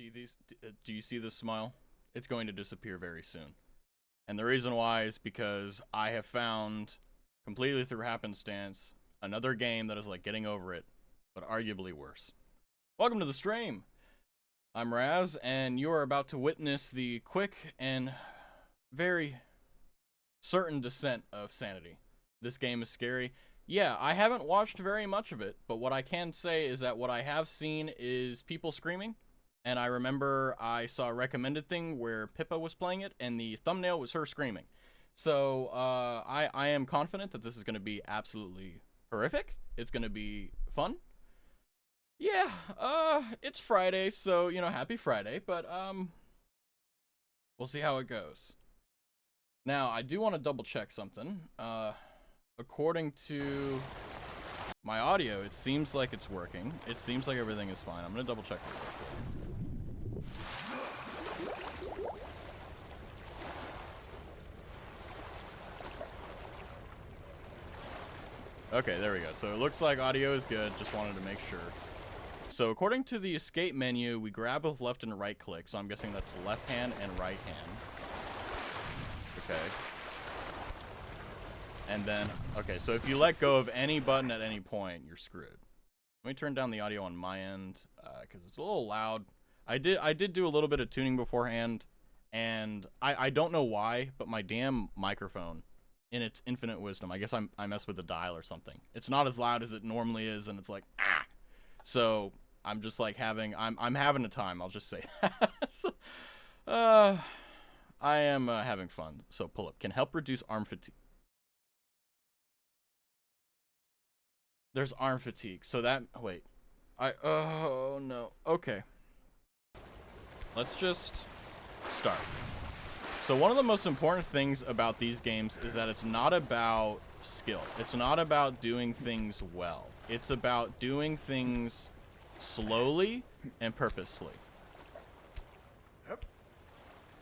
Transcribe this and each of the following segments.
see these? Do you see this smile? It's going to disappear very soon. And the reason why is because I have found, completely through happenstance, another game that is like Getting Over It, but arguably worse. Welcome to the stream. I'm Raz, and you are about to witness the quick and very certain descent of sanity. This game is scary. Yeah, I haven't watched very much of it, but what I can say is that what I have seen is people screaming. And I remember I saw a recommended thing where Pippa was playing it, and the thumbnail was her screaming. So I am confident that this is going to be absolutely horrific. It's going to be fun. Yeah, it's Friday, so, you know, happy Friday, but we'll see how it goes. Now, I do want to double check something. According to my audio, it seems like it's working. It seems like everything is fine. I'm going to double check real quick. Okay, there we go. So it looks like audio is good. Just wanted to make sure. So according to the escape menu, we grab with left and right click. So I'm guessing that's left hand and right hand. Okay. And then, okay, so if you let go of any button at any point, you're screwed. Let me turn down the audio on my end, because it's a little loud. I did do a little bit of tuning beforehand, and I don't know why, but my damn microphone, in its infinite wisdom, I guess I messed with the dial or something. It's not as loud as it normally is, and it's like, ah! So, I'm just like I'm having a time, I'll just say that. So, I am having fun. So, pull up. Can help reduce arm fatigue. There's arm fatigue. So that, wait. Oh no. Okay. Let's just start. So one of the most important things about these games is that it's not about skill. It's not about doing things well. It's about doing things slowly and purposefully.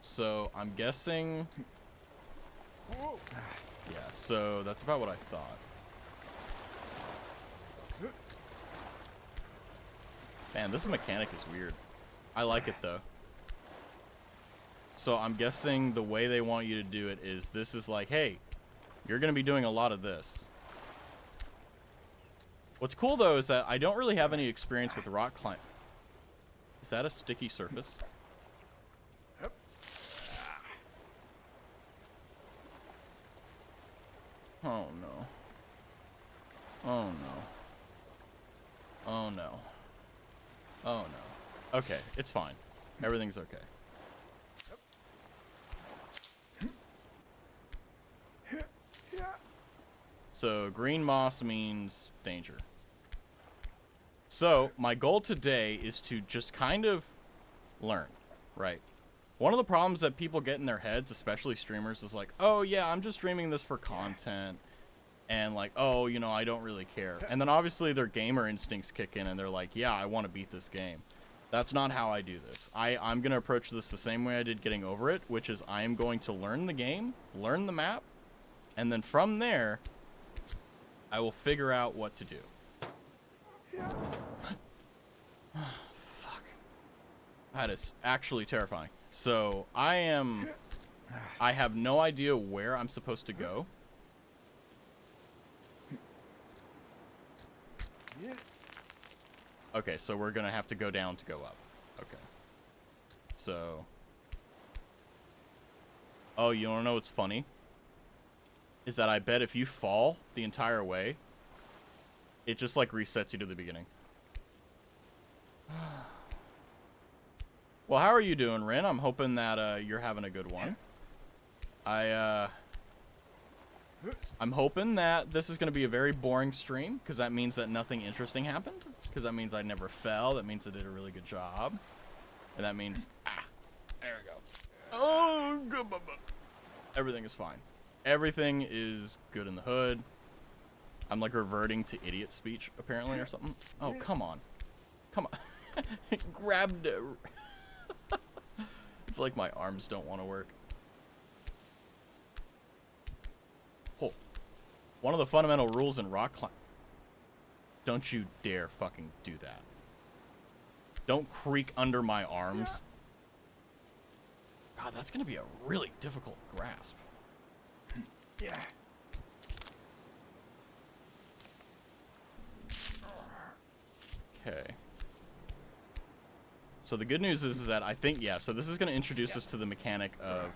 So I'm guessing... Yeah, so that's about what I thought. Man, this mechanic is weird. I like it, though. So I'm guessing the way they want you to do it is this is like, hey, you're going to be doing a lot of this. What's cool, though, is that I don't really have any experience with rock climb. Is that a sticky surface? Oh, no. Oh, no. Oh, no. Oh, no. Okay, it's fine. Everything's okay. So, green moss means danger. So, my goal today is to just kind of learn, right? One of the problems that people get in their heads, especially streamers, is like, oh, yeah, I'm just streaming this for content. And like, oh, you know, I don't really care. And then obviously their gamer instincts kick in and they're like, yeah, I want to beat this game. That's not how I do this. I'm going to approach this the same way I did Getting Over It, which is I am going to learn the game, learn the map, and then from there, I will figure out what to do. Fuck. That is actually terrifying. So, I have no idea where I'm supposed to go. Okay, so we're gonna have to go down to go up. Okay. So... Oh, you wanna know what's funny? Is that I bet if you fall the entire way, it just, like, resets you to the beginning. Well, how are you doing, Rin? I'm hoping that, you're having a good one. I'm hoping that this is going to be a very boring stream, because that means that nothing interesting happened. Because that means I never fell. That means I did a really good job. And that means... Ah! There we go. Oh, good. Everything is fine. Everything is good in the hood. I'm, like, reverting to idiot speech, apparently, or something. Oh, come on. Come on. Grabbed it. It's like my arms don't want to work. One of the fundamental rules in rock climbing. Don't you dare fucking do that. Don't creak under my arms. God, that's gonna be a really difficult grasp. Yeah. Okay. So the good news is that I think, yeah, so this is going to introduce us to the mechanic of...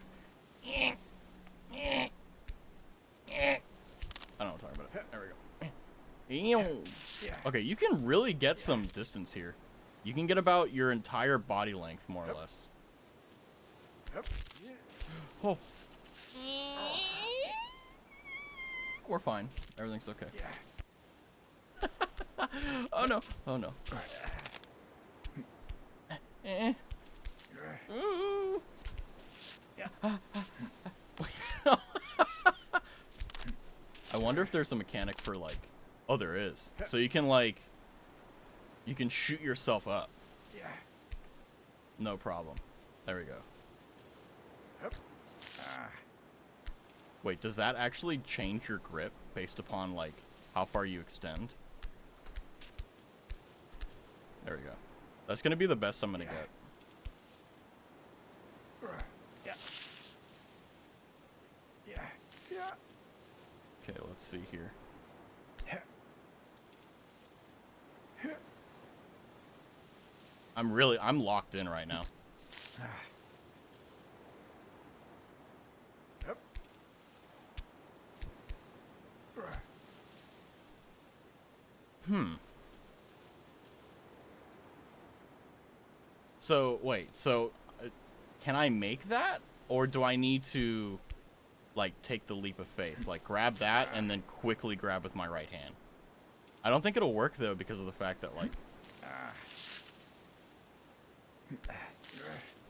I don't know what I'm talking about. There we go. Okay, you can really get some distance here. You can get about your entire body length, more or less. Oh. We're fine. Everything's okay. Oh no. Oh no. Ooh. I wonder if there's a mechanic for like... Oh, there is. So you can like... You can shoot yourself up. No problem. There we go. Wait, does that actually change your grip based upon like how far you extend? There we go. That's gonna be the best I'm gonna get. Okay, let's see here. I'm locked in right now. So, wait, so can I make that? Or do I need to, like, take the leap of faith? Like, grab that and then quickly grab with my right hand? I don't think it'll work, though, because of the fact that, like...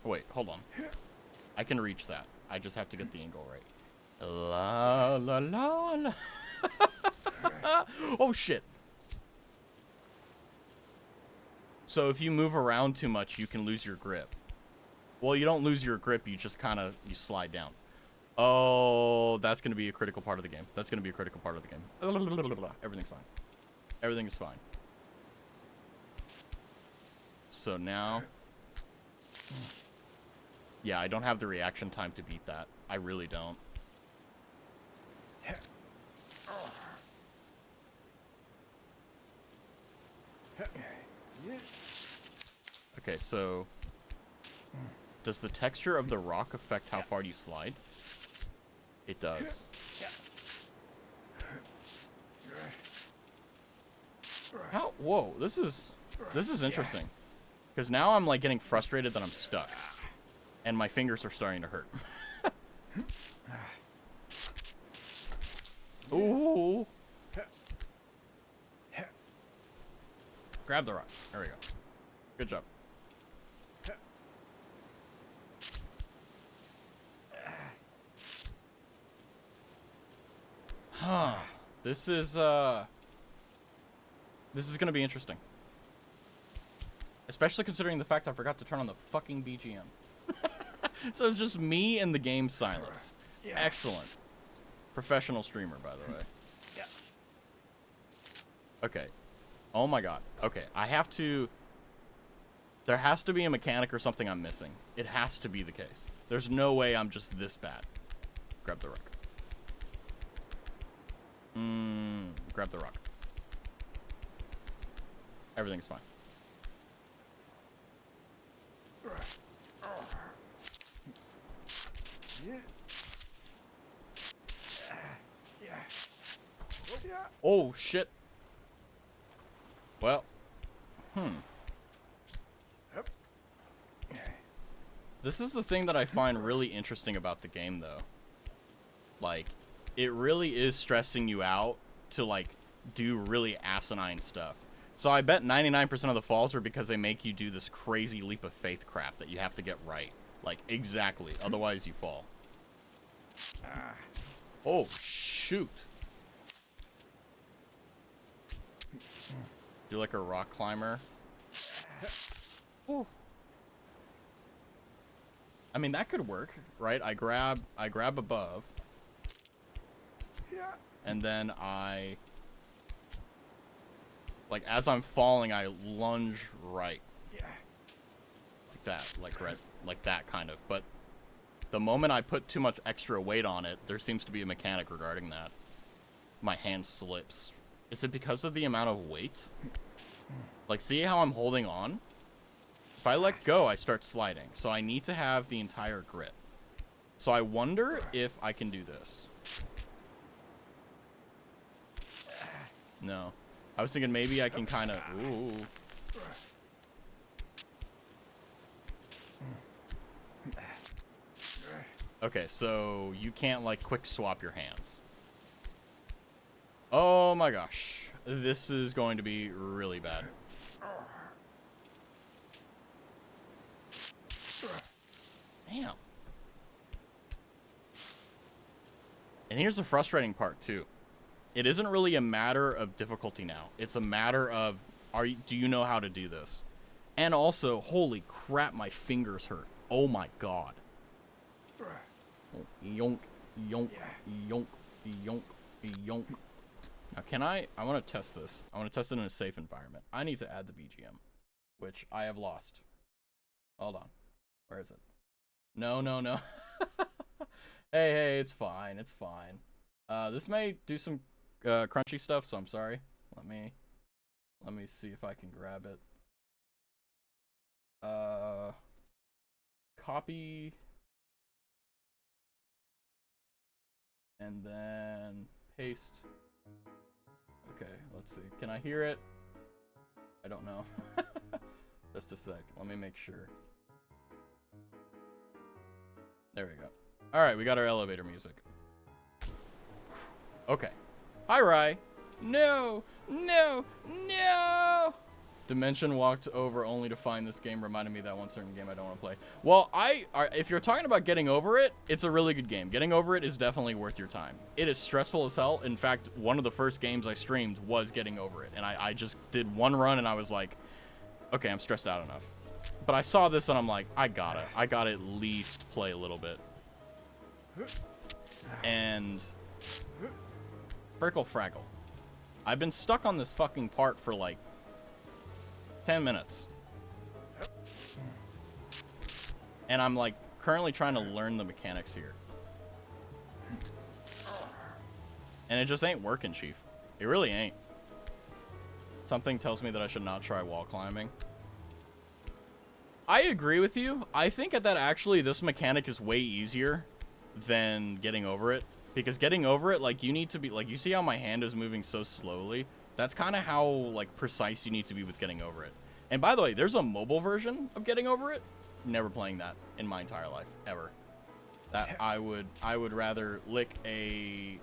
Wait, hold on. I can reach that. I just have to get the angle right. La, la, la, la. Oh, shit. So if you move around too much, you can lose your grip. Well, you don't lose your grip, you just kind of, you slide down. Oh, that's going to be a critical part of the game. That's going to be a critical part of the game. Everything's fine. Everything is fine. So now... Yeah, I don't have the reaction time to beat that. I really don't. Okay, so... Does the texture of the rock affect how far you slide? It does. How? Whoa, this is interesting. Because now I'm like getting frustrated that I'm stuck. And my fingers are starting to hurt. Ooh. Grab the rock. There we go. Good job. Huh. This is gonna be interesting. Especially considering the fact I forgot to turn on the fucking BGM. So it's just me and the game silence. Excellent. Professional streamer, by the way. Okay. Oh my god. Okay, I have to... There has to be a mechanic or something I'm missing. It has to be the case. There's no way I'm just this bad. Grab the rock. Grab the rock. Everything's fine. Oh, shit. Well. This is the thing that I find really interesting about the game, though. Like, it really is stressing you out to, like, do really asinine stuff. So I bet 99% of the falls are because they make you do this crazy leap of faith crap that you have to get right. Like, exactly. Otherwise, you fall. Oh, shoot. You're like a rock climber. Ooh. I mean, that could work, right? I grab above. And then I... Like, as I'm falling, I lunge right. that, like that kind of. But the moment I put too much extra weight on it, there seems to be a mechanic regarding that. My hand slips. Is it because of the amount of weight? Like, see how I'm holding on? If I let go, I start sliding. So I need to have the entire grip. So I wonder if I can do this. No. I was thinking maybe I can kind of... Ooh. Okay, so you can't, like, quick swap your hands. Oh my gosh. This is going to be really bad. Damn. And here's the frustrating part, too. It isn't really a matter of difficulty now. It's a matter of, do you know how to do this? And also, holy crap, my fingers hurt. Oh my god. Oh, yonk, yonk, yonk, yonk, yonk. Now, I want to test this. I want to test it in a safe environment. I need to add the BGM, which I have lost. Hold on. Where is it? No, no, no. Hey, it's fine. It's fine. This may do some crunchy stuff, so I'm sorry. Let me see if I can grab it. Copy. And then paste. Okay, let's see. Can I hear it? I don't know. Just a sec. Let me make sure. There we go. Alright, we got our elevator music. Okay. Hi, Rye. No! No! No! Dimension walked over only to find this game reminded me that one certain game I don't want to play. Well, if you're talking about getting over it, it's a really good game. Getting over it is definitely worth your time. It is stressful as hell. In fact, one of the first games I streamed was getting over it. And I just did one run and I was like, okay, I'm stressed out enough. But I saw this and I'm like, I gotta at least play a little bit. And Frickle Fraggle. I've been stuck on this fucking part for like 10 minutes. And I'm like currently trying to learn the mechanics here. And it just ain't working, Chief. It really ain't. Something tells me that I should not try wall climbing. I agree with you. I think that actually this mechanic is way easier than getting over it. Because getting over it, like, you need to be, like, you see how my hand is moving so slowly? That's kind of how, like, precise you need to be with getting over it. And by the way, there's a mobile version of getting over it. Never playing that in my entire life, ever. That I would rather lick a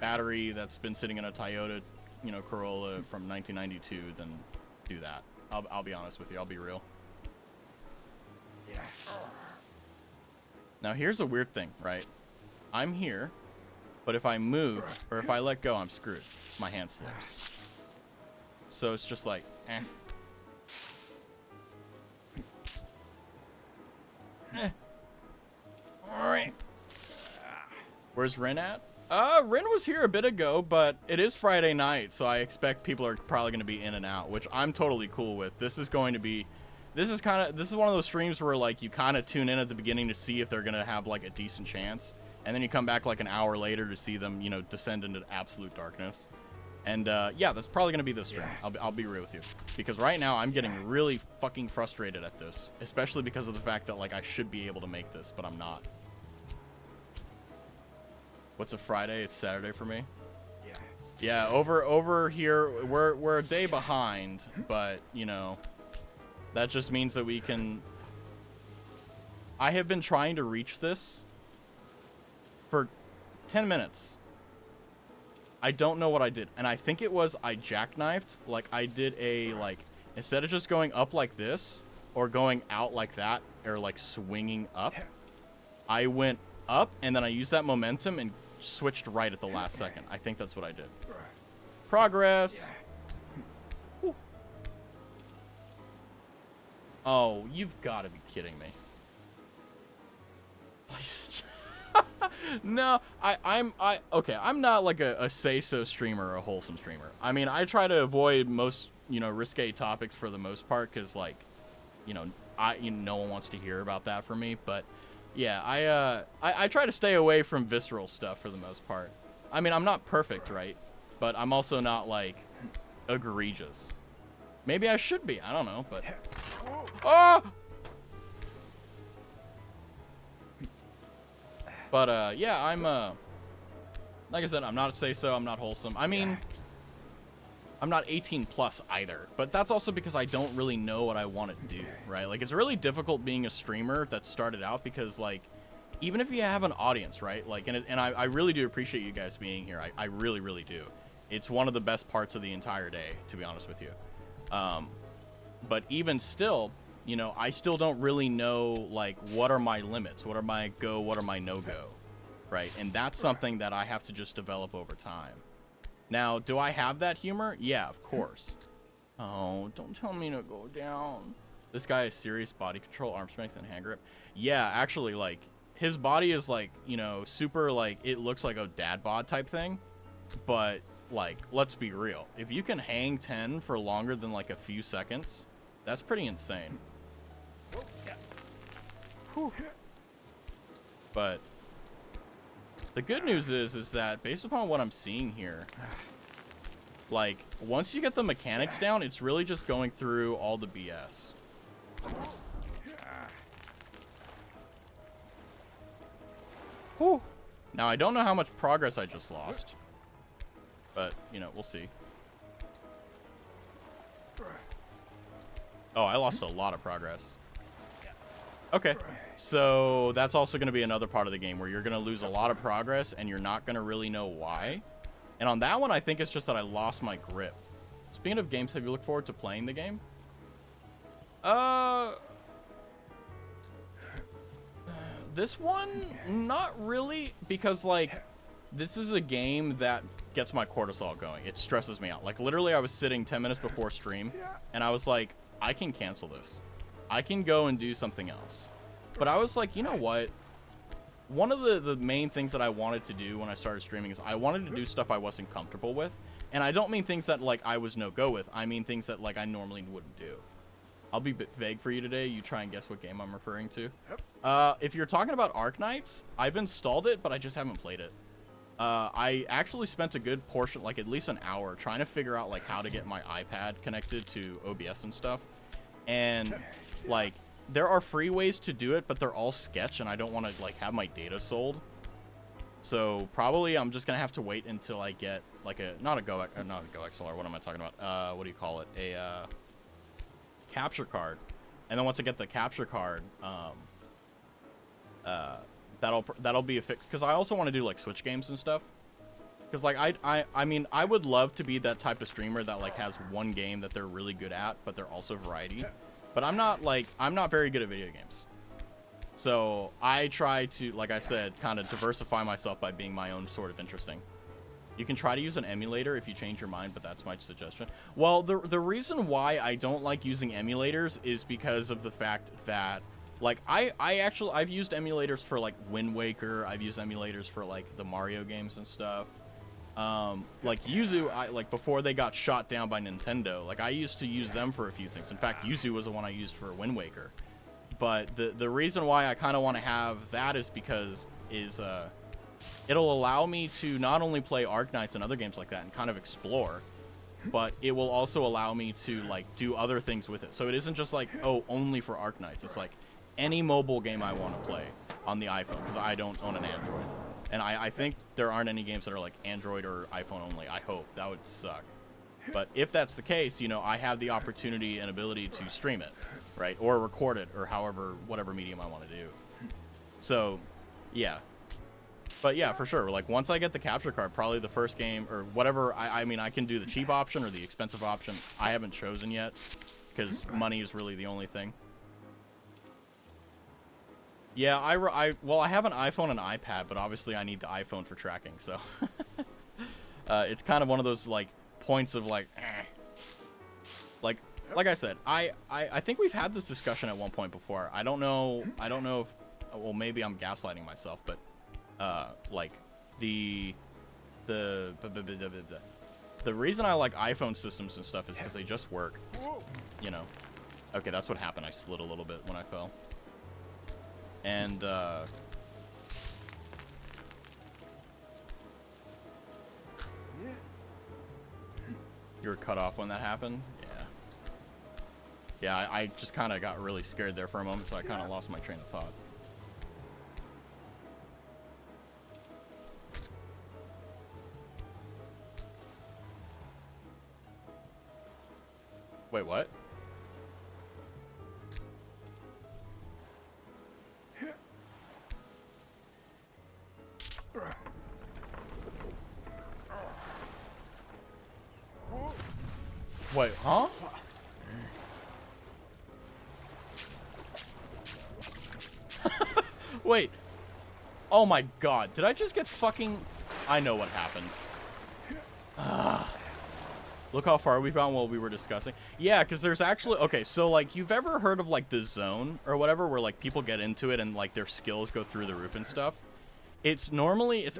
battery that's been sitting in a Toyota, you know, Corolla from 1992 than do that. I'll be honest with you. I'll be real. Now, here's a weird thing, right? I'm here, but if I move, or if I let go, I'm screwed. My hand slips. So it's just like, eh. Alright. Where's Rin at? Rin was here a bit ago, but it is Friday night, so I expect people are probably going to be in and out, which I'm totally cool with. This is going to be... This is one of those streams where, like, you kind of tune in at the beginning to see if they're going to have, like, a decent chance. And then you come back, like, an hour later to see them, you know, descend into absolute darkness. And, yeah, that's probably going to be this stream. I'll be real with you. Because right now, I'm getting really fucking frustrated at this. Especially because of the fact that, like, I should be able to make this, but I'm not. What's a Friday? It's Saturday for me. Yeah, over here, we're a day behind, but, you know... That just means that we can... I have been trying to reach this for 10 minutes. I don't know what I did. And I think it was I jackknifed. Like, I did a, like... Instead of just going up like this, or going out like that, or, like, swinging up, I went up, and then I used that momentum and switched right at the last second. I think that's what I did. Progress! Oh, you've got to be kidding me. No, okay, I'm not like a say-so streamer or a wholesome streamer. I mean, I try to avoid most, you know, risque topics for the most part, because, like, you know, no one wants to hear about that from me. But yeah, I try to stay away from visceral stuff for the most part. I mean, I'm not perfect, right? But I'm also not like egregious. Maybe I should be. I don't know, but oh. But yeah, I'm like I said, I'm not say so. I'm not wholesome. I mean, I'm not 18 plus either, but that's also because I don't really know what I want to do, right? Like, it's really difficult being a streamer that started out because, like, even if you have an audience, right? Like, and I really do appreciate you guys being here. I really, really do. It's one of the best parts of the entire day, to be honest with you. But even still, you know, I still don't really know, like, what are my limits? What are my go? What are my no-go? Right? And that's something that I have to just develop over time. Now, do I have that humor? Yeah, of course. Oh, don't tell me to go down. This guy has serious body control, arm strength, and hand grip. Yeah, actually, like, his body is, like, you know, super, like, it looks like a dad bod type thing. But, like, let's be real. If you can hang 10 for longer than, like, a few seconds, that's pretty insane. But the good news is that based upon what I'm seeing here, like, once you get the mechanics down, it's really just going through all the BS. Whew. Now, I don't know how much progress I just lost, but, you know, we'll see. Oh, I lost a lot of progress. Okay, so that's also going to be another part of the game where you're going to lose a lot of progress and you're not going to really know why. And on that one, I think it's just that I lost my grip. Speaking of games, have you looked forward to playing the game? This one, not really, because, like, this is a game that gets my cortisol going. It stresses me out. Like, literally, I was sitting 10 minutes before stream, and I was like, I can cancel this. I can go and do something else. But I was like, you know what? One of the main things that I wanted to do when I started streaming is I wanted to do stuff I wasn't comfortable with. And I don't mean things that, like, I was no-go with. I mean things that, like, I normally wouldn't do. I'll be a bit vague for you today. You try and guess what game I'm referring to. If you're talking about Arknights, I've installed it, but I just haven't played it. I actually spent a good portion, like at least an hour, trying to figure out, like, how to get my iPad connected to OBS and stuff. And, like, there are free ways to do it, but they're all sketch, and I don't want to, like, have my data sold. So probably I'm just gonna have to wait until I get, like, not a Go XLR. What am I talking about? What do you call it? A capture card. And then once I get the capture card, that'll be a fix. Because I also want to do, like, Switch games and stuff. Because, like, I mean, I would love to be that type of streamer that, like, has one game that they're really good at, but they're also variety. But I'm not very good at video games. So I try to, like I said, kind of diversify myself by being my own sort of interesting. You can try to use an emulator if you change your mind, but that's my suggestion. Well, the reason why I don't like using emulators is because of the fact that, like, I've used emulators for, like, Wind Waker. I've used emulators for, like, the Mario games and stuff. Like Yuzu, like, before they got shot down by Nintendo, like, I used to use them for a few things. In fact, Yuzu was the one I used for Wind Waker. But the reason why I kind of want to have that is because it'll allow me to not only play Arknights and other games like that and kind of explore, but it will also allow me to, like, do other things with it. So it isn't just like, oh, only for Arknights. It's like any mobile game I want to play on the iPhone, because I don't own an Android. And I think there aren't any games that are, like, Android or iPhone only. I hope. That would suck. But if that's the case, you know, I have the opportunity and ability to stream it, right? Or record it, or whatever medium I want to do. So, yeah. But yeah, for sure. Like, once I get the capture card, probably the first game, or whatever, I mean, I can do the cheap option or the expensive option. I haven't chosen yet, because money is really the only thing. Yeah, well, I have an iPhone and iPad, but obviously I need the iPhone for tracking, so. It's kind of one of those, like, points of, like, Like I said, I think we've had this discussion at one point before. I don't know if, well, maybe I'm gaslighting myself, but, like, the reason I like iPhone systems and stuff is because they just work, you know. Okay, that's what happened. I slid a little bit when I fell. And, you were cut off when that happened? Yeah. Yeah, I just kind of got really scared there for a moment, so I kind of lost my train of thought. Wait, what? Wait, huh? Wait. Oh my god. Did I just get fucking... I know what happened. Look how far we've gone while we were discussing. Yeah, because there's actually... Okay, so, like, you've ever heard of, like, the zone or whatever where, like, people get into it and, like, their skills go through the roof and stuff? It's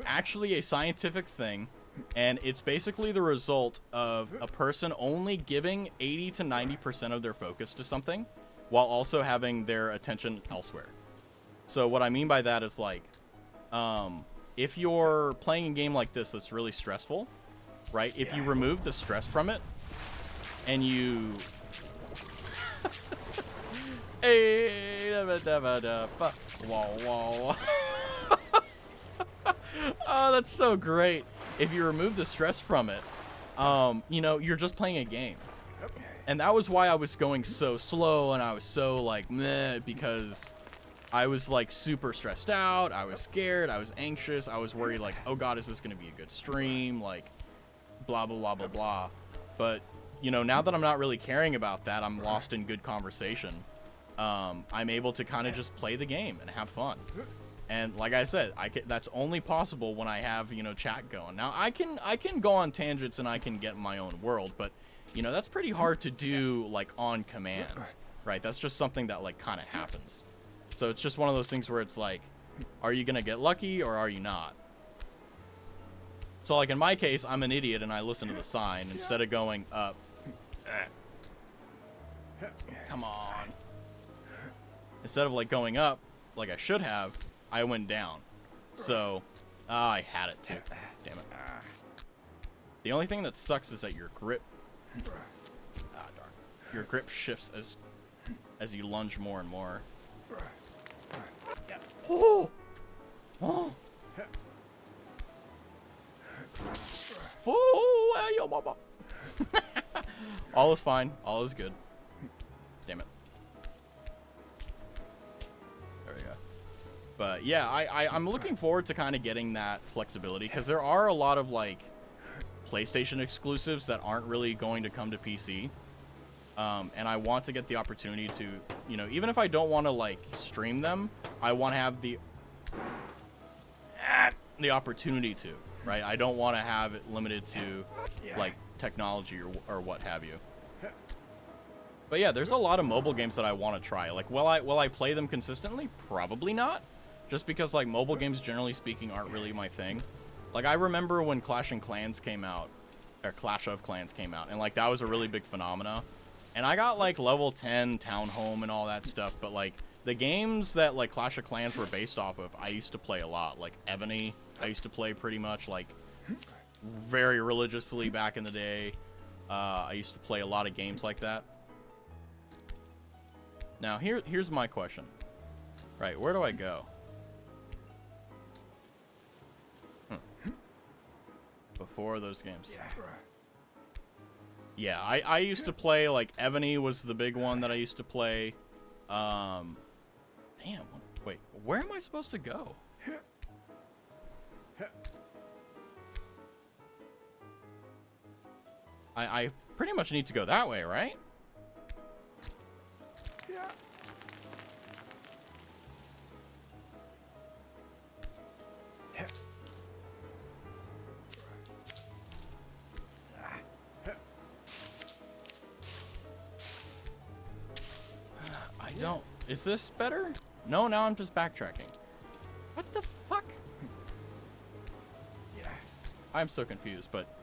actually a scientific thing, and it's basically the result of a person only giving 80 to 90% of their focus to something while also having their attention elsewhere. So what I mean by that is, like, if you're playing a game like this that's really stressful, right? If you remove the stress from it, and you... Hey, whoa. Oh, that's so great. If you remove the stress from it, you know, you're just playing a game. And that was why I was going so slow, and I was so, like, meh, because I was, like, super stressed out. I was scared. I was anxious. I was worried, like, oh, God, is this going to be a good stream? Like, blah, blah, blah, blah, blah. But, you know, now that I'm not really caring about that, I'm lost in good conversation. I'm able to kind of just play the game and have fun. And like I said, that's only possible when I have, you know, chat going. Now, I can go on tangents and I can get in my own world, but, you know, that's pretty hard to do, like, on command, right? That's just something that, like, kind of happens. So it's just one of those things where it's like, are you going to get lucky or are you not? So, like, in my case, I'm an idiot and I listen to the sign instead of going up. Come on. Instead of, like, going up, like I should have, I went down. So, I had it too. Damn it. The only thing that sucks is that your grip... Ah, darn. Your grip shifts as you lunge more and more. Oh! Oh! Oh, yo, mama. All is fine. All is good. Damn it. There we go. But yeah, I'm looking forward to kind of getting that flexibility because there are a lot of, like, PlayStation exclusives that aren't really going to come to PC. And I want to get the opportunity to, you know, even if I don't want to, like, stream them, I want to have the opportunity to, right? I don't want to have it limited to, like, technology or what have you. But yeah, there's a lot of mobile games that I want to try. Like, will I play them consistently? Probably not. Just because, like, mobile games, generally speaking, aren't really my thing. Like, I remember when Clash of Clans came out, and, like, that was a really big phenomena. And I got, like, level 10 Town Home and all that stuff, but, like, the games that, like, Clash of Clans were based off of, I used to play a lot. Like, Ebony, I used to play pretty much, like, very religiously back in the day. I used to play a lot of games like that. Now, here's my question. Right, where do I go? Before those games. Yeah, I used to play, like, Ebony was the big one that I used to play. Damn, wait, where am I supposed to go? I pretty much need to go that way, right? Is this better? No, now I'm just backtracking. What the fuck? I'm so confused, but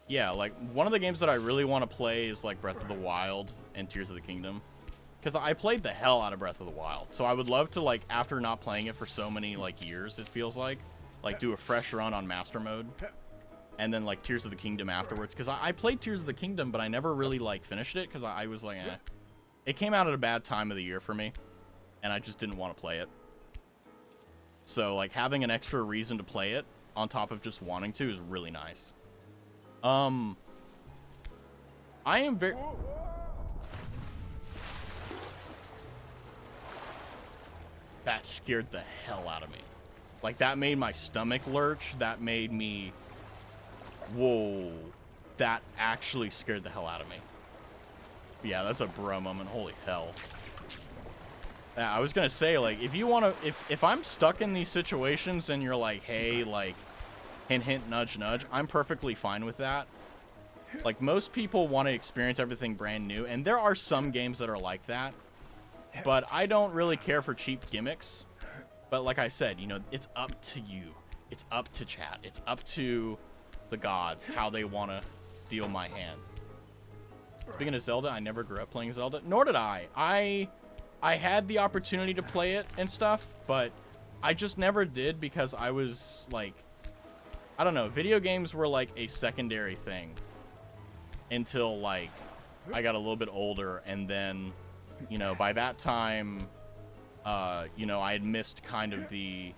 yeah, like, one of the games that I really want to play is, like, Breath of the Wild and Tears of the Kingdom. because I played the hell out of Breath of the Wild. So I would love to, like, after not playing it for so many, like, years, it feels like do a fresh run on Master Mode. And then, like, Tears of the Kingdom afterwards. Because I played Tears of the Kingdom, but I never really, like, finished it. Because I was like, eh. It came out at a bad time of the year for me. And I just didn't want to play it. So, like, having an extra reason to play it on top of just wanting to is really nice. I am very... That scared the hell out of me. Like, that made my stomach lurch. That made me... Whoa. That actually scared the hell out of me. Yeah, that's a bro moment. Holy hell. Yeah, I was gonna say, like, if you want to... If I'm stuck in these situations and you're like, hey, like, hint, hint, nudge, nudge, I'm perfectly fine with that. Like, most people want to experience everything brand new, and there are some games that are like that. But I don't really care for cheap gimmicks. But like I said, you know, it's up to you. It's up to chat. It's up to the gods how they want to deal my hand. Speaking of Zelda, I never grew up playing Zelda. Nor did I. I had the opportunity to play it and stuff, but I just never did because I was like... I don't know. Video games were like a secondary thing until like I got a little bit older, and then, you know, by that time, you know, I had missed kind of the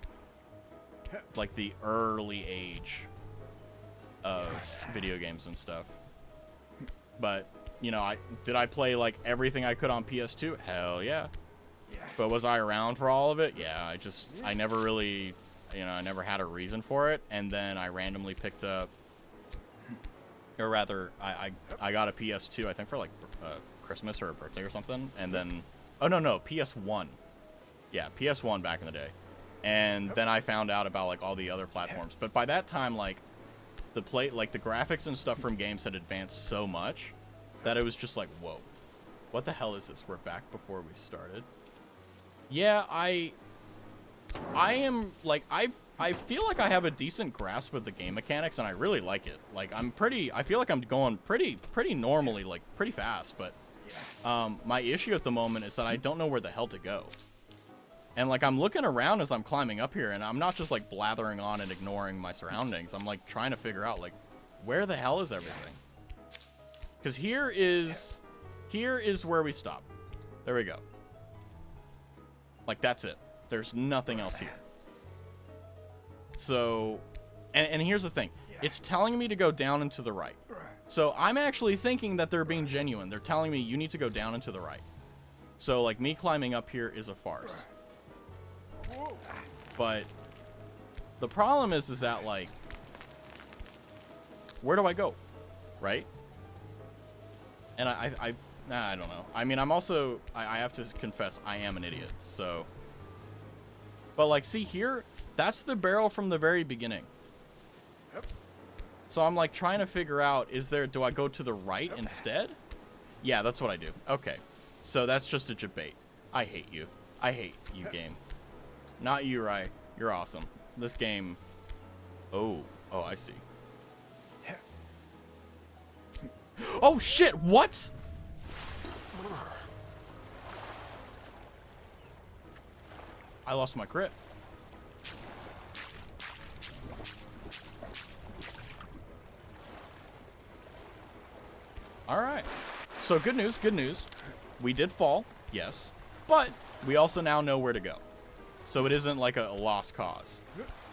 like the early age of video games and stuff. But, you know, did I play like everything I could on PS2? Hell yeah. But was I around for all of it? Yeah, I never really, you know, I never had a reason for it. And then I randomly picked up, or rather, I got a PS2, I think for like Christmas or a birthday or something. And then, oh no, PS1. Yeah, PS1 back in the day. And then I found out about like all the other platforms. But by that time, like the graphics and stuff from games had advanced so much that it was just like, whoa, what the hell is this? We're back before we started. Yeah, I am like, I feel like I have a decent grasp of the game mechanics, and I really like it. Like, I feel like I'm going pretty normally, like pretty fast, but my issue at the moment is that I don't know where the hell to go. And like, I'm looking around as I'm climbing up here, and I'm not just like blathering on and ignoring my surroundings. I'm like trying to figure out like, where the hell is everything? Because here is where we stop. There we go. Like, that's it. There's nothing else here. So, and here's the thing. It's telling me to go down and to the right. So I'm actually thinking that they're being genuine. They're telling me you need to go down and to the right. So, like, me climbing up here is a farce. But the problem is that, like, where do I go? Right? And I don't know. I mean, I'm also, I have to confess, I am an idiot, so. But, like, see here? That's the barrel from the very beginning. So I'm, like, trying to figure out, do I go to the right instead? Yeah, that's what I do. Okay. So that's just a debate. I hate you. I hate you, game. Not you, Rai. You're awesome. This game. Oh, I see. Oh, shit! What? I lost my crit. Alright. So, good news, good news. We did fall, yes. But we also now know where to go. So it isn't like a lost cause.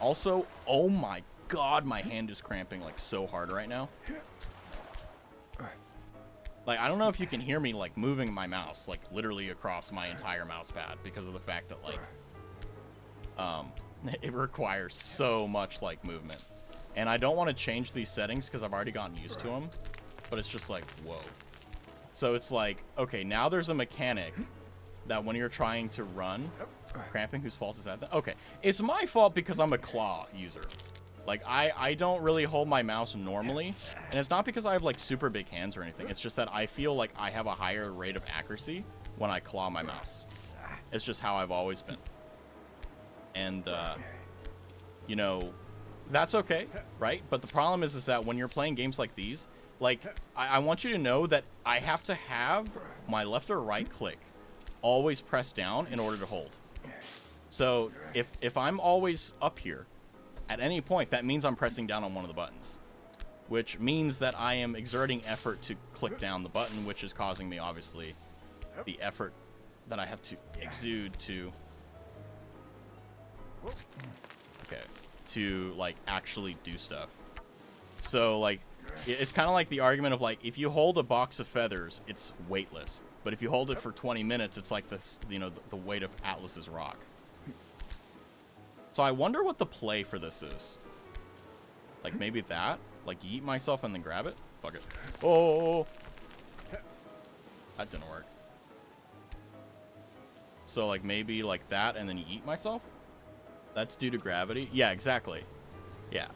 Also, oh my god, my hand is cramping like so hard right now. Like, I don't know if you can hear me, like, moving my mouse, like, literally across my entire mouse pad because of the fact that, like, it requires so much, like, movement. And I don't want to change these settings because I've already gotten used to them, but it's just like, whoa. So it's like, okay, now there's a mechanic that when you're trying to run, cramping, whose fault is that? Okay, it's my fault because I'm a claw user. Like, I don't really hold my mouse normally, and it's not because I have, like, super big hands or anything. It's just that I feel like I have a higher rate of accuracy when I claw my mouse. It's just how I've always been. And, you know, that's okay, right? But the problem is that when you're playing games like these, like, I want you to know that I have to have my left or right click always press down in order to hold. So if I'm always up here, at any point, that means I'm pressing down on one of the buttons, which means that I am exerting effort to click down the button, which is causing me, obviously, the effort that I have to exude to, to, like, actually do stuff. So, like, it's kind of like the argument of, like, if you hold a box of feathers, it's weightless. But if you hold it for 20 minutes, it's like this, you know, the weight of Atlas's rock. So I wonder what the play for this is. Like, maybe that? Like, yeet myself and then grab it? Fuck it. Oh! That didn't work. So, like, maybe like that and then yeet myself? That's due to gravity? Yeah, exactly. Yeah.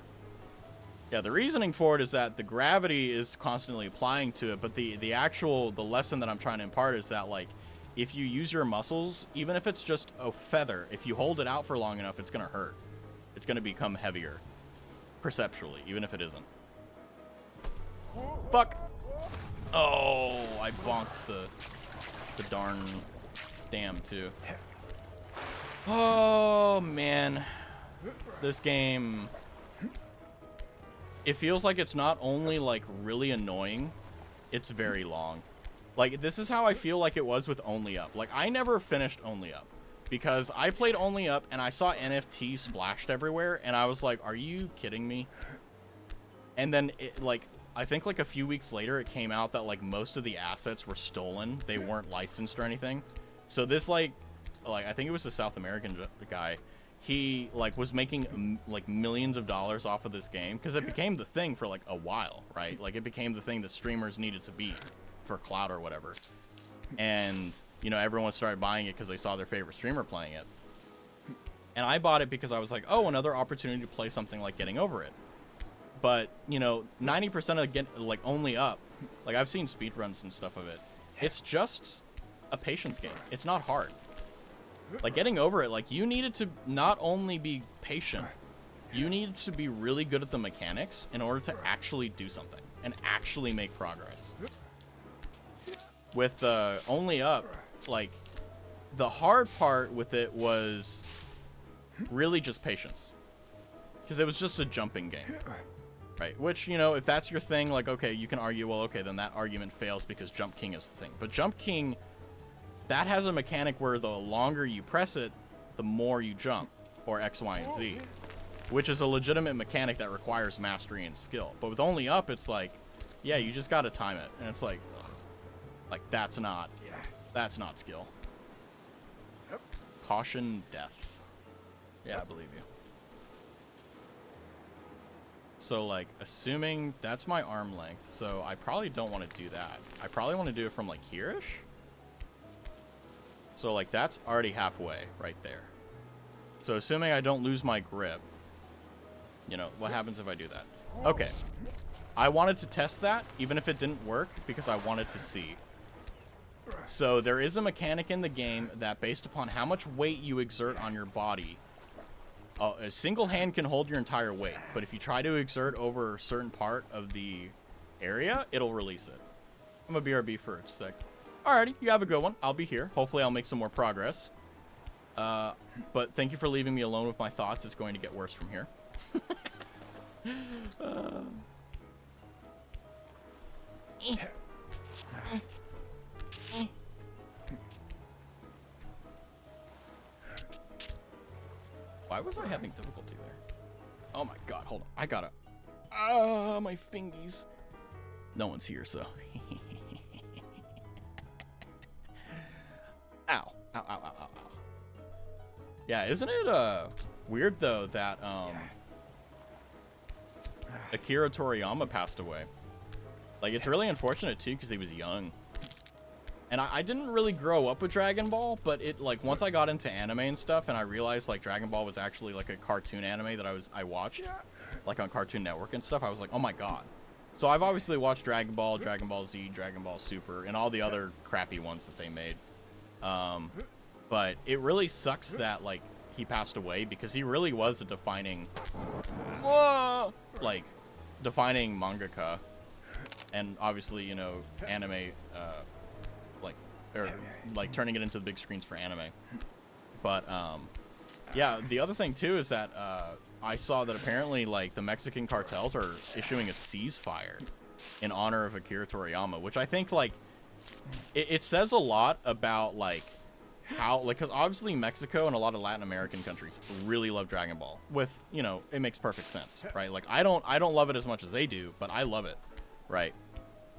Yeah, the reasoning for it is that the gravity is constantly applying to it, but the lesson that I'm trying to impart is that, like, if you use your muscles, even if it's just a feather, if you hold it out for long enough, it's going to hurt. It's going to become heavier. Perceptually, even if it isn't. Fuck! Oh, I bonked the darn dam, too. Oh, man. This game... It feels like it's not only, like, really annoying, it's very long. Like, this is how I feel like it was with Only Up. Like, I never finished Only Up. Because I played Only Up, and I saw NFTs splashed everywhere, and I was like, are you kidding me? And then, it, like, I think, like, a few weeks later, it came out that, like, most of the assets were stolen. They weren't licensed or anything. So this, like, I think it was a South American guy. He, like, was making, like, millions of dollars off of this game. Because it became the thing for, like, a while, right? Like, it became the thing that streamers needed to be for clout or whatever. And, you know, everyone started buying it because they saw their favorite streamer playing it. And I bought it because I was like, oh, another opportunity to play something like Getting Over It. But, you know, 90% of like, Only Up, like, I've seen speedruns and stuff of it. It's just a patience game. It's not hard. Like, Getting Over It, like, you needed to not only be patient, you needed to be really good at the mechanics in order to actually do something and actually make progress. With Only Up, like, the hard part with it was really just patience. Because it was just a jumping game. Right, which, you know, if that's your thing, like, okay, you can argue, well, okay, then that argument fails because Jump King is the thing. But Jump King, that has a mechanic where the longer you press it, the more you jump, or X, Y, and Z. Which is a legitimate mechanic that requires mastery and skill. But with Only Up, it's like, yeah, you just gotta time it. And it's like, ugh, like, that's not skill. Caution, death. Yeah, I believe you. So, like, assuming that's my arm length, so I probably don't want to do that. I probably want to do it from, like, here-ish. So, like, that's already halfway right there. So, assuming I don't lose my grip, you know, what happens if I do that? Okay. I wanted to test that, even if it didn't work, because I wanted to see. So, there is a mechanic in the game that, based upon how much weight you exert on your body, a single hand can hold your entire weight, but if you try to exert over a certain part of the area, it'll release it. I'm a BRB for a sec. Alrighty, you have a good one. I'll be here. Hopefully I'll make some more progress. But thank you for leaving me alone with my thoughts. It's going to get worse from here. Why was I having difficulty there? Oh my god, hold on. I gotta... Ah, my fingies. No one's here, so... Ow. Ow, ow, ow, ow, ow. Yeah, isn't it, weird, though, that, Akira Toriyama passed away? Like, it's really unfortunate, too, because he was young. And I didn't really grow up with Dragon Ball, but it, like, once I got into anime and stuff, and I realized, like, Dragon Ball was actually, like, a cartoon anime that I watched, like, on Cartoon Network and stuff, I was like, oh my god. So I've obviously watched Dragon Ball, Dragon Ball Z, Dragon Ball Super, and all the other crappy ones that they made. But it really sucks that, like, he passed away, because he really was a defining, like, defining mangaka. And obviously, you know, anime, like, or like turning it into the big screens for anime. But yeah, the other thing too is that I saw that apparently like the Mexican cartels are issuing a ceasefire in honor of Akira Toriyama, which I think like it says a lot about like how, like, because obviously Mexico and a lot of Latin American countries really love Dragon Ball. With, you know, it makes perfect sense, right? Like I don't love it as much as they do, but I love it, right?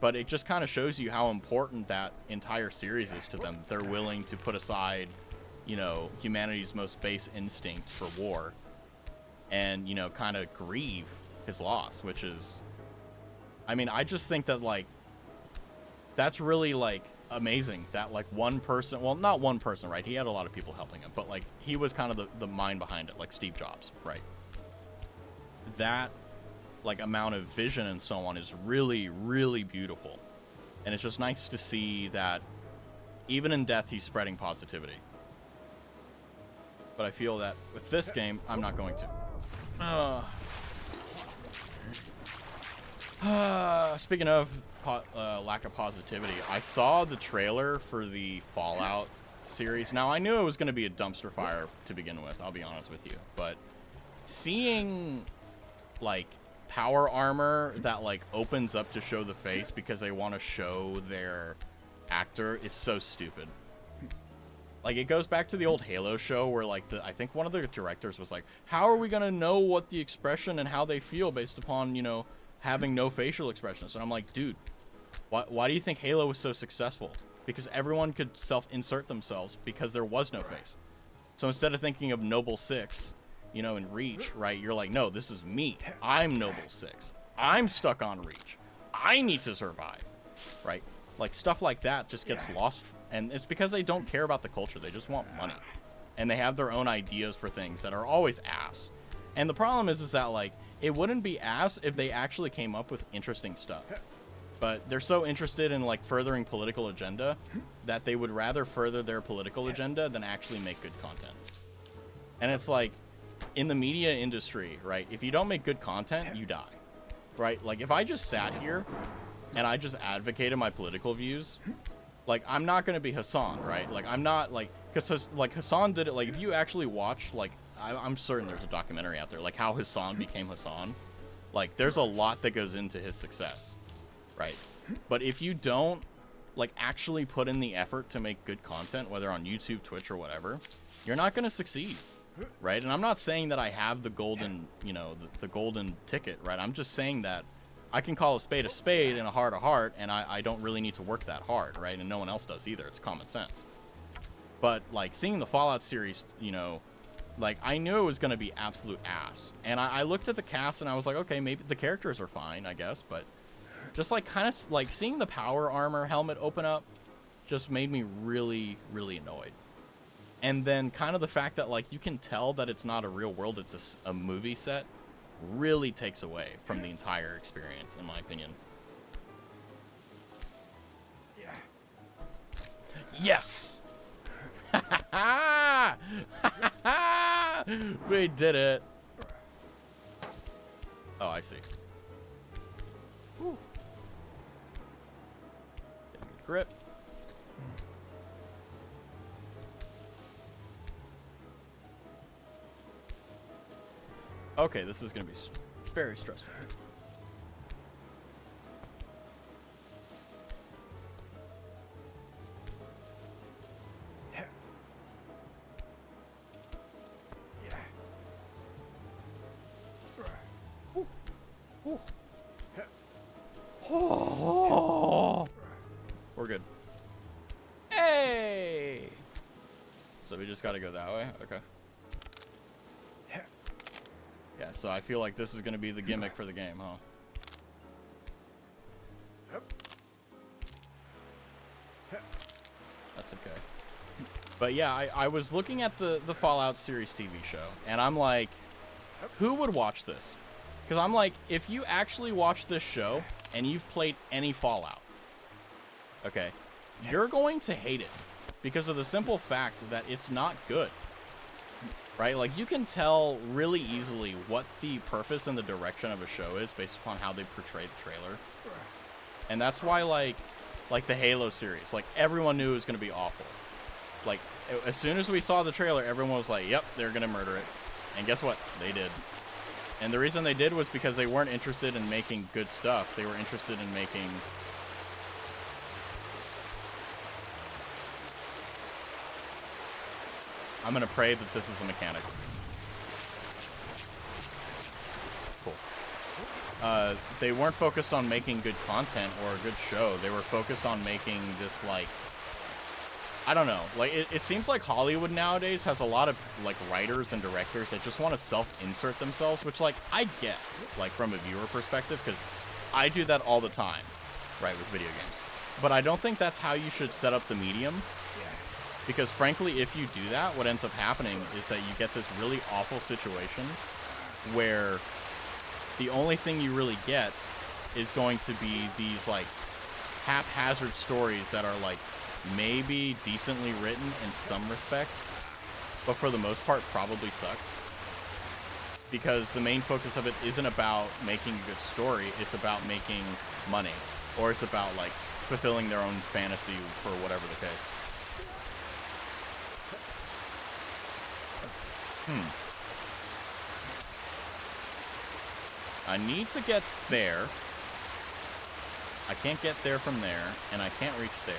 But it just kind of shows you how important that entire series is to them. They're willing to put aside, you know, humanity's most base instinct for war, and, you know, kind of grieve his loss, which is, I mean, I just think that like that's really like amazing that like one person, well, not one person, right? He had a lot of people helping him, but like he was kind of the mind behind it, like Steve Jobs, right? That like amount of vision and so on is really, really beautiful. And it's just nice to see that even in death, he's spreading positivity. But I feel that with this game, I'm not going to. Speaking of lack of positivity, I saw the trailer for the Fallout series. Now, I knew it was going to be a dumpster fire to begin with, I'll be honest with you. But seeing, like, power armor that, like, opens up to show the face because they want to show their actor is so stupid. Like, it goes back to the old Halo show where, like, I think one of the directors was like, how are we going to know what the expression and how they feel based upon, you know, having no facial expressions? And I'm like, dude, why do you think Halo was so successful? Because everyone could self-insert themselves because there was no face. So instead of thinking of Noble Six, you know, in Reach, right, you're like, no, this is me. I'm Noble Six. I'm stuck on Reach. I need to survive, right? Like, stuff like that just gets lost. And it's because they don't care about the culture. They just want money. And they have their own ideas for things that are always ass. And the problem is that, like, it wouldn't be ass if they actually came up with interesting stuff. But they're so interested in, like, furthering political agenda that they would rather further their political agenda than actually make good content. And it's like, in the media industry, right, if you don't make good content, you die. Right? Like, if I just sat here and I just advocated my political views, like, I'm not going to be Hassan, right? Like, I'm not, like, because, like, Hassan did it, like, if you actually watch, like, I'm certain there's a documentary out there, like, how Hassan became Hassan. Like, there's a lot that goes into his success, right? But if you don't, like, actually put in the effort to make good content, whether on YouTube, Twitch, or whatever, you're not going to succeed, right? And I'm not saying that I have the golden, you know, the golden ticket, right? I'm just saying that I can call a spade and a heart a heart, and I don't really need to work that hard, right? And no one else does either. It's common sense. But, like, seeing the Fallout series, you know, like, I knew it was going to be absolute ass. And I looked at the cast, and I was like, okay, maybe the characters are fine, I guess. But just, like, kind of, like, seeing the power armor helmet open up just made me really, really annoyed. And then kind of the fact that, like, you can tell that it's not a real world, it's a movie set, really takes away from the entire experience, in my opinion. Yes! We did it! Oh, I see. Whew. Get a good grip. Okay, this is going to be very stressful. Oh, we're good. Hey! So we just got to go that way? Okay. Yeah, so I feel like this is going to be the gimmick for the game, huh? That's okay. But yeah, I was looking at the Fallout series TV show, and I'm like, who would watch this? Because I'm like, if you actually watch this show, and you've played any Fallout, okay, you're going to hate it. Because of the simple fact that it's not good. Right? Like, you can tell really easily what the purpose and the direction of a show is based upon how they portray the trailer. And that's why, like, like the Halo series. Like, everyone knew it was going to be awful. Like, as soon as we saw the trailer, everyone was like, yep, they're going to murder it. And guess what? They did. And the reason they did was because they weren't interested in making good stuff. They were interested in making... I'm going to pray that this is a mechanic. Cool. They weren't focused on making good content or a good show. They were focused on making this, like... I don't know. Like, it seems like Hollywood nowadays has a lot of, like, writers and directors that just want to self-insert themselves, which, like, I get, like, from a viewer perspective, because I do that all the time, right, with video games. But I don't think that's how you should set up the medium, because, frankly, if you do that, what ends up happening is that you get this really awful situation where the only thing you really get is going to be these, like, haphazard stories that are, like, maybe decently written in some respects, but for the most part probably sucks. Because the main focus of it isn't about making a good story, it's about making money. Or it's about, like, fulfilling their own fantasy for whatever the case. I need to get there. I can't get there from there, and I can't reach there.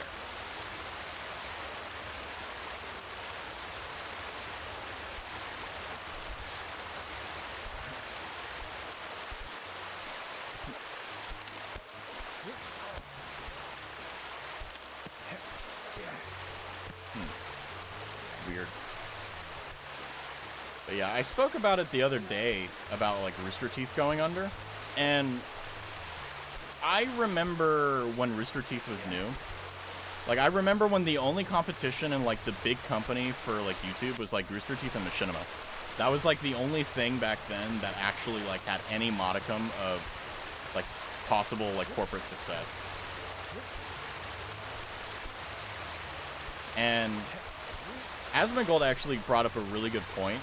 Weird. But yeah, I spoke about it the other day, about, like, Rooster Teeth going under, and I remember when Rooster Teeth was new. Like, I remember when the only competition in, like, the big company for, like, YouTube was, like, Rooster Teeth and Machinima. That was, like, the only thing back then that actually, like, had any modicum of, like, possible, like, corporate success. And Asmongold actually brought up a really good point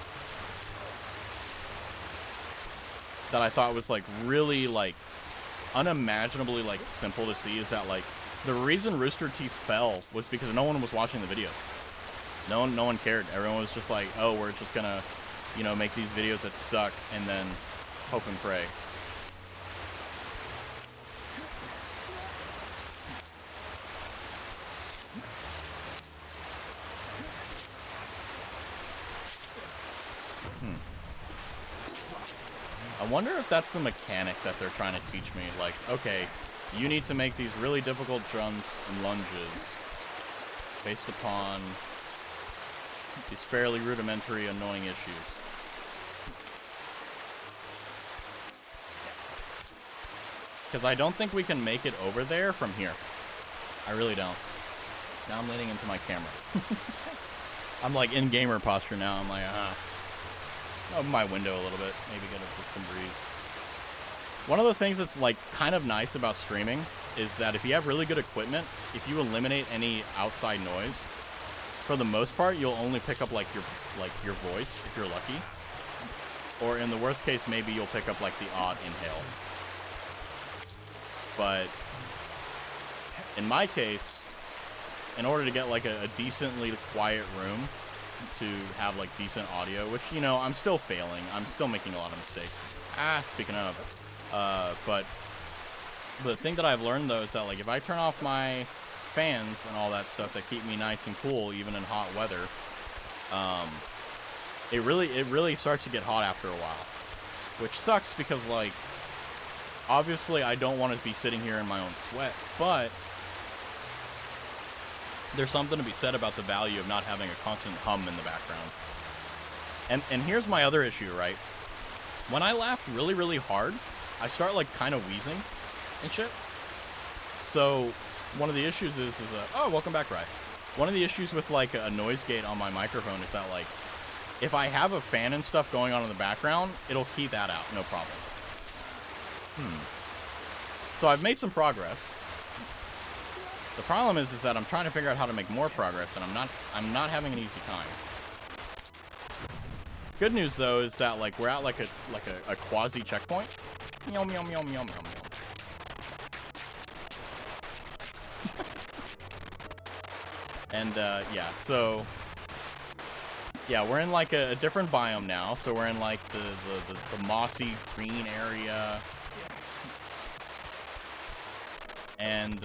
that I thought was, like, really, like, unimaginably, like, simple to see, is that, like, the reason Rooster Teeth fell was because no one was watching the videos. No one cared. Everyone was just like, oh, we're just gonna, you know, make these videos that suck and then hope and pray. I wonder if that's the mechanic that they're trying to teach me. Like, okay, you need to make these really difficult jumps and lunges based upon these fairly rudimentary, annoying issues. Because I don't think we can make it over there from here. I really don't. Now I'm leaning into my camera. I'm like in gamer posture now. I'm like, open my window a little bit, maybe get some breeze. One of the things that's, like, kind of nice about streaming is that if you have really good equipment, if you eliminate any outside noise, for the most part, you'll only pick up, like, your voice, if you're lucky. Or in the worst case, maybe you'll pick up, like, the odd inhale. But in my case, in order to get, like, a decently quiet room to have, like, decent audio, which, you know, I'm still failing. I'm still making a lot of mistakes. Speaking of, but the thing that I've learned, though, is that, like, if I turn off my fans and all that stuff that keep me nice and cool, even in hot weather, it really starts to get hot after a while, which sucks because, like, obviously I don't want to be sitting here in my own sweat, but there's something to be said about the value of not having a constant hum in the background. And here's my other issue, right? When I laugh really, really hard, I start, like, kind of wheezing and shit. So one of the issues is oh, welcome back, Rye. One of the issues with, like, a noise gate on my microphone is that, like, if I have a fan and stuff going on in the background, it'll key that out, no problem. So I've made some progress. The problem is that I'm trying to figure out how to make more progress, and I'm not having an easy time. Good news, though, is that, like, we're at, like a quasi checkpoint. Meow meow meow meow meow meow. And yeah, so yeah, we're in like a different biome now. So we're in like the mossy green area. And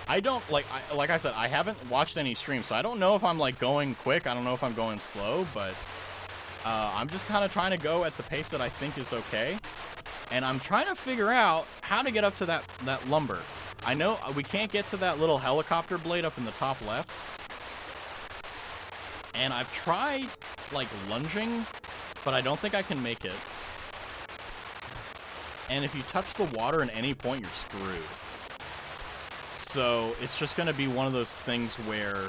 I don't like I said, I haven't watched any streams, so I don't know if I'm like going quick. I don't know if I'm going slow, but I'm just kind of trying to go at the pace that I think is okay. And I'm trying to figure out how to get up to that lumber. I know we can't get to that little helicopter blade up in the top left. And I've tried like lunging, but I don't think I can make it. And if you touch the water at any point, you're screwed. So it's just going to be one of those things where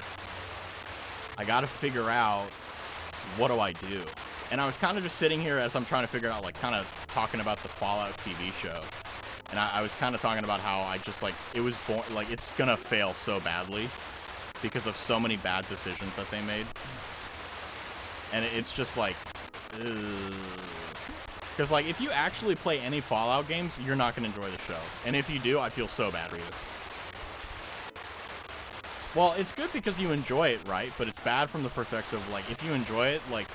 I got to figure out, what do I do? And I was kind of just sitting here as I'm trying to figure out, like, kind of talking about the Fallout TV show. And I was kind of talking about how I just, like, it was born, like, it's going to fail so badly because of so many bad decisions that they made. And it's just like, because, like, if you actually play any Fallout games, you're not going to enjoy the show. And if you do, I feel so bad for you. Well, it's good because you enjoy it, right? But it's bad from the perspective, like, if you enjoy it, like,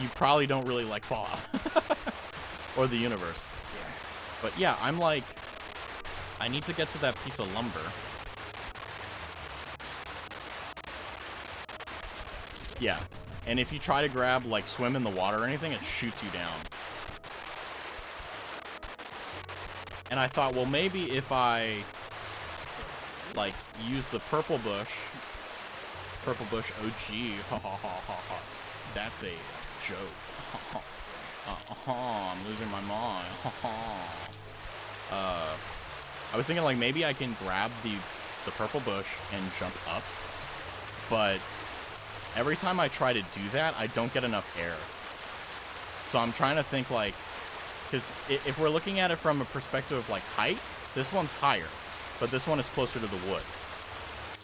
you probably don't really like Fallout. Or the universe. Yeah. But yeah, I'm like, I need to get to that piece of lumber. Yeah. And if you try to grab, like, swim in the water or anything, it shoots you down. And I thought, well, maybe if I, like, use the purple bush OG, ha ha ha ha ha, that's a joke. I'm losing my mind. I was thinking, like, maybe I can grab the purple bush and jump up, but every time I try to do that, I don't get enough air. So I'm trying to think, like, because if we're looking at it from a perspective of, like, height, this one's higher, but this one is closer to the wood.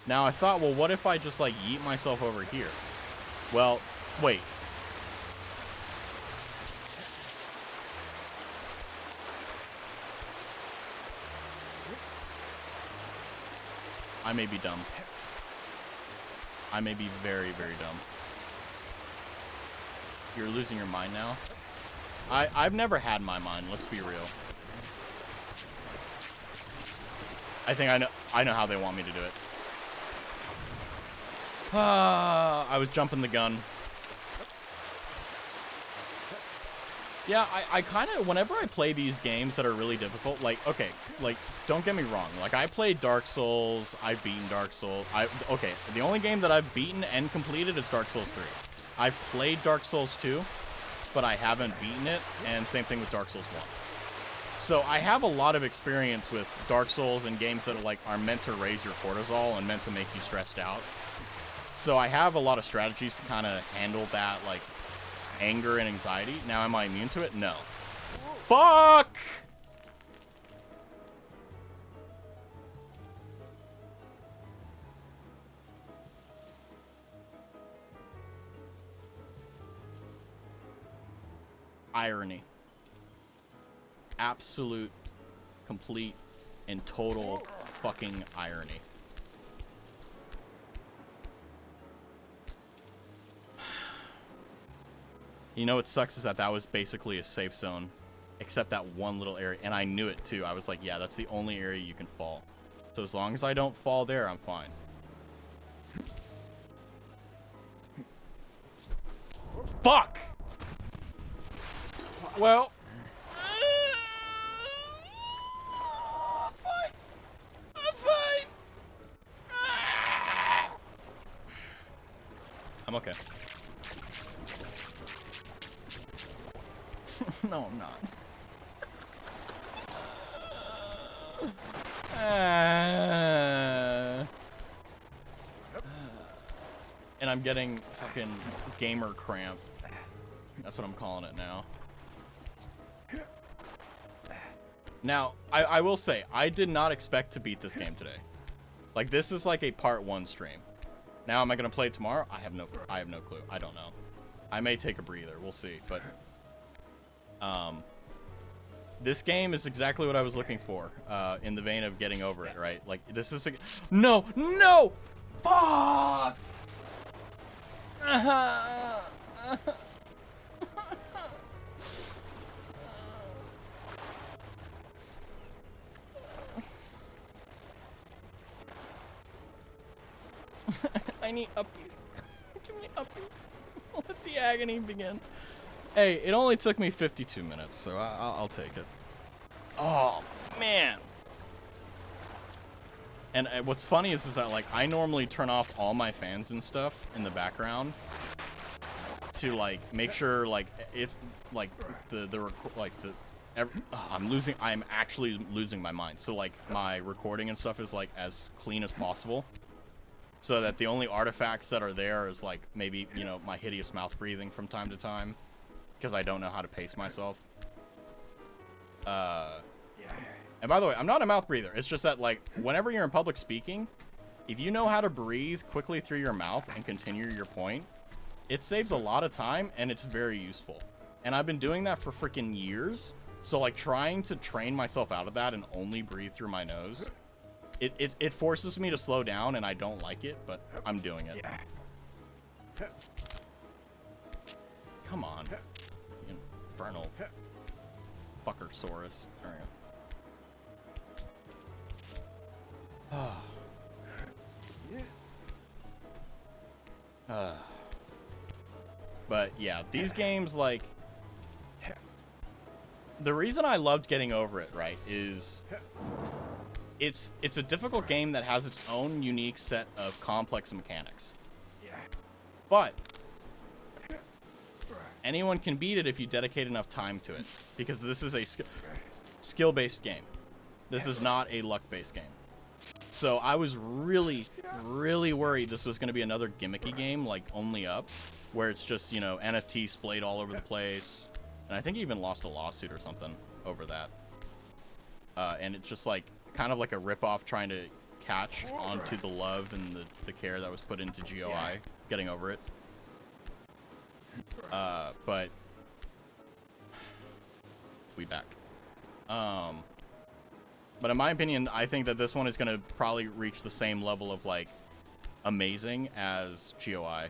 Now, I thought, well, what if I just, like, yeet myself over here? Well, wait. I may be dumb. I may be very, very dumb. You're losing your mind now? I've never had my mind, let's be real. I think I know how they want me to do it. I was jumping the gun. Yeah, I kind of, whenever I play these games that are really difficult, like, okay, like, don't get me wrong. Like, I played Dark Souls, I've beaten Dark Souls. Okay, the only game that I've beaten and completed is Dark Souls 3. I've played Dark Souls 2, but I haven't beaten it, and same thing with Dark Souls 1. So I have a lot of experience with Dark Souls and games that are meant to raise your cortisol and meant to make you stressed out. So I have a lot of strategies to kind of handle that, like, anger and anxiety. Now, am I immune to it? No. Fuck! Irony. Absolute, complete, and total fucking irony. You know what sucks is that was basically a safe zone, except that one little area, and I knew it too. I was like, yeah, that's the only area you can fall. So as long as I don't fall there, I'm fine. Fuck! Well... I'm fine. I'm fine. I'm okay. No, I'm not. And I'm getting fucking gamer cramp. That's what I'm calling it now. Now, I will say, I did not expect to beat this game today. Like, this is like a part 1 stream. Now, am I gonna play it tomorrow? I have no clue. I don't know. I may take a breather. We'll see. But this game is exactly what I was looking for, in the vein of getting over it, right? Like, this is no! Fuck! I need uppies. Give me uppies. Let the agony begin. Hey, it only took me 52 minutes, so I'll take it. Oh, man. And what's funny is that, like, I normally turn off all my fans and stuff in the background to, like, make sure, like, it's, like, I'm actually losing my mind. So, like, my recording and stuff is, like, as clean as possible. So that the only artifacts that are there is, like, maybe, you know, my hideous mouth breathing from time to time. Because I don't know how to pace myself. And by the way, I'm not a mouth breather. It's just that, like, whenever you're in public speaking, if you know how to breathe quickly through your mouth and continue your point, it saves a lot of time, and it's very useful. And I've been doing that for freaking years. So, like, trying to train myself out of that and only breathe through my nose, it forces me to slow down, and I don't like it, but I'm doing it. Come on. You infernal fuckersaurus. There we go. But yeah, these games, like, the reason I loved Getting Over It, right, is it's a difficult game that has its own unique set of complex mechanics. But anyone can beat it if you dedicate enough time to it, because this is a skill-based game. This is not a luck-based game. So I was really, really worried this was going to be another gimmicky game, like Only Up, where it's just, you know, NFT splayed all over the place. And I think he even lost a lawsuit or something over that. And it's just like, kind of like a ripoff trying to catch onto the love and the care that was put into GOI, Getting Over It. But we back. But in my opinion, I think that this one is going to probably reach the same level of, like, amazing as GOI.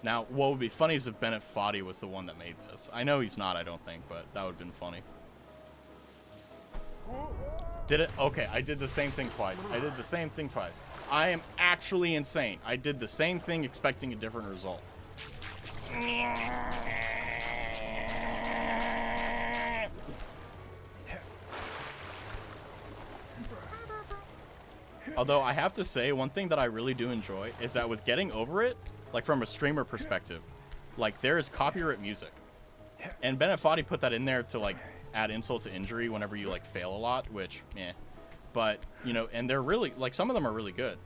Now, what would be funny is if Bennett Foddy was the one that made this. I know he's not, I don't think, but that would have been funny. Did it? Okay, I did the same thing twice. I am actually insane. I did the same thing expecting a different result. Although I have to say, one thing that I really do enjoy is that with Getting Over It, like from a streamer perspective, like there is copyright music. And Bennett Foddy put that in there to like add insult to injury whenever you like fail a lot, which, eh. But, you know, and they're really, like some of them are really good.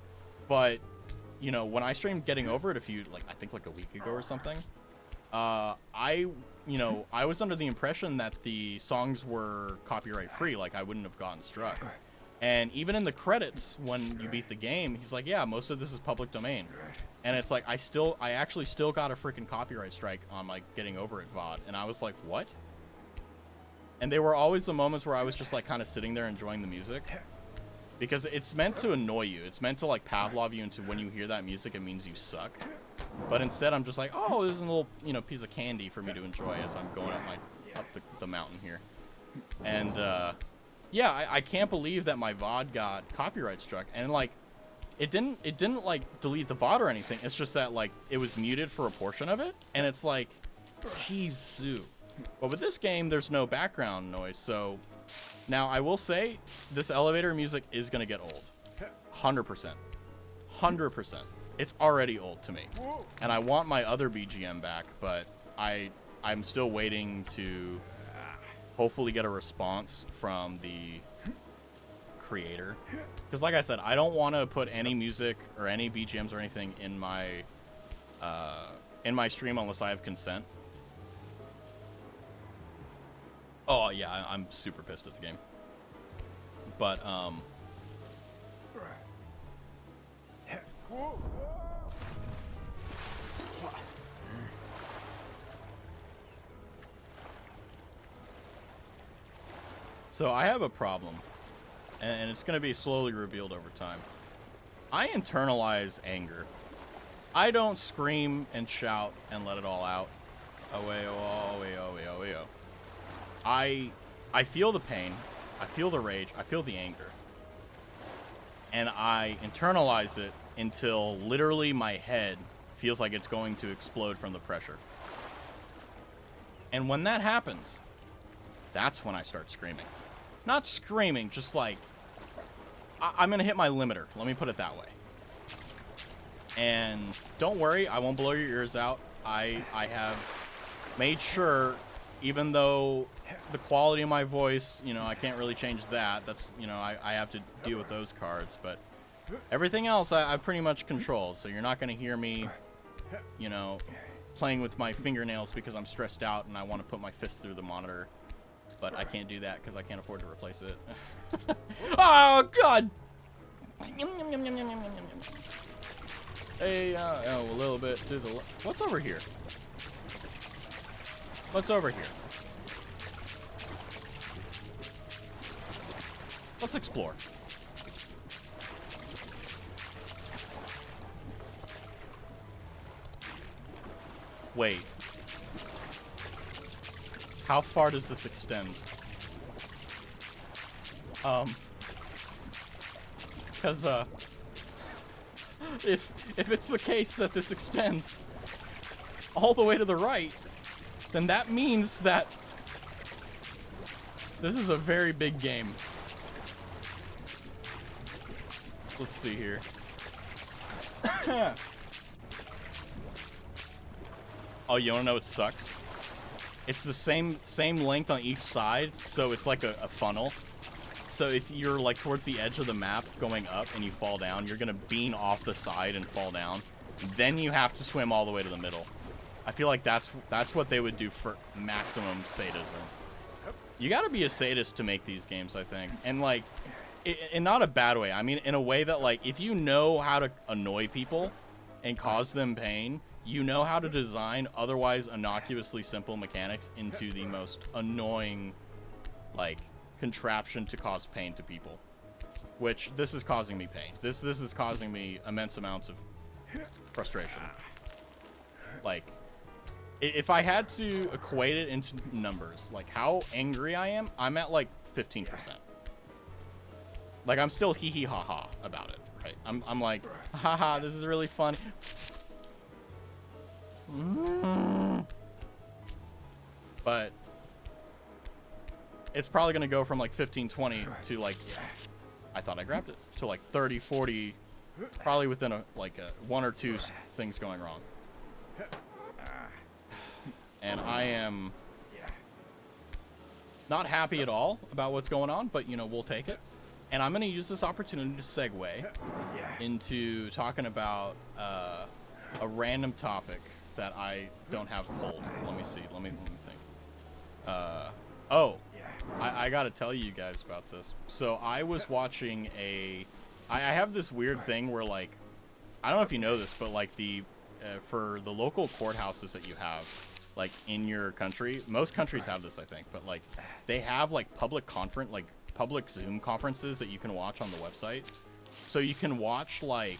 But, you know, when I streamed Getting Over It I think like a week ago or something, I was under the impression that the songs were copyright free, like I wouldn't have gotten struck. And even in the credits, when you beat the game, he's like, yeah, most of this is public domain. And it's like, I actually still got a freaking copyright strike on, like, Getting Over It VOD. And I was like, what? And they were always the moments where I was just, like, kind of sitting there enjoying the music. Because it's meant to annoy you. It's meant to, like, Pavlov you into when you hear that music, it means you suck. But instead, I'm just like, oh, this is a little, you know, piece of candy for me to enjoy as I'm going up the mountain here. And, yeah, I can't believe that my VOD got copyright struck, and like, it didn't like delete the VOD or anything. It's just that like it was muted for a portion of it, and it's like, Jeez. But with this game, there's no background noise, so now I will say this elevator music is gonna get old, 100%, 100%. It's already old to me, and I want my other BGM back, but I'm still waiting to hopefully get a response from the creator, because like I said, I don't want to put any music or any BGMs or anything in my stream unless I have consent. Oh yeah, I'm super pissed at the game, but so I have a problem, and it's going to be slowly revealed over time. I internalize anger. I don't scream and shout and let it all out. I feel the pain, I feel the rage, I feel the anger. And I internalize it until literally my head feels like it's going to explode from the pressure. And when that happens, that's when I start screaming. Not screaming, just like, I'm going to hit my limiter. Let me put it that way. And don't worry, I won't blow your ears out. I have made sure, even though the quality of my voice, you know, I can't really change that. That's, you know, I have to deal with those cards. But everything else I've pretty much controlled. So you're not going to hear me, you know, playing with my fingernails because I'm stressed out and I want to put my fist through the monitor. But I can't do that because I can't afford to replace it. Oh, God! Hey, a little bit to the left. What's over here? What's over here? Let's explore. Wait. How far does this extend? Because, if it's the case that this extends all the way to the right, then that means that this is a very big game. Let's see here. Oh, you wanna know what sucks? It's the same length on each side, so it's like a funnel. So if you're like towards the edge of the map going up and you fall down, you're gonna bean off the side and fall down. Then you have to swim all the way to the middle. I feel like that's what they would do for maximum sadism. You gotta be a sadist to make these games, I think. And like, in not a bad way. I mean, in a way that like, if you know how to annoy people and cause them pain, you know how to design otherwise innocuously simple mechanics into the most annoying, like, contraption to cause pain to people. Which, this is causing me pain. This is causing me immense amounts of frustration. Like, if I had to equate it into numbers, like how angry I am, I'm at like 15%. Like, I'm still hee hee ha ha about it, right? I'm like, haha, this is really funny. But it's probably gonna go from like 15, 20 to like, I thought I grabbed it, to like 30, 40, probably within a one or two things going wrong. And I am not happy at all about what's going on, but you know, we'll take it. And I'm gonna use this opportunity to segue into talking about a random topic that I don't have pulled. Let me see. Let me think. I gotta tell you guys about this. So I was watching I have this weird thing where, like, I don't know if you know this, but like for the local courthouses that you have, like in your country, most countries have this, I think, but like they have like public Zoom conferences that you can watch on the website. So you can watch like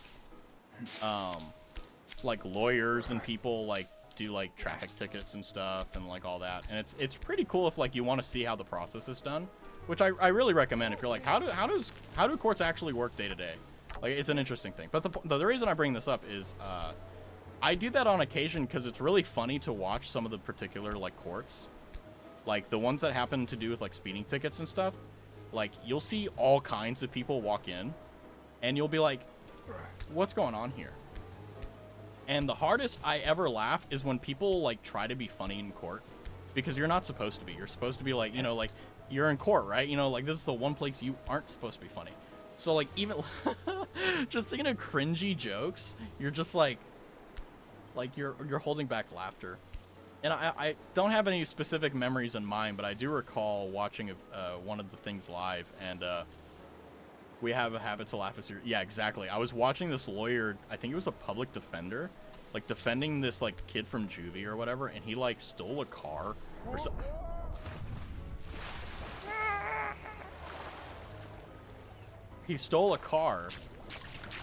lawyers and people like do like traffic tickets and stuff and like all that. And it's pretty cool if like you want to see how the process is done, which I really recommend if you're like, how do courts actually work day to day? Like, it's an interesting thing. But the reason I bring this up is I do that on occasion because it's really funny to watch some of the particular like courts, like the ones that happen to do with like speeding tickets and stuff. Like, you'll see all kinds of people walk in and you'll be like, what's going on here? And the hardest I ever laugh is when people like try to be funny in court, because you're not supposed to be. You're supposed to be like, you know, like you're in court, right? You know, like this is the one place you aren't supposed to be funny. So like even just thinking of cringy jokes, you're just like you're holding back laughter. And I don't have any specific memories in mind, but I do recall watching one of the things live, and we have a habit to laugh as your... Yeah, exactly. I was watching this lawyer, I think it was a public defender, like defending this like kid from juvie or whatever, and he like stole a car or something. He stole a car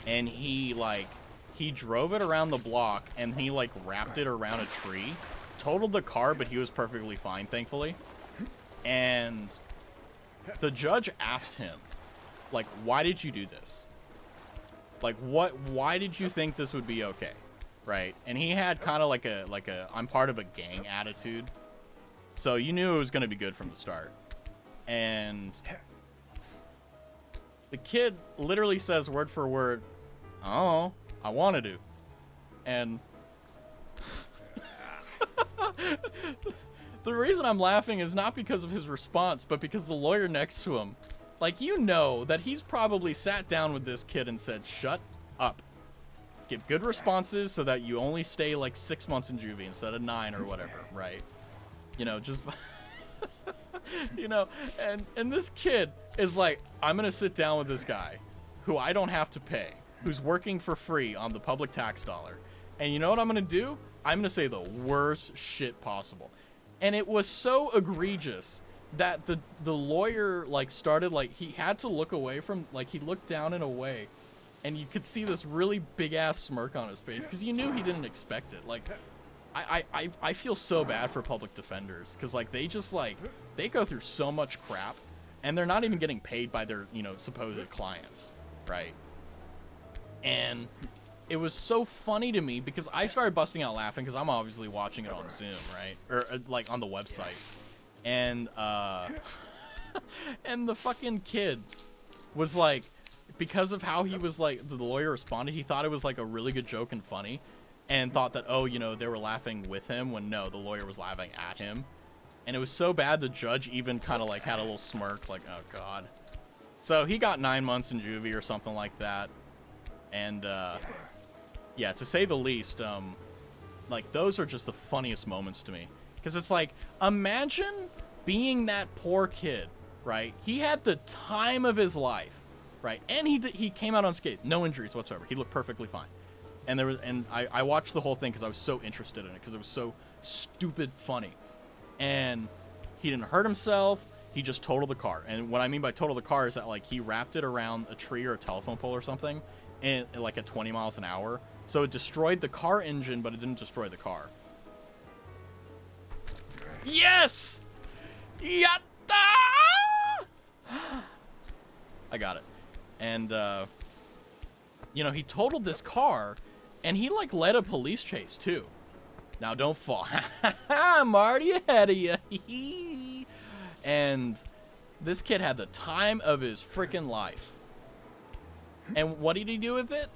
and he drove it around the block, and he like wrapped it around a tree, totaled the car, but he was perfectly fine, thankfully. And the judge asked him, like, why did you do this? Like, why did you think this would be okay? Right? And he had kind of like a I'm part of a gang attitude. So you knew it was going to be good from the start. And the kid literally says word for word, "Oh, I wanted to." And the reason I'm laughing is not because of his response, but because the lawyer next to him, like, you know that he's probably sat down with this kid and said, "Shut up. Give good responses so that you only stay like 6 months in juvie instead of 9 or whatever," right? You know, just you know, and this kid is like, "I'm gonna sit down with this guy who I don't have to pay, who's working for free on the public tax dollar, and you know what I'm gonna do? I'm gonna say the worst shit possible." And it was so egregious that the lawyer like started, like, he had to look away from, like, he looked down in a way, and you could see this really big ass smirk on his face because you knew he didn't expect it. Like, I feel so bad for public defenders because, like, they just, like, they go through so much crap, and they're not even getting paid by their, you know, supposed clients, right? And it was so funny to me because I started busting out laughing because I'm obviously watching it on Zoom, right? Or like on the website. And and the fucking kid was like, because of how he was, like, the lawyer responded, he thought it was like a really good joke and funny, and thought that, oh, you know, they were laughing with him, when no, the lawyer was laughing at him. And it was so bad the judge even kind of like had a little smirk, like, oh god. So he got 9 months in juvie or something like that. And yeah, to say the least, like, those are just the funniest moments to me. Because it's like, imagine being that poor kid, right? He had the time of his life, right? And he came out unscathed, no injuries whatsoever. He looked perfectly fine. And I watched the whole thing because I was so interested in it, because it was so stupid funny. And he didn't hurt himself. He just totaled the car. And what I mean by total the car is that, like, he wrapped it around a tree or a telephone pole or something, and like at 20 miles an hour. So it destroyed the car engine, but it didn't destroy the car. Yes! Yatta! I got it. And, you know, he totaled this car, and he, like, led a police chase, too. Now, don't fall. I'm already ahead of you. And this kid had the time of his freaking life. And what did he do with it?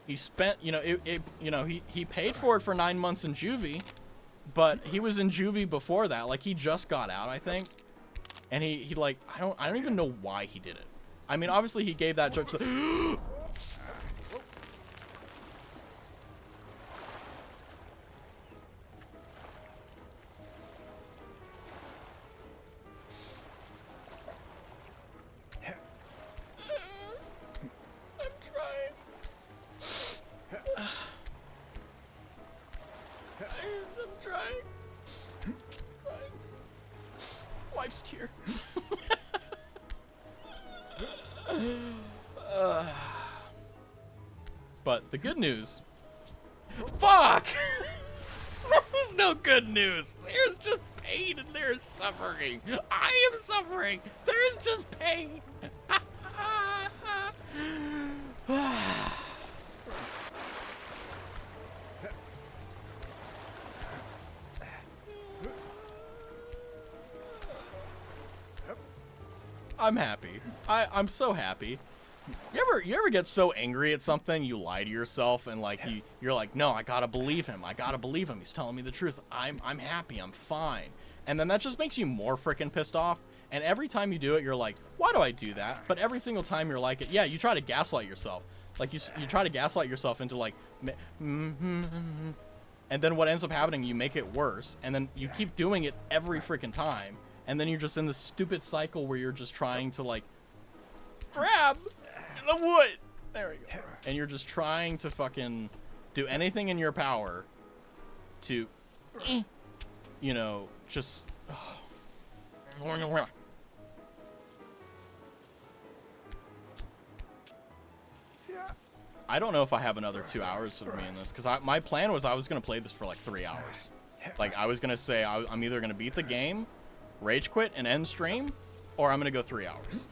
He spent, you know, he paid for it for 9 months in juvie, but he was in juvie before that. Like, he just got out, I think. And he like, I don't even know why he did it. I mean, obviously he gave that judge the wipes tear. But the good news... Fuck! There's no good news. There's just pain and there's suffering. I am suffering. There's just pain. I'm happy. I'm so happy. You ever get so angry at something you lie to yourself and, like, you're like, no, I gotta believe him. I gotta believe him. He's telling me the truth. I'm happy. I'm fine. And then that just makes you more freaking pissed off. And every time you do it, you're like, why do I do that? But every single time you're like it, yeah, you try to gaslight yourself. Like, you try to gaslight yourself into, like, and then what ends up happening, you make it worse, and then you keep doing it every freaking time, and then you're just in this stupid cycle where you're just trying to, like, grab the wood. There we go. And you're just trying to fucking do anything in your power to, you know, just... I don't know if I have another 2 hours of me in this, because my plan was I was going to play this for like 3 hours. Like, I was going to say I'm either going to beat the game, rage quit, and end stream, or I'm going to go 3 hours.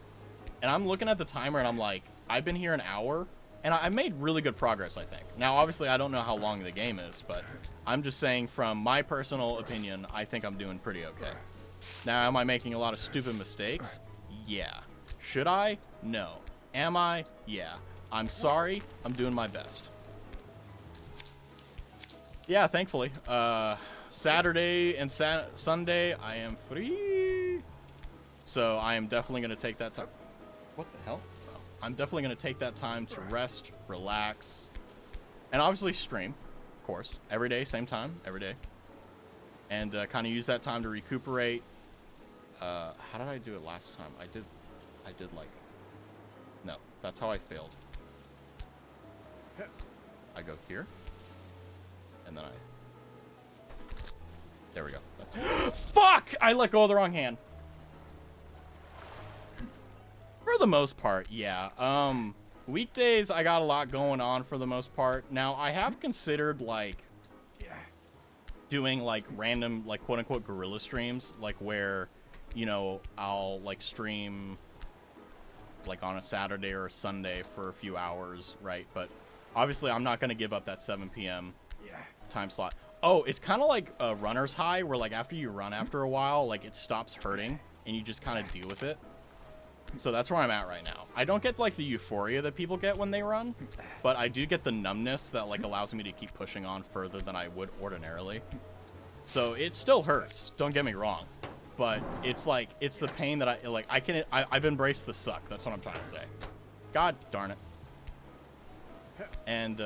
And I'm looking at the timer, and I'm like, I've been here an hour, and I made really good progress, I think. Now, obviously, I don't know how long the game is, but I'm just saying from my personal opinion, I think I'm doing pretty okay. Now, am I making a lot of stupid mistakes? Yeah. Should I? No. Am I? Yeah. I'm sorry. I'm doing my best. Yeah, thankfully. Saturday and Sunday, I am free. So I am definitely going to take that time. What the hell? Oh. I'm definitely going to take that time to rest, relax, and obviously stream, of course. Every day, same time, every day. And kind of use that time to recuperate. How did I do it last time? I did like... No, that's how I failed. I go here. And then there we go. Fuck! I let go of the wrong hand. For the most part, yeah. Weekdays, I got a lot going on for the most part. Now, I have considered, like, doing, like, random, like, quote-unquote guerrilla streams. Like, where, you know, I'll, like, stream, like, on a Saturday or a Sunday for a few hours, right? But, obviously, I'm not going to give up that 7 p.m. time slot. Oh, it's kind of like a runner's high, where, like, after you run after a while, like, it stops hurting, and you just kind of deal with it. So that's where I'm at right now. I don't get, like, the euphoria that people get when they run, but I do get the numbness that, like, allows me to keep pushing on further than I would ordinarily. So it still hurts, don't get me wrong, but it's, like, it's the pain that I've embraced the suck. That's what I'm trying to say. God darn it. And,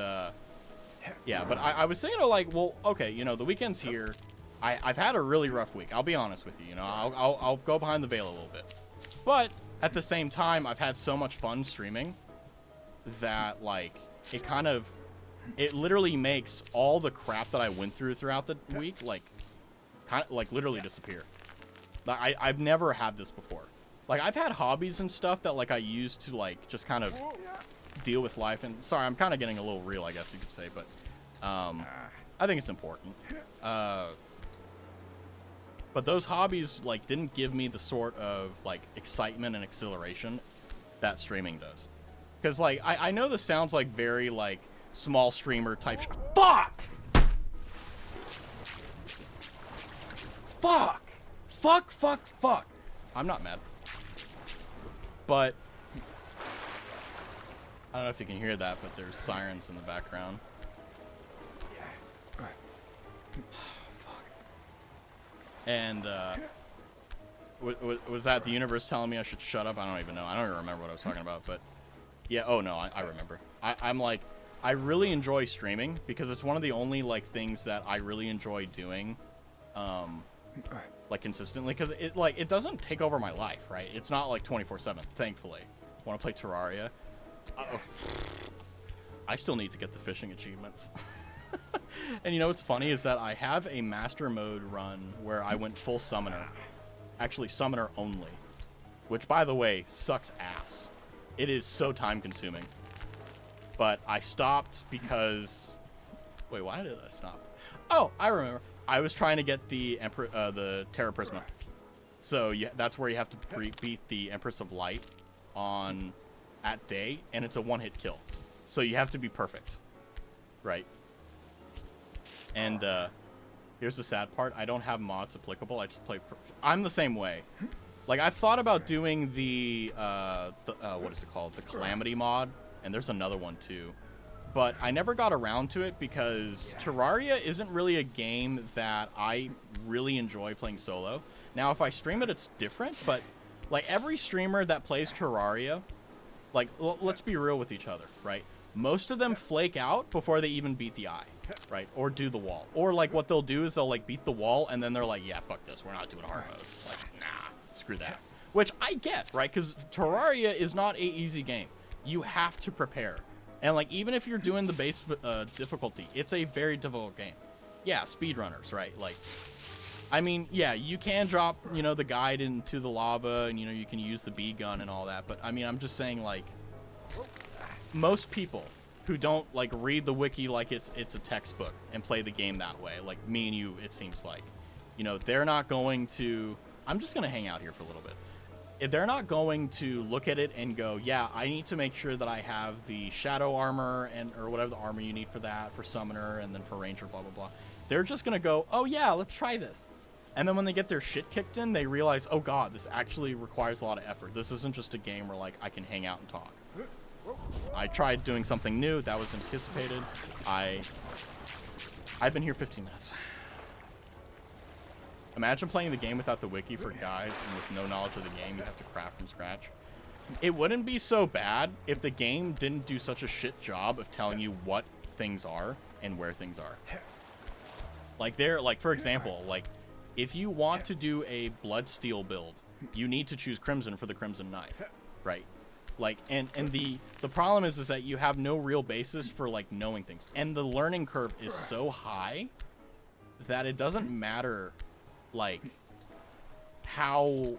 yeah, but I was thinking of, like, well, okay, you know, the weekend's here. I've had a really rough week. I'll be honest with you, you know. I'll go behind the veil a little bit. But at the same time, I've had so much fun streaming that, like, it literally makes all the crap that I went throughout the week, like, literally disappear. I've never had this before. Like, I've had hobbies and stuff that, like, I used to, like, just kind of deal with life. And sorry, I'm kind of getting a little real, I guess you could say, but I think it's important. But those hobbies, like, didn't give me the sort of, like, excitement and exhilaration that streaming does. Because, like, I know this sounds like very, like, small streamer type Fuck! Fuck! Fuck, fuck, fuck! I'm not mad. But I don't know if you can hear that, but there's sirens in the background. And, was that the universe telling me I should shut up? I don't even know. I don't even remember what I was talking about, but... Yeah, oh no, I remember. I'm like, I really enjoy streaming, because it's one of the only, like, things that I really enjoy doing, like, consistently, because it doesn't take over my life, right? It's not, like, 24/7, thankfully. Want to play Terraria? I still need to get the fishing achievements. And you know what's funny is that I have a master mode run where I went full summoner. Actually, summoner only. Which, by the way, sucks ass. It is so time consuming. But I stopped because... Wait, why did I stop? Oh, I remember. I was trying to get the Terra Prisma. So that's where you have to beat the Empress of Light at day, and it's a one-hit kill. So you have to be perfect. Right? And here's the sad part. I don't have mods applicable. I just play... I'm the same way. Like, I've thought about doing the what is it called? The Calamity mod. And there's another one, too. But I never got around to it because Terraria isn't really a game that I really enjoy playing solo. Now, if I stream it, it's different. But, like, every streamer that plays Terraria... Like, let's be real with each other, right? Most of them flake out before they even beat the eye, right? Or do the wall. Or, like, what they'll do is they'll, like, beat the wall, and then they're like, yeah, fuck this. We're not doing hard mode. Like, nah, screw that. Which I get, right? Because Terraria is not an easy game. You have to prepare. And, like, even if you're doing the base difficulty, it's a very difficult game. Yeah, speedrunners, right? Like, I mean, yeah, you can drop, you know, the guide into the lava, and, you know, you can use the bee gun and all that. But, I mean, I'm just saying, like... Most people who don't like read the wiki like it's a textbook and play the game that way, like me and you, it seems like, you know, they're not going to. I'm just gonna hang out here for a little bit. If they're not going to look at it and go, yeah, I need to make sure that I have the shadow armor and or whatever the armor you need for that, for summoner, and then for ranger, blah blah blah. They're just gonna go, oh yeah, let's try this. And then when they get their shit kicked in, they realize, oh god, this actually requires a lot of effort. This isn't just a game where like I can hang out and talk. I tried doing something new that was anticipated. I've been here 15 minutes. Imagine playing the game without the wiki for guides and with no knowledge of the game you have to craft from scratch. It wouldn't be so bad if the game didn't do such a shit job of telling you what things are and where things are. Like for example, like if you want to do a Bloodsteel build, you need to choose Crimson for the Crimson Knife, right? Like, and the problem is that you have no real basis for like knowing things, and the learning curve is so high that it doesn't matter like how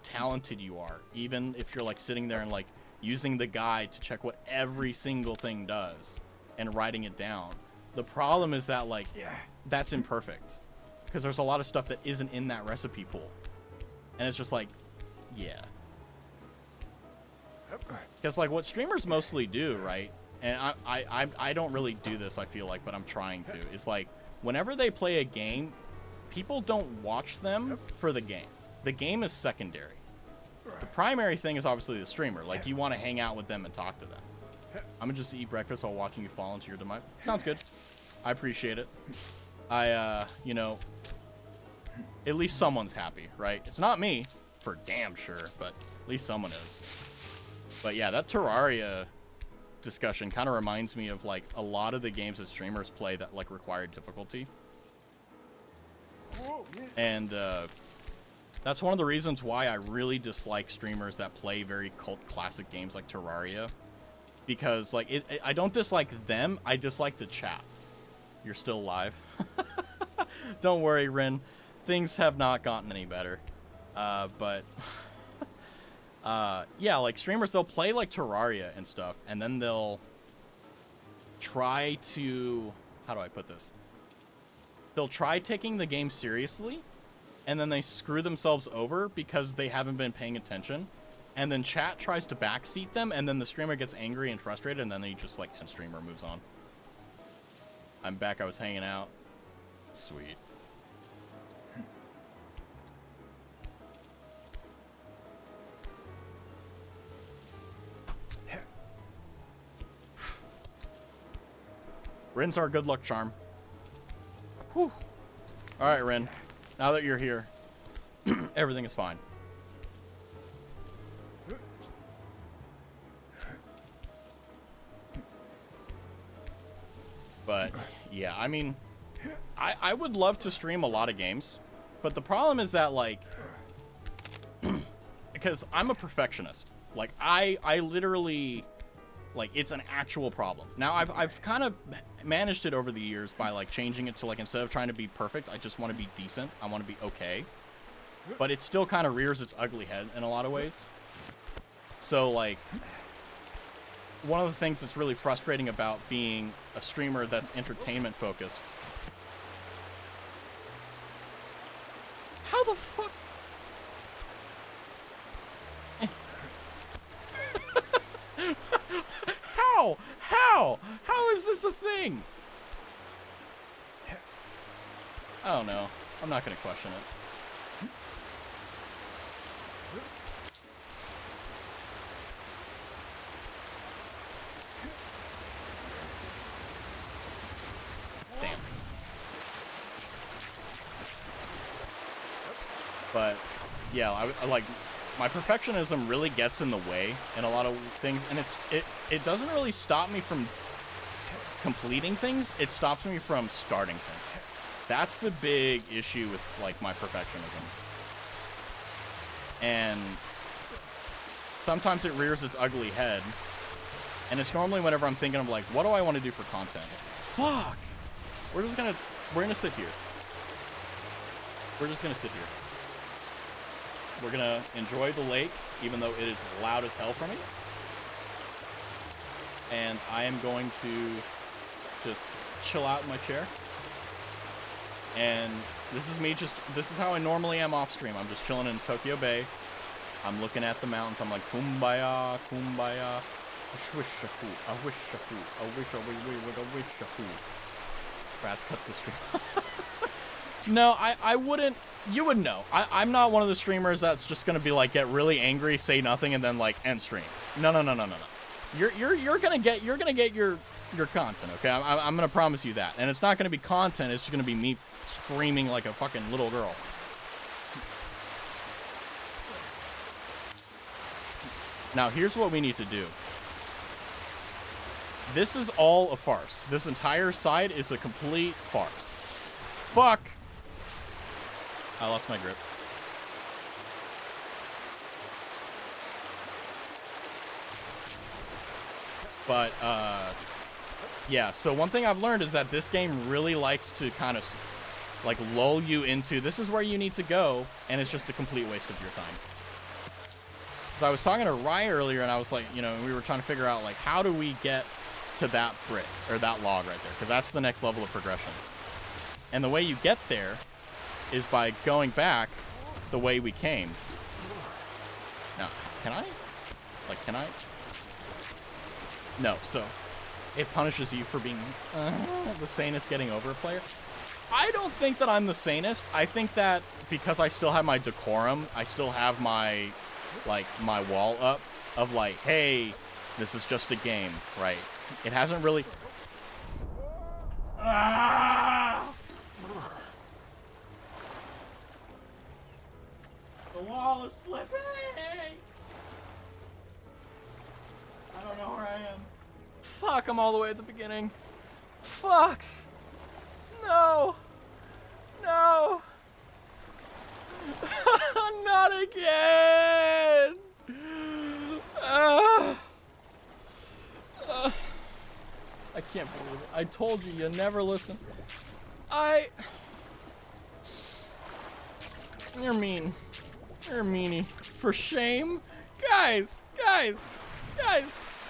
talented you are, even if you're like sitting there and like using the guide to check what every single thing does and writing it down. The problem is that like that's imperfect because there's a lot of stuff that isn't in that recipe pool, and it's just like, yeah, because like what streamers mostly do, right? And I don't really do this, I feel like, but I'm trying to. It's like whenever they play a game, people don't watch them for the game. The game is secondary. The primary thing is obviously the streamer. Like, you want to hang out with them and talk to them. I'm gonna just eat breakfast while watching you fall into your demise. Sounds good. I appreciate it. You know, at least someone's happy, right? It's not me, for damn sure, but at least someone is. But yeah, that Terraria discussion kind of reminds me of, like, a lot of the games that streamers play that, like, require difficulty. And that's one of the reasons why I really dislike streamers that play very cult classic games like Terraria, because like I don't dislike them, I dislike the chat. You're still alive. Don't worry, Rin, things have not gotten any better, but yeah, like streamers, they'll play like Terraria and stuff, and then they'll try to, how do I put this? They'll try taking the game seriously, and then they screw themselves over because they haven't been paying attention. And then chat tries to backseat them, and then the streamer gets angry and frustrated, and then they just, like, end streamer moves on. I'm back, I was hanging out. Sweet. Rin's our good luck charm. Whew. Alright, Rin. Now that you're here, everything is fine. But, yeah, I mean, I would love to stream a lot of games. But the problem is that, like, because I'm a perfectionist. Like, I literally... Like, it's an actual problem. Now, I've kind of managed it over the years by, like, changing it to, like, instead of trying to be perfect, I just want to be decent. I want to be okay. But it still kind of rears its ugly head in a lot of ways. So, like, one of the things that's really frustrating about being a streamer that's entertainment-focused... How the fuck... How is this a thing? I don't know. I'm not gonna question it. Damn. But yeah, I like, my perfectionism really gets in the way in a lot of things, and it doesn't really stop me from completing things, it stops me from starting things. That's the big issue with, like, my perfectionism. And sometimes it rears its ugly head, and it's normally whenever I'm thinking of, like, what do I want to do for content? Fuck! We're gonna sit here. We're just gonna sit here. We're gonna enjoy the lake, even though it is loud as hell for me. and I am going to just chill out in my chair. And this is how I normally am off stream. I'm just chilling in Tokyo Bay. I'm looking at the mountains. I'm like, kumbaya, kumbaya. I wish a fool. I wish a fool. I wish a fool. Raz cuts the stream. No, I wouldn't. You would know. I'm not one of the streamers that's just gonna be like, get really angry, say nothing, and then like end stream. No. You're gonna get your content, okay? I'm gonna promise you that. And it's not gonna be content. It's just gonna be me screaming like a fucking little girl. Now, here's what we need to do. This is all a farce. This entire side is a complete farce. Fuck! I lost my grip. But, yeah, so one thing I've learned is that this game really likes to kind of, like, lull you into, this is where you need to go, and it's just a complete waste of your time. So I was talking to Rye earlier, and I was like, you know, we were trying to figure out, like, how do we get to that brick, or that log right there, because that's the next level of progression. And the way you get there is by going back the way we came. Now, can I? Like, can I? No, so it punishes you for being the sanest getting over player. I don't think that I'm the sanest. I think that because I still have my decorum, I still have my, like, my wall up of like, hey, this is just a game, right? It hasn't really... The wall is slipping! I don't know where I am. Fuck, I'm all the way at the beginning. Fuck! No! No! Not again! I can't believe it. I told you, you never listen. You're mean. You're a meanie. For shame? Guys!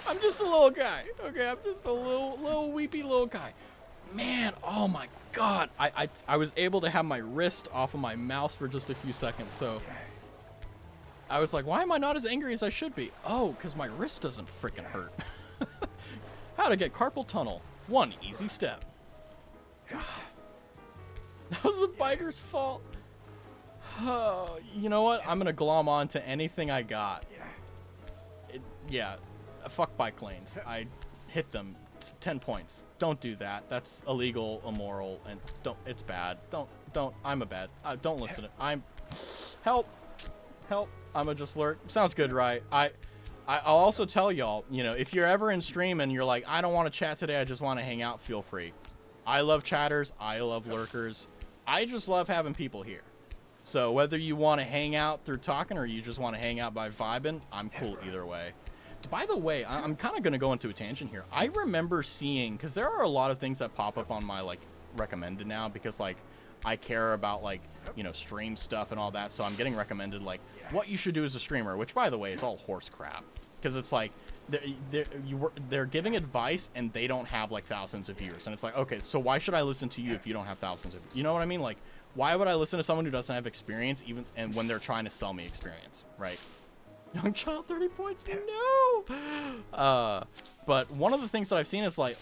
I'm just a little guy. Okay, I'm just a little weepy little guy. Man, oh my god. I was able to have my wrist off of my mouse for just a few seconds, so... I was like, why am I not as angry as I should be? Oh, because my wrist doesn't frickin' hurt. How to get carpal tunnel. One easy step. God. That was the biker's fault. Oh, you know what? I'm gonna glom on to anything I got. Yeah, fuck bike lanes. I hit them 10 points. Don't do that. That's illegal, immoral, and it's bad. Don't, I'm a bad, don't listen to, help, I'm a just lurk. Sounds good, right? I'll also tell y'all, you know, if you're ever in stream and you're like, I don't want to chat today, I just want to hang out, feel free. I love chatters, I love lurkers. I just love having people here. So whether you want to hang out through talking or you just want to hang out by vibing, I'm cool either way. By the way, I'm kind of going to go into a tangent here. I remember seeing, because there are a lot of things that pop up on my, like, recommended now, because, like, I care about, like, you know, stream stuff and all that, so I'm getting recommended, like, what you should do as a streamer, which, by the way, is all horse crap. Because it's like, they're giving advice, and they don't have, like, thousands of viewers. And it's like, okay, so why should I listen to you if you don't have thousands of... You know what I mean? Like, why would I listen to someone who doesn't have experience, even and when they're trying to sell me experience, right? Young child, 30 points? No! But one of the things that I've seen is, like,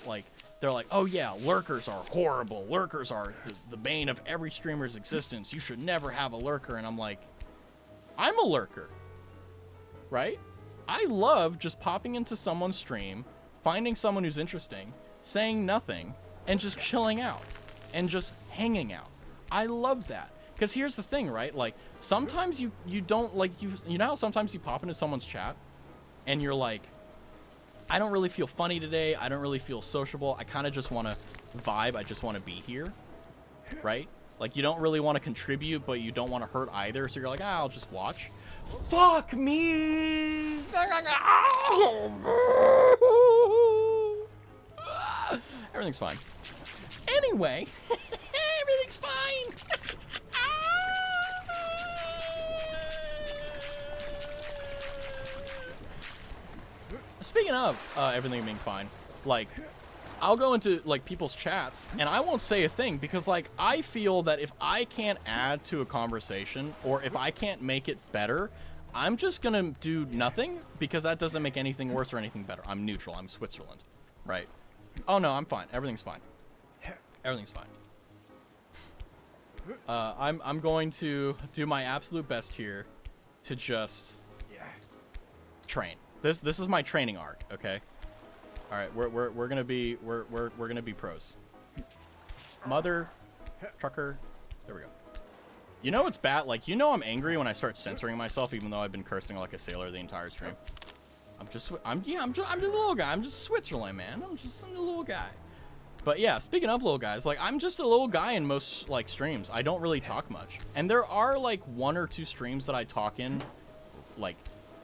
they're like, oh yeah, lurkers are horrible. Lurkers are the bane of every streamer's existence. You should never have a lurker. And I'm like, I'm a lurker, right? I love just popping into someone's stream, finding someone who's interesting, saying nothing, and just chilling out, and just hanging out. I love that. Because here's the thing, right? Like, sometimes you don't, like, you know how sometimes you pop into someone's chat, and you're like, I don't really feel funny today. I don't really feel sociable. I kind of just want to vibe. I just want to be here, right? Like, you don't really want to contribute, but you don't want to hurt either. So you're like, I'll just watch. Fuck me! Everything's fine. Anyway, everything's fine. Speaking of everything being fine, like, I'll go into, like, people's chats, and I won't say a thing, because, like, I feel that if I can't add to a conversation, or if I can't make it better, I'm just gonna do nothing, because that doesn't make anything worse or anything better. I'm neutral. I'm Switzerland. Right? Oh, no, I'm fine. Everything's fine. Everything's fine. I'm going to do my absolute best here to just train. This is my training arc, okay? All right, we're gonna be pros. Mother trucker, there we go. You know it's bad, like, you know I'm angry when I start censoring myself, even though I've been cursing like a sailor the entire stream. I'm just a little guy. I'm just Switzerland, man. I'm a little guy. But yeah, speaking of little guys, like, I'm just a little guy in most, like, streams. I don't really talk much. And there are, like, 1 or 2 streams that I talk in, like,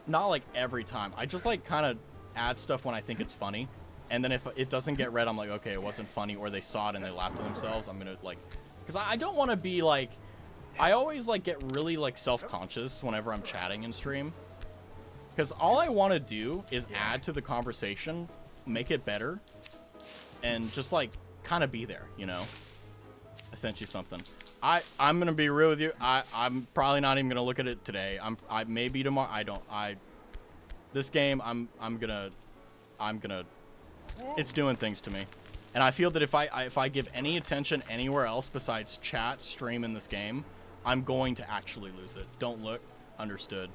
not, like, every time. I just, like, kind of add stuff when I think it's funny. And then if it doesn't get read, I'm like, okay, it wasn't funny, or they saw it and they laughed to themselves. I'm gonna, like, because I don't want to be, like, I always, like, get really, like, self-conscious whenever I'm chatting in stream. Because all I want to do is add to the conversation, make it better, and just, like, kind of be there, you know? I sent you something. I'm going to be real with you. I'm probably not even going to look at it today. Maybe tomorrow. This game, I'm going to, it's doing things to me. And I feel that if I give any attention anywhere else besides chat, stream in this game, I'm going to actually lose it. Don't look. Understood.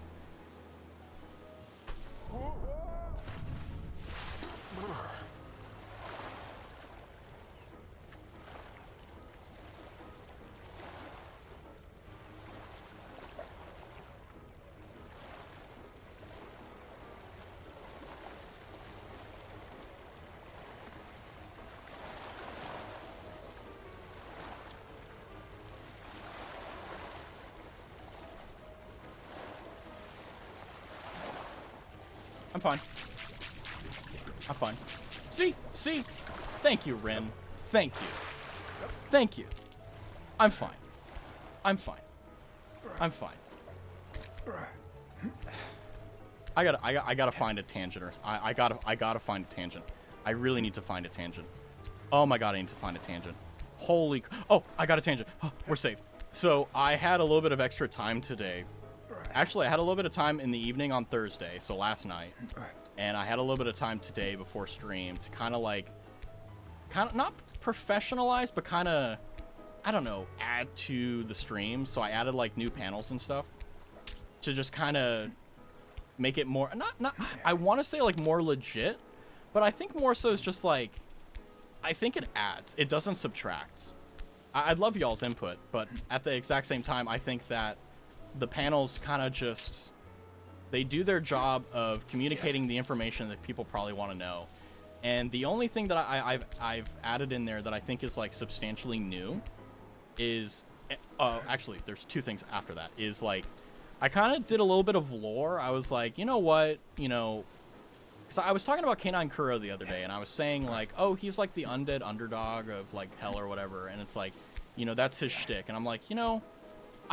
I'm fine. I'm fine. See? Thank you, Rin. Thank you. Thank you. I'm fine. I'm fine. I'm fine. I gotta find a tangent, or I gotta find a tangent. I really need to find a tangent. Oh my god, I need to find a tangent. Holy, oh, I got a tangent. Oh, we're safe. So I had a little bit of extra time today. Actually, I had a little bit of time in the evening on Thursday, so last night, and I had a little bit of time today before stream to kind of not professionalize, but kind of, I don't know, add to the stream. So I added, like, new panels and stuff to just kind of make it more, not I want to say, like, more legit, but I think more so is just, like, I think it adds, it doesn't subtract. I'd love y'all's input, but at the exact same time, I think that the panels kind of just, they do their job of communicating the information that people probably want to know. And the only thing that I've added in there that I think is, like, substantially new is, actually, there's 2 things after that, is, like, I kind of did a little bit of lore. I was like, you know what, you know, because I was talking about K9 Kuro the other day, and I was saying, like, oh, he's, like, the undead underdog of, like, hell or whatever, and it's like, you know, that's his shtick. And I'm like, you know,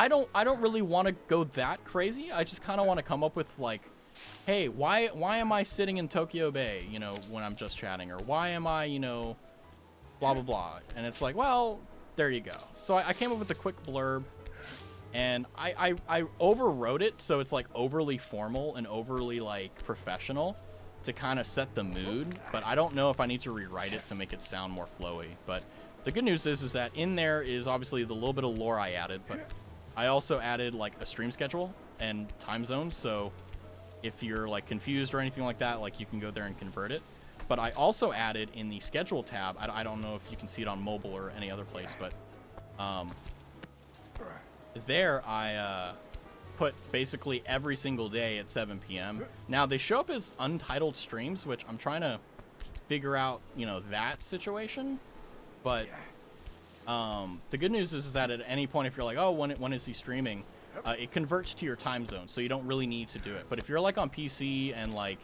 I don't really want to go that crazy. I just kind of want to come up with, like, hey, why am I sitting in Tokyo Bay, you know, when I'm just chatting, or why am I, you know, blah blah blah. And it's like, well, there you go. So I came up with a quick blurb, and I overwrote it so it's, like, overly formal and overly, like, professional to kind of set the mood, but I don't know if I need to rewrite it to make it sound more flowy. But the good news is that in there is obviously the little bit of lore I added, but I also added, like, a stream schedule and time zones, so if you're, like, confused or anything like that, like, you can go there and convert it. But I also added in the schedule tab, I don't know if you can see it on mobile or any other place, but there I put basically every single day at 7 p.m. Now, they show up as untitled streams, which I'm trying to figure out, you know, that situation, but the good news is that at any point, if you're like, oh, when is he streaming, it converts to your time zone, so you don't really need to do it. But if you're, like, on PC and, like,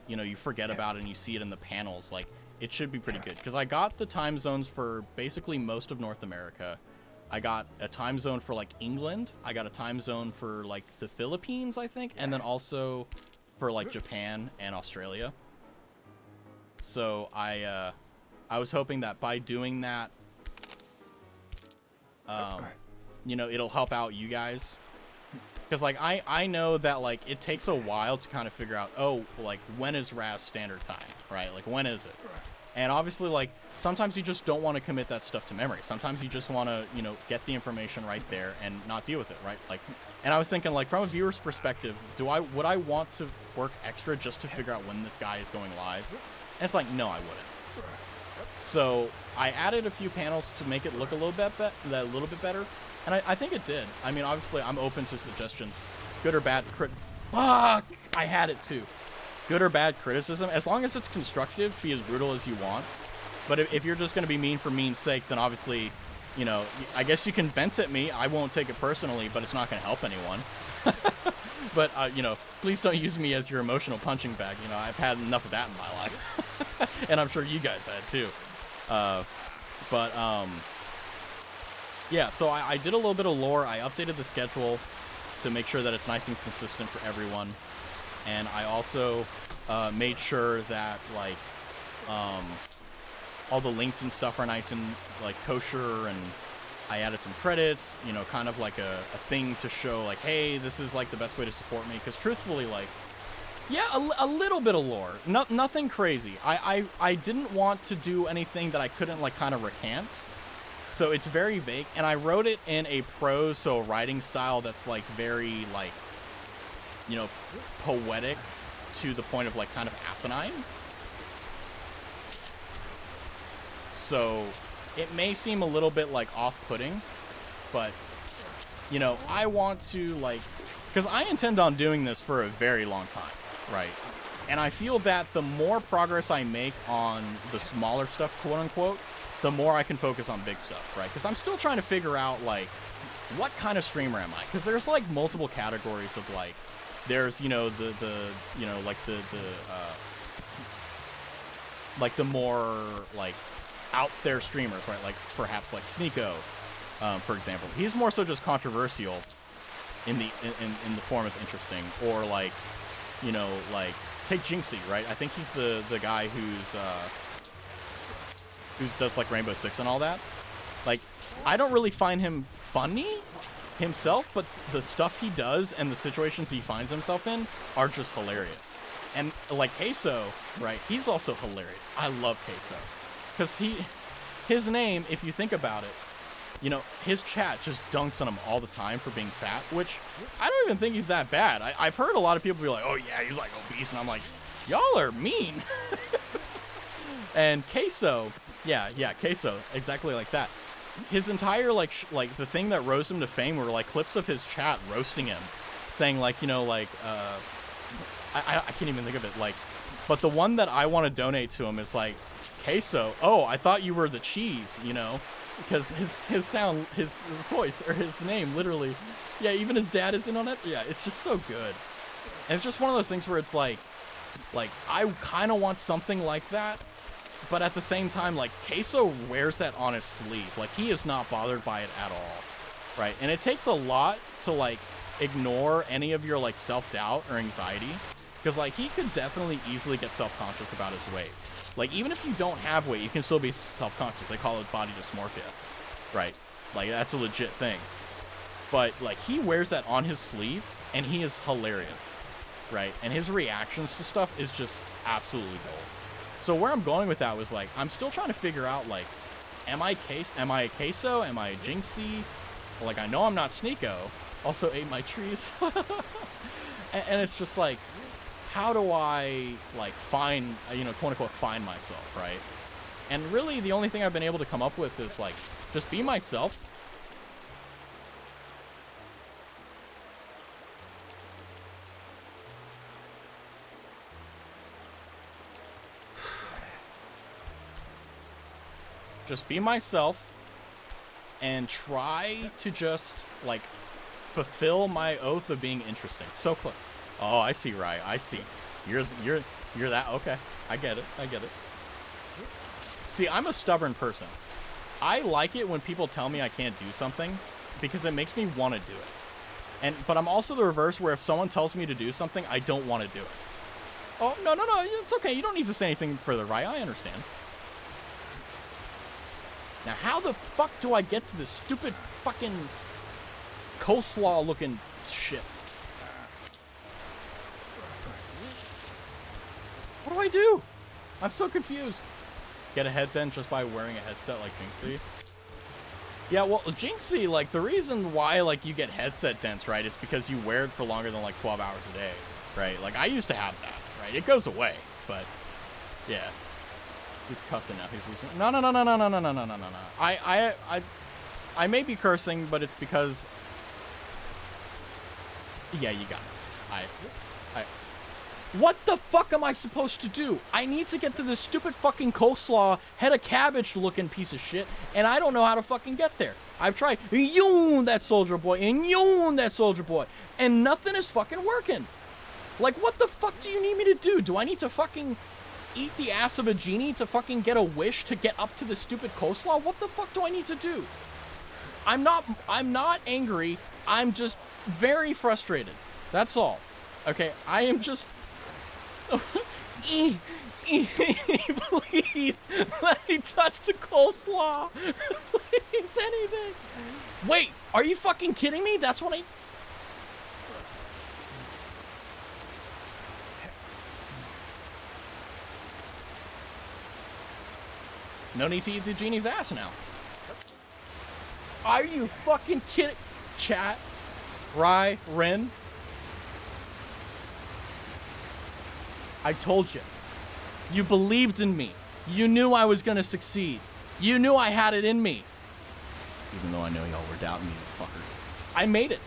you know, you forget about it and you see it in the panels, like, it should be pretty good. Because I got the time zones for basically most of North America. I got a time zone for, like, England. I got a time zone for, like, the Philippines, I think, and then also for, like, Japan and Australia. So I was hoping that by doing that, you know, it'll help out you guys. Because, like, I know that, like, it takes a while to kind of figure out, oh, like, when is Raz standard time, right? Like, when is it? And obviously, like, sometimes you just don't want to commit that stuff to memory. Sometimes you just want to, you know, get the information right there and not deal with it, right? Like, and I was thinking, like, from a viewer's perspective, would I want to work extra just to figure out when this guy is going live? And it's like, no, I wouldn't. So I added a few panels to make it look a little bit better. And I think it did. I mean, obviously, I'm open to suggestions. Good or bad Fuck! I had it too. Good or bad criticism. As long as it's constructive, be as brutal as you want. But if you're just going to be mean for mean's sake, then obviously, you know, I guess you can vent at me. I won't take it personally, but it's not going to help anyone. But, you know, please don't use me as your emotional punching bag. You know, I've had enough of that in my life. And I'm sure you guys had too. Yeah, so I did a little bit of lore. I updated the schedule to make sure that it's nice and consistent for everyone. And I also made sure that, like, all the links and stuff are nice and, like, kosher. And I added some credits, you know, kind of like a thing to show, like, hey, this is, like, the best way to support me. Because truthfully, like, yeah, a little bit of lore. Nothing crazy. I didn't want to do anything that I couldn't, like, kind of recant. So it's very vague, and I wrote it in a prose, so a writing style that's, like, very, like, you know, poetic to the point of, like, kind of asinine. So it may seem a little bit, like, off-putting, but, you know, I want to, like, because I intend on doing this for a very long time, right? And I feel that the more progress I make on the smaller stuff, quote-unquote, the more I can focus on big stuff, right? Because I'm still trying to figure out, like, what kind of streamer am I? Because there's, like, multiple categories of, like, there's, you know, you know, like, like, the more, like, out there streamers, right? Like, perhaps, like, Sneeko, for example. He's more so just controversial in the form of interesting. Or, like, you know, like, take Jinxie, right? I think he's the guy who does, like, Rainbow Six and all that. Like, I don't really find him funny himself, but the stuff he does and the situations he finds himself in are just hilarious. And, like, Queso, right, he's also hilarious. I love Queso. Because his name, if you think about it, you know, his chat just dunks on him all the time for being fat, which I don't even think he's that bad. I've heard a lot of people be like, oh, yeah, he's, like, obese, and I'm like, y'all are mean. And Queso... Yeah, Queso, exactly like that. His entire, like, the thing that rose him to fame were, like, clips of his chat roasting him, saying, like, you know, like, I can't even think of it, like, but the one that I want to donate to him is, like, Queso, oh, I thought you were the cheese, you know, because his sound, his voice, or his name, literally, yeah, even his dad is in on it, yeah, it's just so good. And it's just one of those things where it's, like, I kind of want something like that. But at the same time, like, Queso wears that on his sleeve. Like, he is not bothered by it at all, right? And it takes a lot to, like, ignore any of your, like, self-doubt or anxiety. Because, like, he could definitely easily get self-conscious about his weight. Like, even if you don't have weight, you can still be self-conscious. They call it body dysmorphia, right? Like, that's a legit thing. But, like, he wears that on his sleeve, and he is hilarious, right? And his reactions to stuff is just absolutely gold. So where I'm going with that was, like, I'm still trying to figure out, like, am I a Queso? Am I a Jinxie? Like, I know I'm not Sneeko. Also ate my trees. and it's just, like, how do I, like, find, you know, quote-unquote, find myself, right? And really, the only thing I've been able to come up with is, like, just be myself. Just be myself and try to just, like, fulfill my oath of being interesting. So close. Oh, I see, Rai. I see. You're that. Okay. I get it. See, I'm a stubborn person. I like it when people tell me I can't do something because it makes me want to do it. But I'm also the reverse where if someone tells me to do something, I don't want to do it. Oh, no, no, no, it's okay. You don't need to say anything further, right? I understand. Now, how the fuck do I get to this stupid fucking coleslaw-looking shit? What do I do? I'm so confused. Get a head dent just by wearing a headset like Jinxie? Yeah, well, Jinxie, like, the reason why, like, you get headset dents, right, is because you wear it for longer than, like, 12 hours a day, right? Like, I used to have that, right? It goes away, but, yeah. He's cussing now. He's losing. No, no, no, no, no, no, no, no, no, no, no. I may be cursing, but it's because... Yeah, you got it. What the fuck am I supposed to do? I need to get to this stupid fucking coleslaw, head of cabbage looking piece of shit, and I don't know how to fucking get there. I've tried, yoon that soldier boy, and yoon that soldier boy, and nothing is fucking working. Like, what the fuck do you need me to do? Do I need to fucking eat the ass of a genie to fucking get a wish to get up to the stupid coleslaw? What the fuck do I need to do? I'm not angry. I'm just very frustrated. That's all. Okay, I am just... Please, let me touch the coleslaw. Please, anything. Wait, are you fucking kidding me? That's what I... No need to eat the genie's ass now. Are you fucking kidding? Chat, Rye, Ren. I told you. You believed in me. You knew I was gonna succeed. You knew I had it in me. Even though I know y'all were doubting me, you fucker. I made it.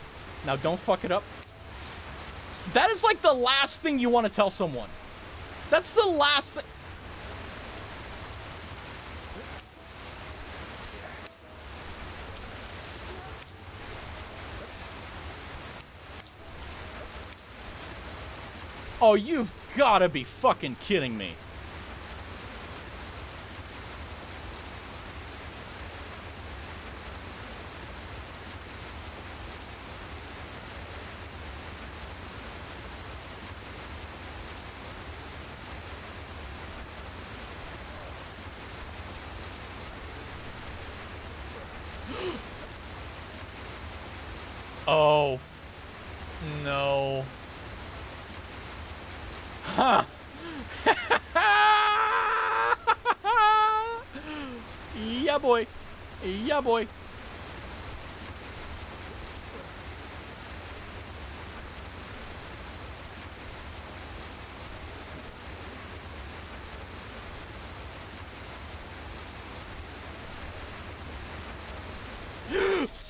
Now don't fuck it up. That is like the last thing you want to tell someone. That's the last thing. Oh, you've gotta be fucking kidding me. Oh, no. Huh. Yeah, boy. Yeah, boy.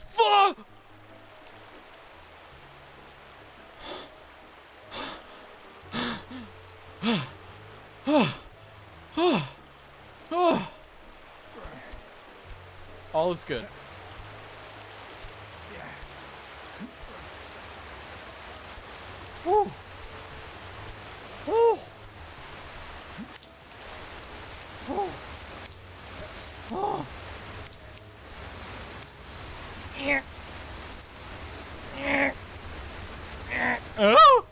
Fuck! All is good. Woo. Woo. Woo. Oh. Oh.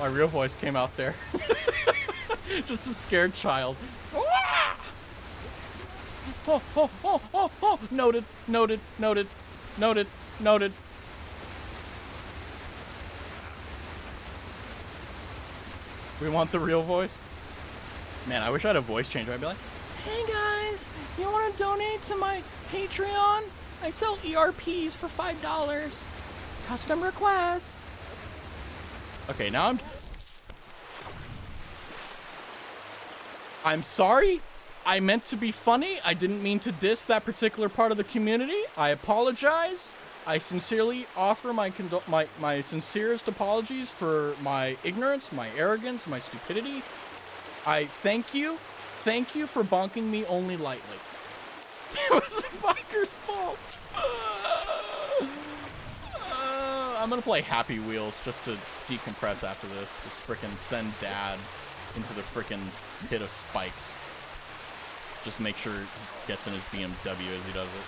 My real voice came out there. Just a scared child. Oh, oh, oh, oh, oh. Noted, noted, noted, noted, noted. We want the real voice? Man, I wish I had a voice changer. I'd be like, hey guys, you want to donate to my Patreon? I sell ERPs for $5. Custom request. Okay, now I'm sorry. I meant to be funny. I didn't mean to diss that particular part of the community. I apologize. I sincerely offer my sincerest apologies for my ignorance, my arrogance, my stupidity. I thank you. Thank you for bonking me only lightly. It was the biker's fault. I'm gonna play Happy Wheels just to decompress after this. Just frickin' send Dad into the frickin' pit of spikes. Just make sure he gets in his BMW as he does it.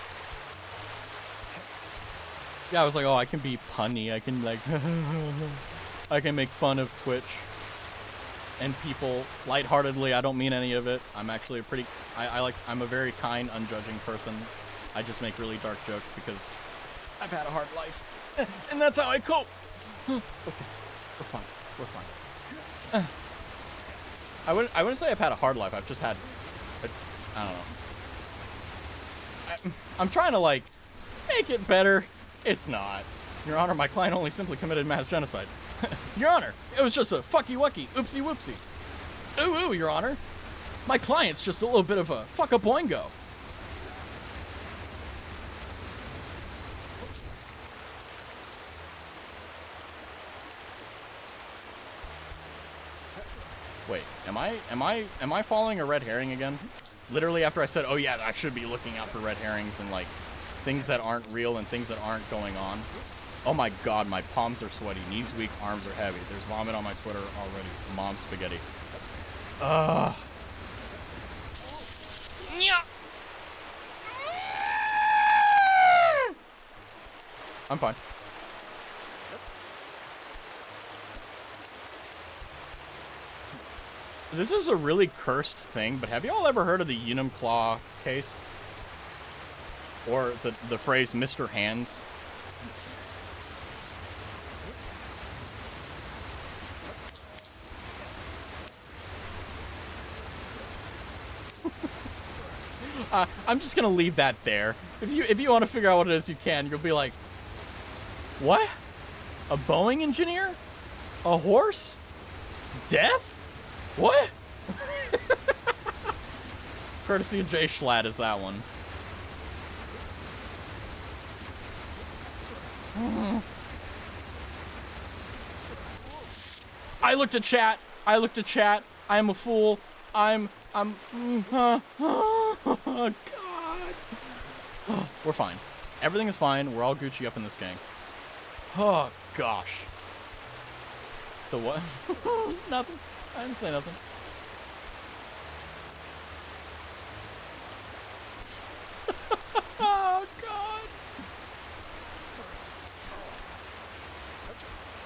Yeah, I was like, oh, I can be punny. I can like, I can make fun of Twitch and people lightheartedly. I don't mean any of it. I'm actually a pretty, I'm a very kind, unjudging person. I just make really dark jokes because I've had a hard life, and that's how I cope. Okay, we're fine. We're fine. I wouldn't say I've had a hard life. I've just had, I don't know. I'm trying to like make it better. It's not. Your Honor, my client only simply committed mass genocide. Your Honor, it was just a fucky wucky, oopsie whoopsie. Ooh, ooh, Your Honor. My client's just a little bit of a fuck a boingo. Wait, am I following a red herring again? Literally after I said, oh yeah, I should be looking out for red herrings and like things that aren't real and things that aren't going on. Oh my god, my palms are sweaty, knees weak, arms are heavy. There's vomit on my sweater already. Mom spaghetti. Ugh. I'm fine. This is a really cursed thing, but have you all ever heard of the Unum Claw case? Or the phrase Mr. Hands? I'm just gonna leave that there. If you want to figure out what it is, you can. You'll be like, what? A Boeing engineer? A horse? Death? What? Courtesy of Jay Schlatt is that one. I looked at chat. I am a fool. Oh, God. We're fine. Everything is fine. We're all Gucci up in this gang. Oh, gosh. The what? Nothing. I didn't say nothing. Oh, God.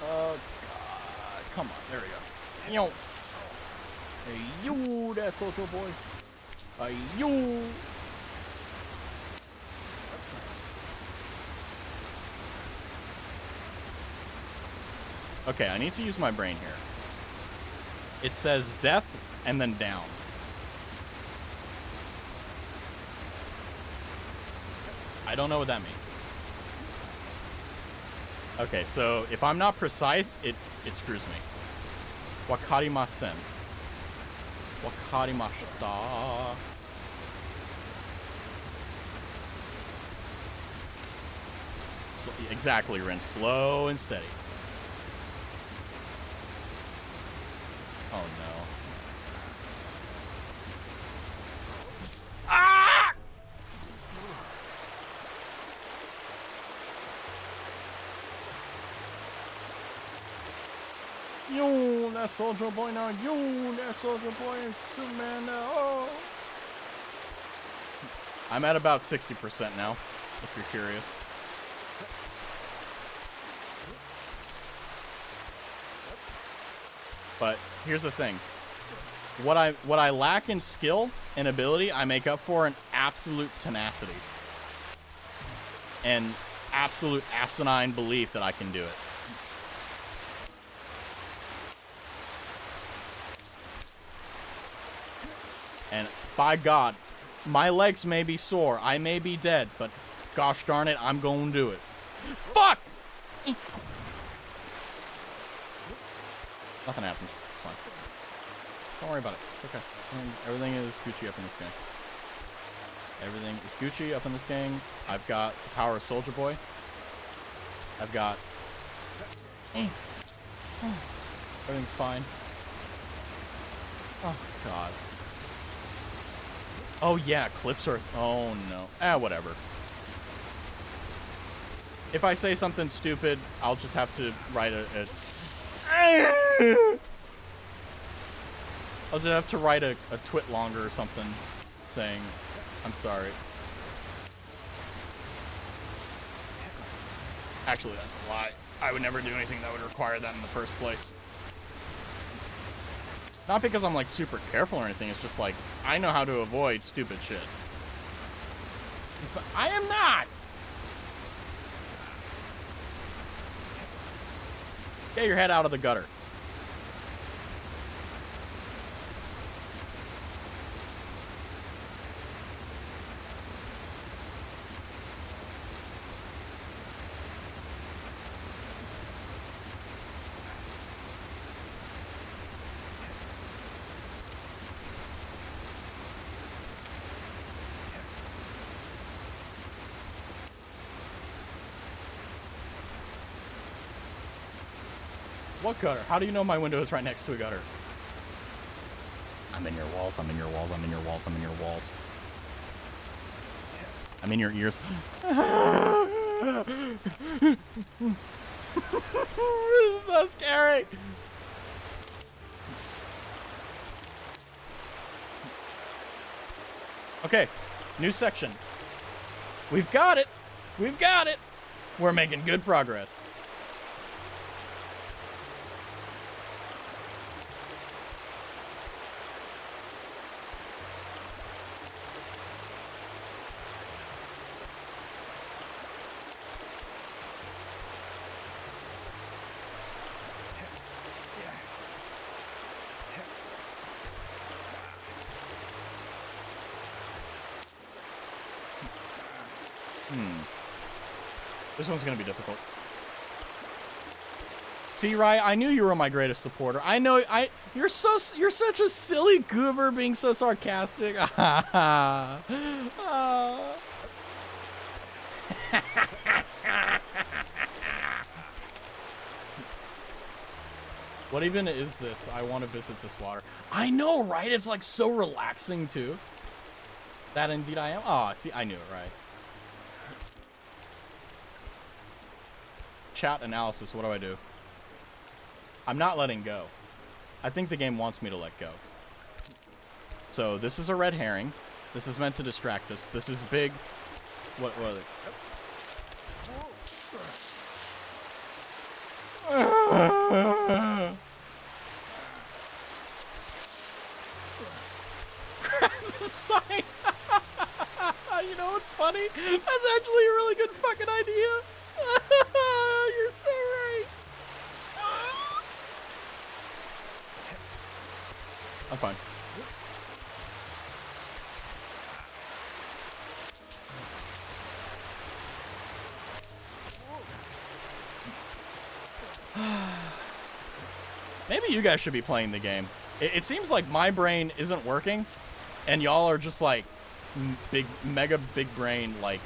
Oh, God. Come on. There we go. Yo. Hey, you, that social boy. Hey, you. Okay, I need to use my brain here. It says death and then down. I don't know what that means. Okay, so if I'm not precise, it screws me. Wakarimasen. Wakarimashita. So, exactly, Rin. Slow and steady. Oh no. Ah! Yo, that soldier boy now. Yo, that soldier boy. Superman now. Oh. I'm at about 60% now, if you're curious. But here's the thing. What I lack in skill and ability, I make up for in absolute tenacity. And absolute asinine belief that I can do it. And by God, my legs may be sore, I may be dead, but gosh darn it, I'm going to do it. Fuck! Nothing happened. It's fine. Don't worry about it. It's okay. Everything is Gucci up in this gang. Everything is Gucci up in this gang. I've got the power of Soldier Boy. I've got... Everything's fine. Oh, God. Oh, yeah, clips are... Oh, no. Whatever. If I say something stupid, I'll just have to write I'll just have to write a twit longer or something saying, I'm sorry. Actually, that's a lie. I would never do anything that would require that in the first place. Not because I'm like super careful or anything, it's just like, I know how to avoid stupid shit. But I am not! Get your head out of the gutter. What gutter? How do you know my window is right next to a gutter? I'm in your walls, I'm in your walls, I'm in your walls, I'm in your walls. I'm in your ears. This is so scary. Okay, new section. We've got it. We've got it. We're making good progress. This one's gonna be difficult. See, Rye, I knew you were my greatest supporter. I know, you're such a silly goober being so sarcastic. What even is this? I want to visit this water. I know, right? It's like so relaxing too. That indeed I am. Oh, see, I knew it, right? Chat analysis, what do I do? I'm not letting go. I think the game wants me to let go. So this is a red herring. This is meant to distract us. This is big. What are they? Grab the sign. You know what's funny? That's actually a really good fucking idea. You're so right. I'm fine. Maybe you guys should be playing the game. It seems like my brain isn't working, and y'all are just like mega big brain. Like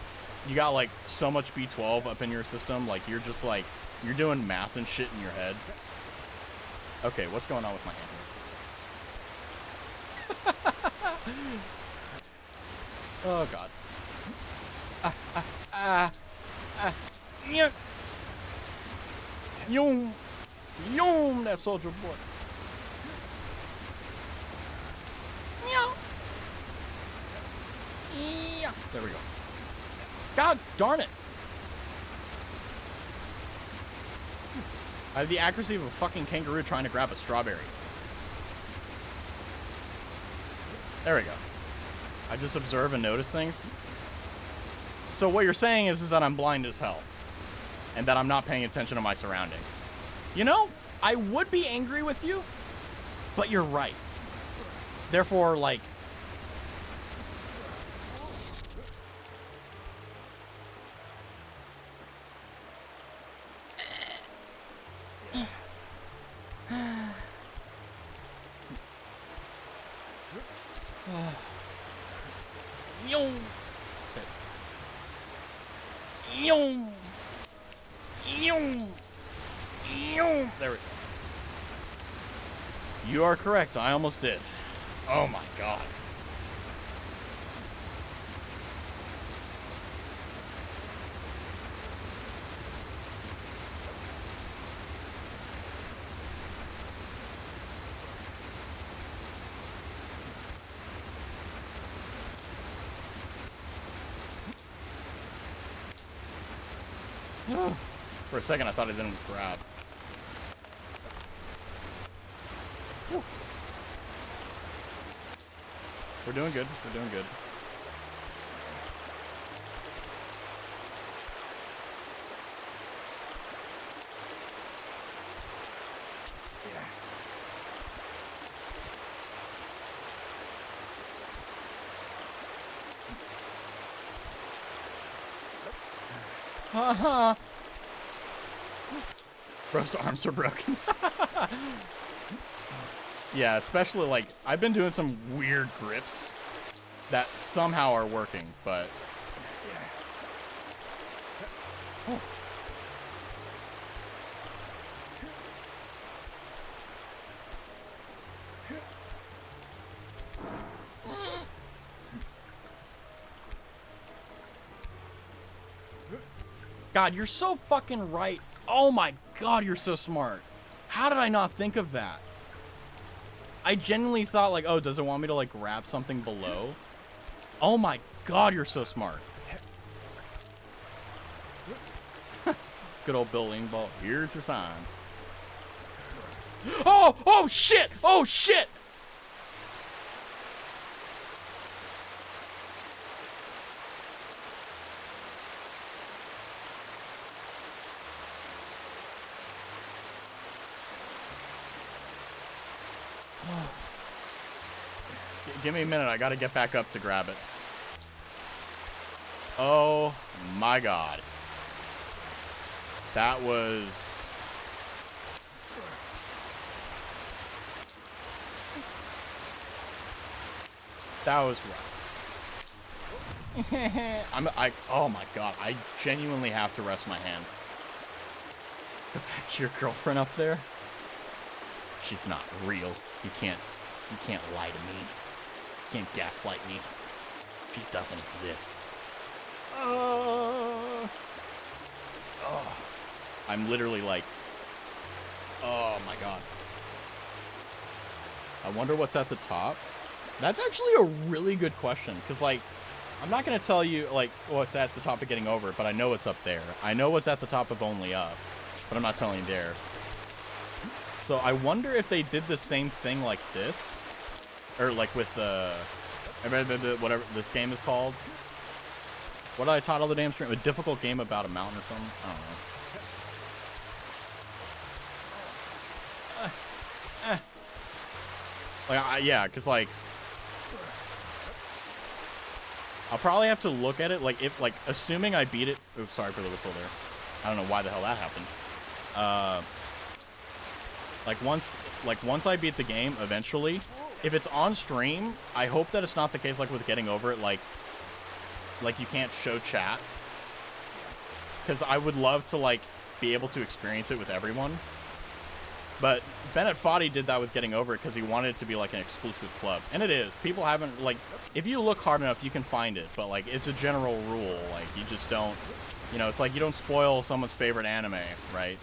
you got like so much B12 up in your system. Like you're just like you're doing math and shit in your head. Okay, what's going on with my hand here? Oh god. Yeah. Yum, that soldier boy. Yeah. There we go. God darn it. I have the accuracy of a fucking kangaroo trying to grab a strawberry. There we go. I just observe and notice things. So what you're saying is that I'm blind as hell. And that I'm not paying attention to my surroundings. You know, I would be angry with you, but you're right. Therefore, like... There we go. You are correct. I almost did. Oh my god. For a second, I thought it didn't grab. Whew. We're doing good. We're doing good. Haha. Bro's arms are broken. Yeah, especially like I've been doing some weird grips that somehow are working, but oh. God, you're so fucking right. Oh my God, you're so smart. How did I not think of that? I genuinely thought like, oh, does it want me to like grab something below? Oh my God, you're so smart. Good old building ball. Here's your sign. Oh, oh shit, oh shit. Give me a minute. I got to get back up to grab it. Oh my God. That was... That was rough. Oh my God. I genuinely have to rest my hand. Go back to your girlfriend up there. She's not real. You can't lie to me. You can't gaslight me. She doesn't exist. Oh. I'm literally like, oh my God. I wonder what's at the top. That's actually a really good question, because like, I'm not going to tell you like what's at the top of getting over it, but I know what's up there. I know what's at the top of only up, but I'm not telling you there. So I wonder if they did the same thing like this, or like with the whatever this game is called. What did I title the damn stream? A difficult game about a mountain or something? I don't know. Like, yeah, because like, I'll probably have to look at it. Like, if like, assuming I beat it. Oops, sorry for the whistle there. I don't know why the hell that happened. Like once I beat the game, eventually, if it's on stream, I hope that it's not the case like with getting over it, like you can't show chat. Because I would love to like be able to experience it with everyone. But Bennett Foddy did that with getting over it because he wanted it to be like an exclusive club. And it is. People haven't, like, if you look hard enough, you can find it. But like, it's a general rule. Like, you just don't, you know, it's like you don't spoil someone's favorite anime, right?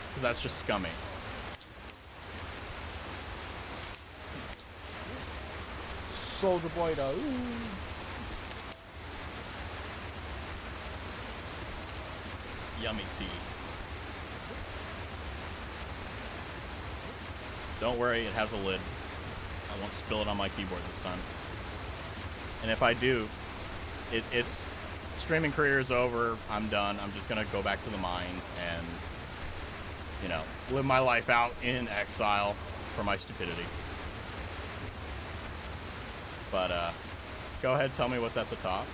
Because that's just scummy. Soldier Boy, though. Yummy tea. Don't worry, it has a lid. I won't spill it on my keyboard this time. And if I do, it's streaming career is over. I'm done. I'm just gonna go back to the mines and, you know, live my life out in exile for my stupidity. But go ahead, tell me what's at the top.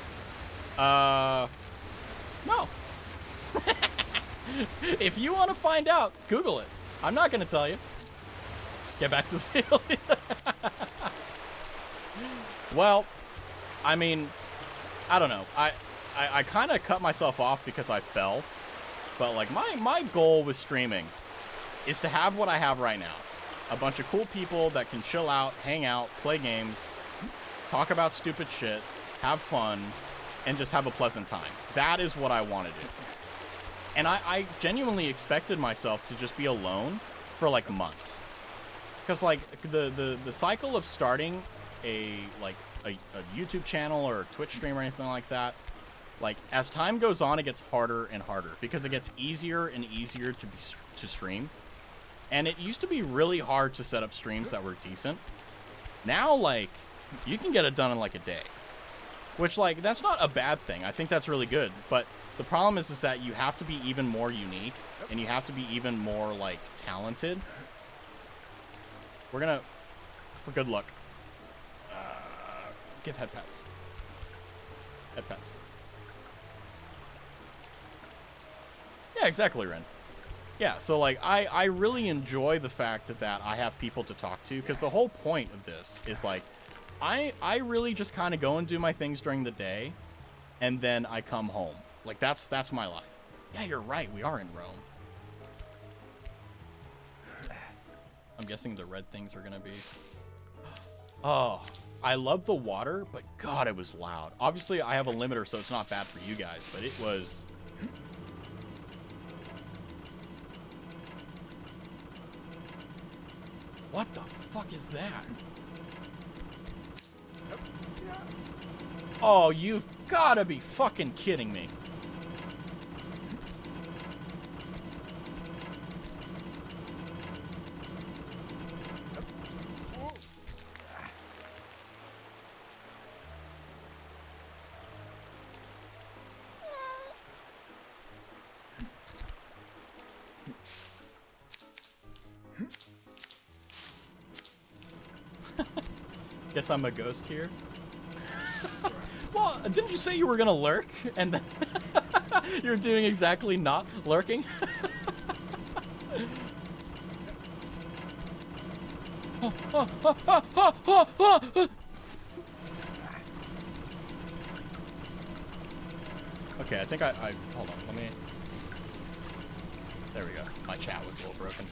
No. If you want to find out, Google it. I'm not gonna tell you. Get back to the field. Well, I mean, I don't know. I kind of cut myself off because I fell. But, like, my goal with streaming is to have what I have right now. A bunch of cool people that can chill out, hang out, play games, talk about stupid shit, have fun, and just have a pleasant time. That is what I want to do. And I genuinely expected myself to just be alone for, like, months. Because, like, the cycle of starting a YouTube channel or a Twitch stream or anything like that, Like, as time goes on, it gets harder and harder because it gets easier and easier to stream. And it used to be really hard to set up streams that were decent. Now, like, you can get it done in, like, a day. Which, like, that's not a bad thing. I think that's really good. But the problem is that you have to be even more unique. And you have to be even more, like, talented. We're gonna... For good luck. Give head pets. Head pets. Yeah, exactly, Ren. Yeah, so, like, I really enjoy the fact that I have people to talk to, because the whole point of this is, like, I really just kind of go and do my things during the day, and then I come home. Like, that's my life. Yeah, you're right, we are in Rome. I'm guessing the red things are gonna be... Oh, I love the water, but God, it was loud. Obviously, I have a limiter, so it's not bad for you guys, but it was... What the fuck is that? Oh, you've gotta be fucking kidding me. Guess I'm a ghost here. Well, didn't you say you were gonna lurk? And then you're doing exactly not lurking? Okay, I think I hold on, let me... There we go. My chat was a little broken.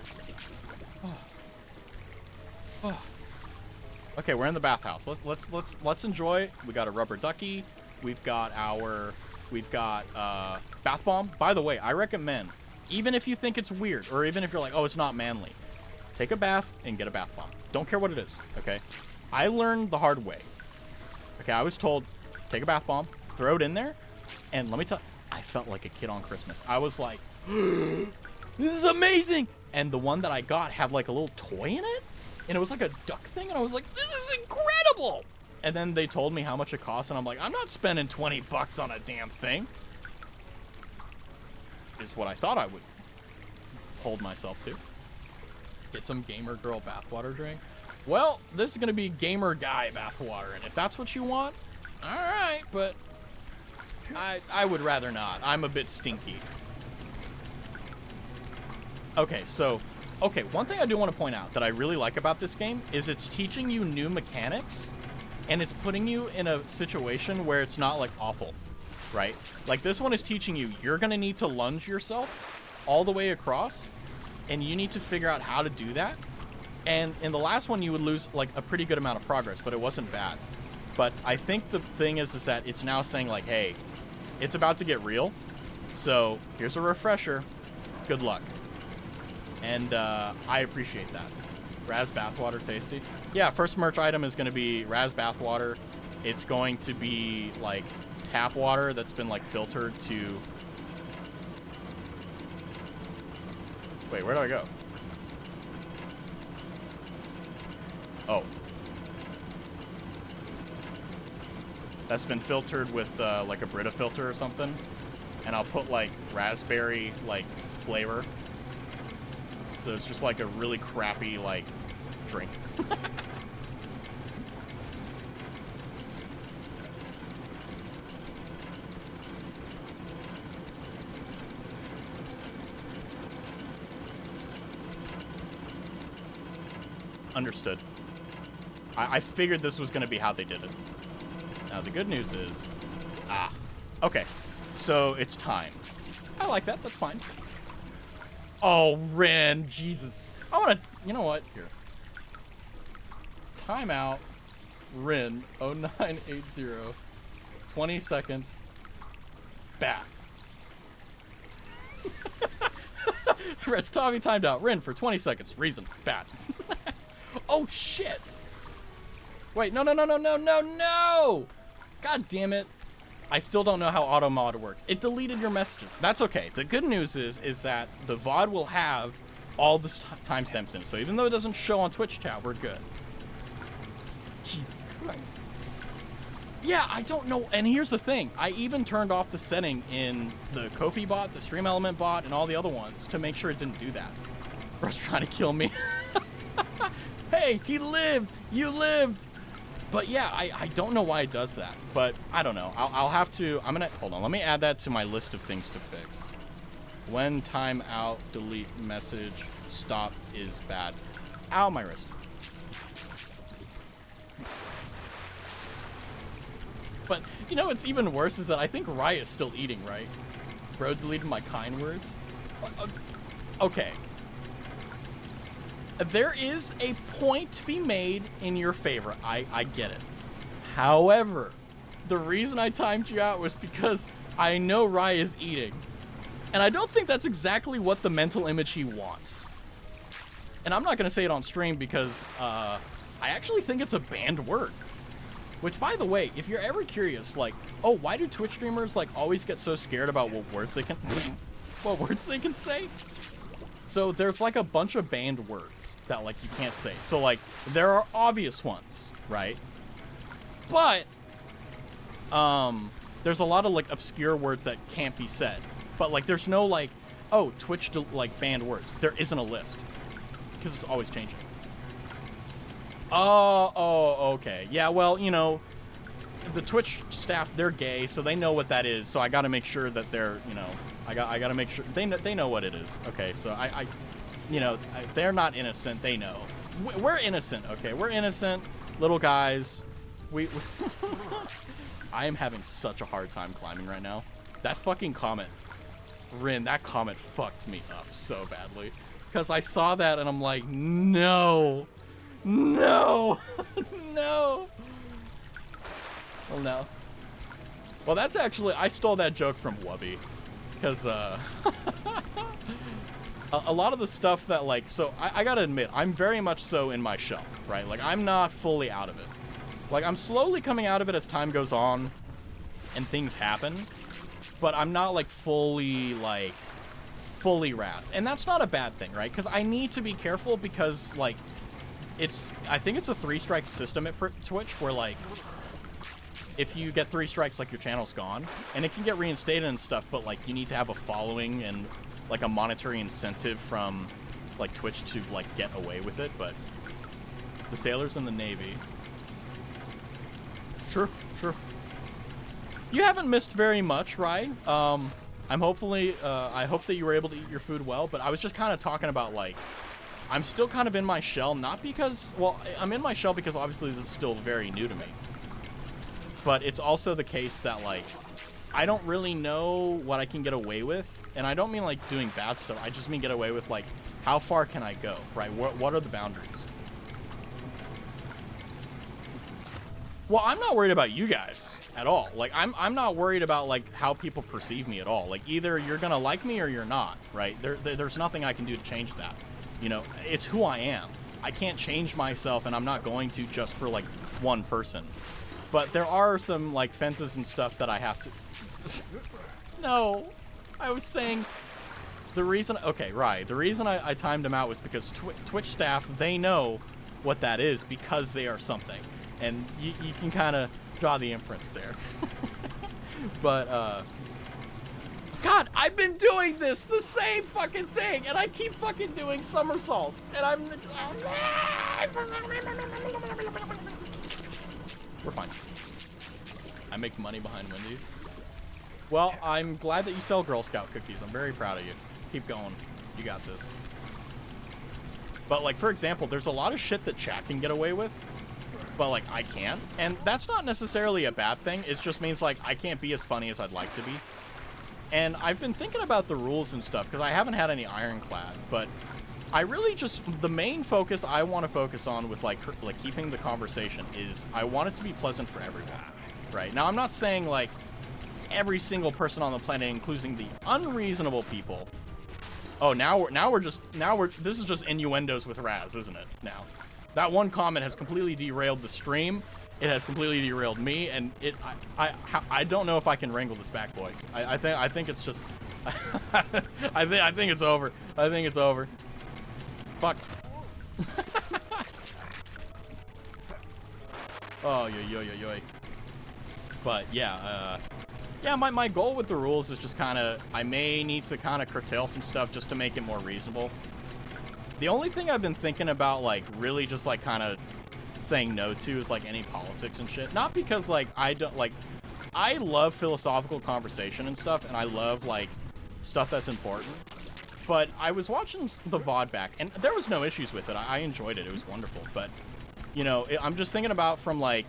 Okay, we're in the bathhouse. Let's enjoy. We got a rubber ducky. We've got bath bomb. By the way, I recommend, even if you think it's weird, or even if you're like, oh, it's not manly, take a bath and get a bath bomb. Don't care what it is. Okay, I learned the hard way. Okay, I was told, take a bath bomb, throw it in there, and let me tell, I felt like a kid on Christmas. I was like, this is amazing. And the one that I got had like a little toy in it. And it was like a duck thing, and I was like, this is incredible! And then they told me how much it cost, and I'm like, I'm not spending 20 bucks on a damn thing. Is what I thought I would hold myself to. Get some gamer girl bathwater drink. Well, this is going to be gamer guy bathwater, and if that's what you want, alright, but I would rather not. I'm a bit stinky. Okay, so... Okay, one thing I do want to point out that I really like about this game is it's teaching you new mechanics, and it's putting you in a situation where it's not, like, awful, right? Like, this one is teaching you, you're going to need to lunge yourself all the way across, and you need to figure out how to do that. And in the last one, you would lose, like, a pretty good amount of progress, but it wasn't bad. But I think the thing is that it's now saying, like, hey, it's about to get real, so here's a refresher. Good luck. And I appreciate that. Raz bathwater tasty. Yeah, first merch item is going to be Raz bathwater. It's going to be like tap water that's been like filtered to... Wait, where do I go? Oh. That's been filtered with like a Brita filter or something. And I'll put like raspberry like flavor. So it's just like a really crappy, like, drink. Understood. I figured this was going to be how they did it. Now, the good news is... Ah. Okay. So, it's timed. I like that. That's fine. Oh, Ren, Jesus. I want to, you know what? Here. Timeout. Ren, 0980. 20 seconds. Back. Raztavi timed out. Ren for 20 seconds. Reason. Bad. Oh, shit. Wait, no. God damn it. I still don't know how auto mod works. It deleted your messages. That's okay. The good news is that the VOD will have all the timestamps in it. So even though it doesn't show on Twitch chat, we're good. Jesus Christ. Yeah, I don't know. And here's the thing. I even turned off the setting in the Ko-fi bot, the Stream Element bot, and all the other ones to make sure it didn't do that. Bro's trying to kill me. Hey, he lived. You lived. But yeah, I don't know why it does that. But I don't know. I'll have to. I'm going to. Hold on. Let me add that to my list of things to fix. When timeout, delete message, stop is bad. Ow, my wrist. But, you know what's even worse is that I think Rye is still eating, right? Bro deleted my kind words. Okay. There is a point to be made in your favor. I get it. However, the reason I timed you out was because I know Rye is eating. And I don't think that's exactly what the mental image he wants. And I'm not going to say it on stream because I actually think it's a banned word. Which, by the way, if you're ever curious, like, oh, why do Twitch streamers, like, always get so scared about what words they can what words they can say? So there's, like, a bunch of banned words that, like, you can't say. So, like, there are obvious ones, right? But there's a lot of, like, obscure words that can't be said. But, like, there's no, like, oh, Twitch, like, banned words. There isn't a list. Because it's always changing. Oh, okay. Yeah, well, you know, the Twitch staff, they're gay, so they know what that is. So I got to make sure that they're, you know, I got to make sure they know what it is. Okay, so you know, they're not innocent. They know. We're innocent. Okay, we're innocent little guys. I am having such a hard time climbing right now. That fucking comment, Rin, that comment fucked me up so badly. Because I saw that and I'm like, no. No! No! Well, no. Well, that's actually... I stole that joke from Wubby. Because, a lot of the stuff that, like... So, I gotta admit, I'm very much so in my shell, right? Like, I'm not fully out of it. Like, I'm slowly coming out of it as time goes on and things happen. But I'm not, like, fully Raz. And that's not a bad thing, right? Because I need to be careful because, like... I think it's a 3-strike system at Twitch where, like, if you get 3 strikes, like, your channel's gone. And it can get reinstated and stuff, but, like, you need to have a following and, like, a monetary incentive from, like, Twitch to, like, get away with it. But the sailors in the Navy. Sure. You haven't missed very much, right? I hope that you were able to eat your food well, but I was just kind of talking about, like, I'm still kind of in my shell, not because... Well, I'm in my shell because obviously this is still very new to me. But it's also the case that, like, I don't really know what I can get away with. And I don't mean, like, doing bad stuff. I just mean get away with, like, how far can I go, right? What are the boundaries? Well, I'm not worried about you guys at all. Like, I'm not worried about, like, how people perceive me at all. Like, either you're gonna like me or you're not, right? There's nothing I can do to change that. You know, it's who I am. I can't change myself, and I'm not going to just for, like, one person. But there are some, like, fences and stuff that I have to... No. I was saying... The reason... Okay, right. The reason I timed him out was because Twitch staff, they know what that is because they are something. And you can kind of draw the inference there. But, God, I've been doing the same fucking thing, and I keep fucking doing somersaults, and I'm... We're fine. I make money behind Wendy's. Well, I'm glad that you sell Girl Scout cookies. I'm very proud of you. Keep going. You got this. But, like, for example, there's a lot of shit that chat can get away with, but, like, I can't. And that's not necessarily a bad thing. It just means, like, I can't be as funny as I'd like to be. And I've been thinking about the rules and stuff, because I haven't had any ironclad, but I really just, the main focus I want to focus on with, like keeping the conversation is I want it to be pleasant for everyone, right? Now, I'm not saying, like, every single person on the planet, including the unreasonable people. Oh, this is just innuendos with Raz, isn't it, now? That one comment has completely derailed the stream, It has completely derailed me, and I don't know if I can wrangle this back, boys. I think it's just I think it's over. I think it's over. Fuck. Oh yo. But yeah, yeah. My goal with the rules is just kind of I may need to kind of curtail some stuff just to make it more reasonable. The only thing I've been thinking about, like, really just like kind of saying no to is like any politics and shit. Not because like I don't like, I love philosophical conversation and stuff, and I love like stuff that's important. But I was watching the VOD back, and there was no issues with it. I enjoyed it. It was wonderful. But you know, I'm just thinking about from like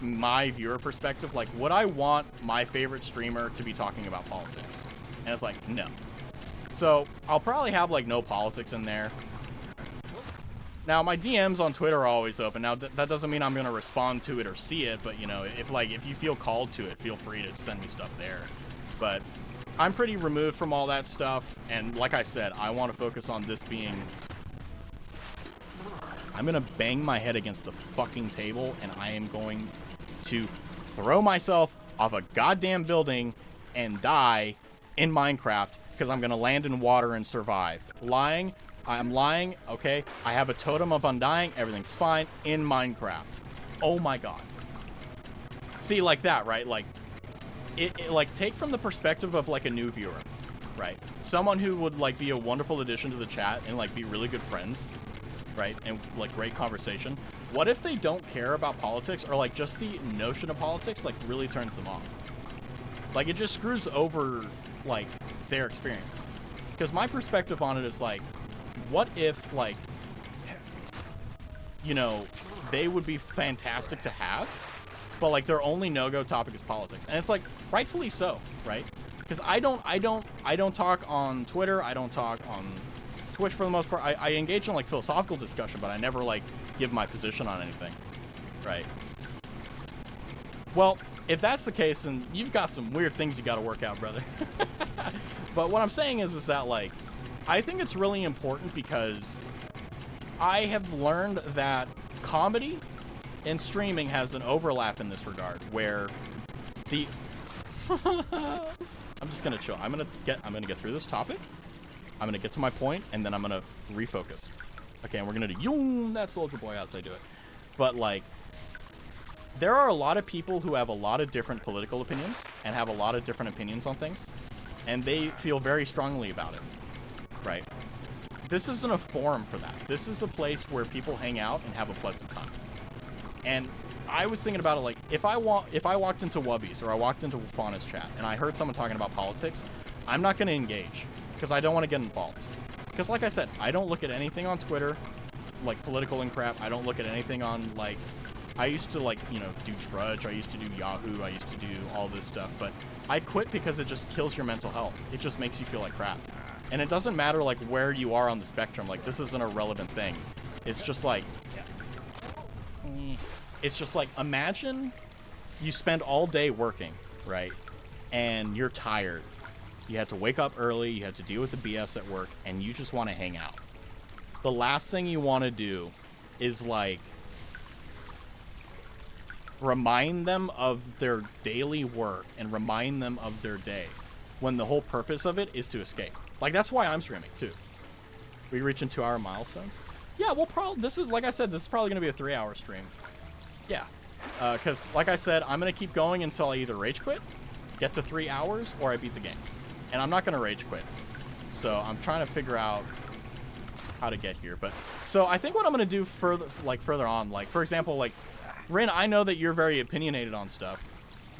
my viewer perspective, like would I want my favorite streamer to be talking about politics? And it's like no. So I'll probably have like no politics in there. Now, my DMs on Twitter are always open. Now, that doesn't mean I'm going to respond to it or see it, but, you know, if you feel called to it, feel free to send me stuff there. But I'm pretty removed from all that stuff, and like I said, I want to focus on this being... I'm going to bang my head against the fucking table, and I am going to throw myself off a goddamn building and die in Minecraft, because I'm going to land in water and survive. I'm lying, okay? I have a totem of undying. Everything's fine in Minecraft. Oh my god. See, like that, right? Like, it like, take from the perspective of, like, a new viewer, right? Someone who would, like, be a wonderful addition to the chat and, like, be really good friends, right? And, like, great conversation. What if they don't care about politics, or, like, just the notion of politics, like, really turns them off? Like, it just screws over, like, their experience. Because my perspective on it is, like, what if, like, you know, they would be fantastic to have, but, like, their only no-go topic is politics. And it's, like, rightfully so, right? Because I don't talk on Twitter, I don't talk on Twitch for the most part. I engage in, like, philosophical discussion, but I never, like, give my position on anything, right? Well, if that's the case, then you've got some weird things you gotta work out, brother. But what I'm saying is that, like, I think it's really important because I have learned that comedy and streaming has an overlap in this regard, where the I'm just gonna chill. I'm gonna get through this topic. I'm gonna get to my point, and then I'm gonna refocus. Okay, and we're gonna do yoom that Soldier Boy as I do it. But like, there are a lot of people who have a lot of different political opinions and have a lot of different opinions on things, and they feel very strongly about it. Right. This isn't a forum for that. This is a place where people hang out and have a pleasant time. And I was thinking about it like, if I walked into Wubby's or I walked into Fauna's chat and I heard someone talking about politics, I'm not going to engage because I don't want to get involved. Because like I said, I don't look at anything on Twitter, like political and crap. I don't look at anything on, like, I used to, like, you know, do Trudge. I used to do Yahoo. I used to do all this stuff. But I quit because it just kills your mental health. It just makes you feel like crap. And it doesn't matter, like, where you are on the spectrum. Like, this isn't a relevant thing. It's just like... It's just like, imagine you spend all day working, right? And you're tired. You had to wake up early. You had to deal with the BS at work. And you just want to hang out. The last thing you want to do is, like, remind them of their daily work and remind them of their day, when the whole purpose of it is to escape. Like, that's why I'm streaming, too. We reaching 2-hour milestones? Yeah, we'll probably... This is, like I said, this is probably going to be a 3-hour stream. Yeah. Because, like I said, I'm going to keep going until I either rage quit, get to 3 hours, or I beat the game. And I'm not going to rage quit. So I'm trying to figure out how to get here. But so I think what I'm going to do further on, like, for example, like, Rin, I know that you're very opinionated on stuff,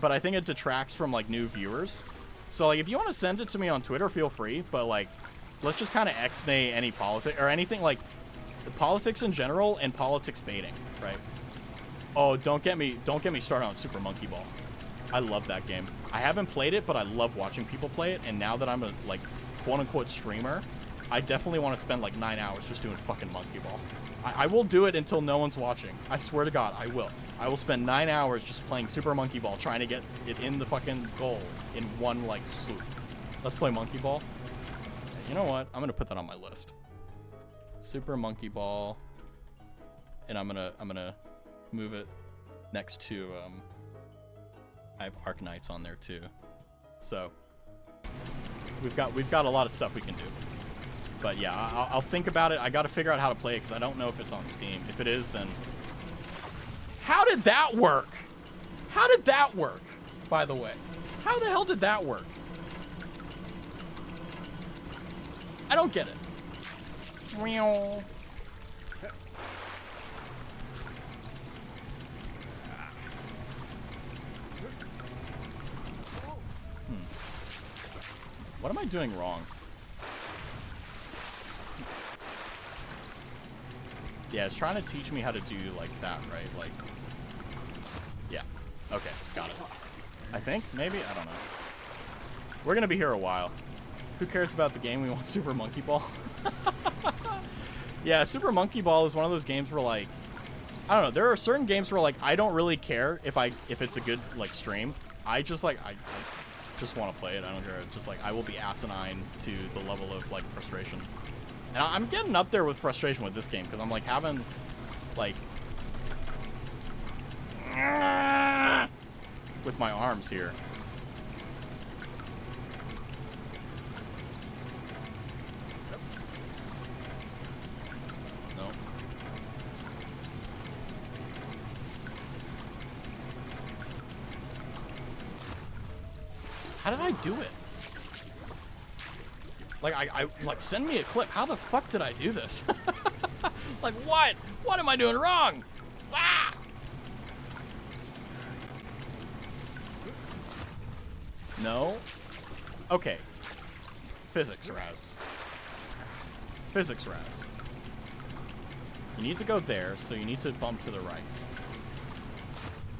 but I think it detracts from, like, new viewers. So, like, if you want to send it to me on Twitter, feel free. But, like, let's just kind of ex-nay any politics or anything, like, politics in general and politics baiting, right? Oh, don't get me started on Super Monkey Ball. I love that game. I haven't played it, but I love watching people play it. And now that I'm a, like, quote-unquote streamer, I definitely want to spend, like, 9 hours just doing fucking Monkey Ball. I will do it until no one's watching. I swear to God, I will. I will spend 9 hours just playing Super Monkey Ball, trying to get it in the fucking goal in one, like, swoop. Let's play Monkey Ball. You know what? I'm gonna put that on my list. Super Monkey Ball. And I'm gonna move it next to I have Arc Knights on there too. So we've got a lot of stuff we can do. But yeah, I'll think about it. I got to figure out how to play it because I don't know if it's on Steam. If it is, then how did that work? How did that work? By the way, how the hell did that work? I don't get it. What am I doing wrong? Yeah, it's trying to teach me how to do like that, right? Like, yeah. Okay, got it. I think, maybe? I don't know. We're gonna be here a while. Who cares about the game? We want Super Monkey Ball. Yeah, Super Monkey Ball is one of those games where, like, I don't know. There are certain games where, like, I don't really care if it's a good, like, stream. I just, like, I just want to play it. I don't care. It's just, like, I will be asinine to the level of, like, frustration. And I'm getting up there with frustration with this game because I'm, like, having, like, with my arms here. No. How did I do it? Like, I like, send me a clip. How the fuck did I do this? Like, what? What am I doing wrong? Ah! No? Okay. Physics, Raz. Physics, Raz. You need to go there, so you need to bump to the right.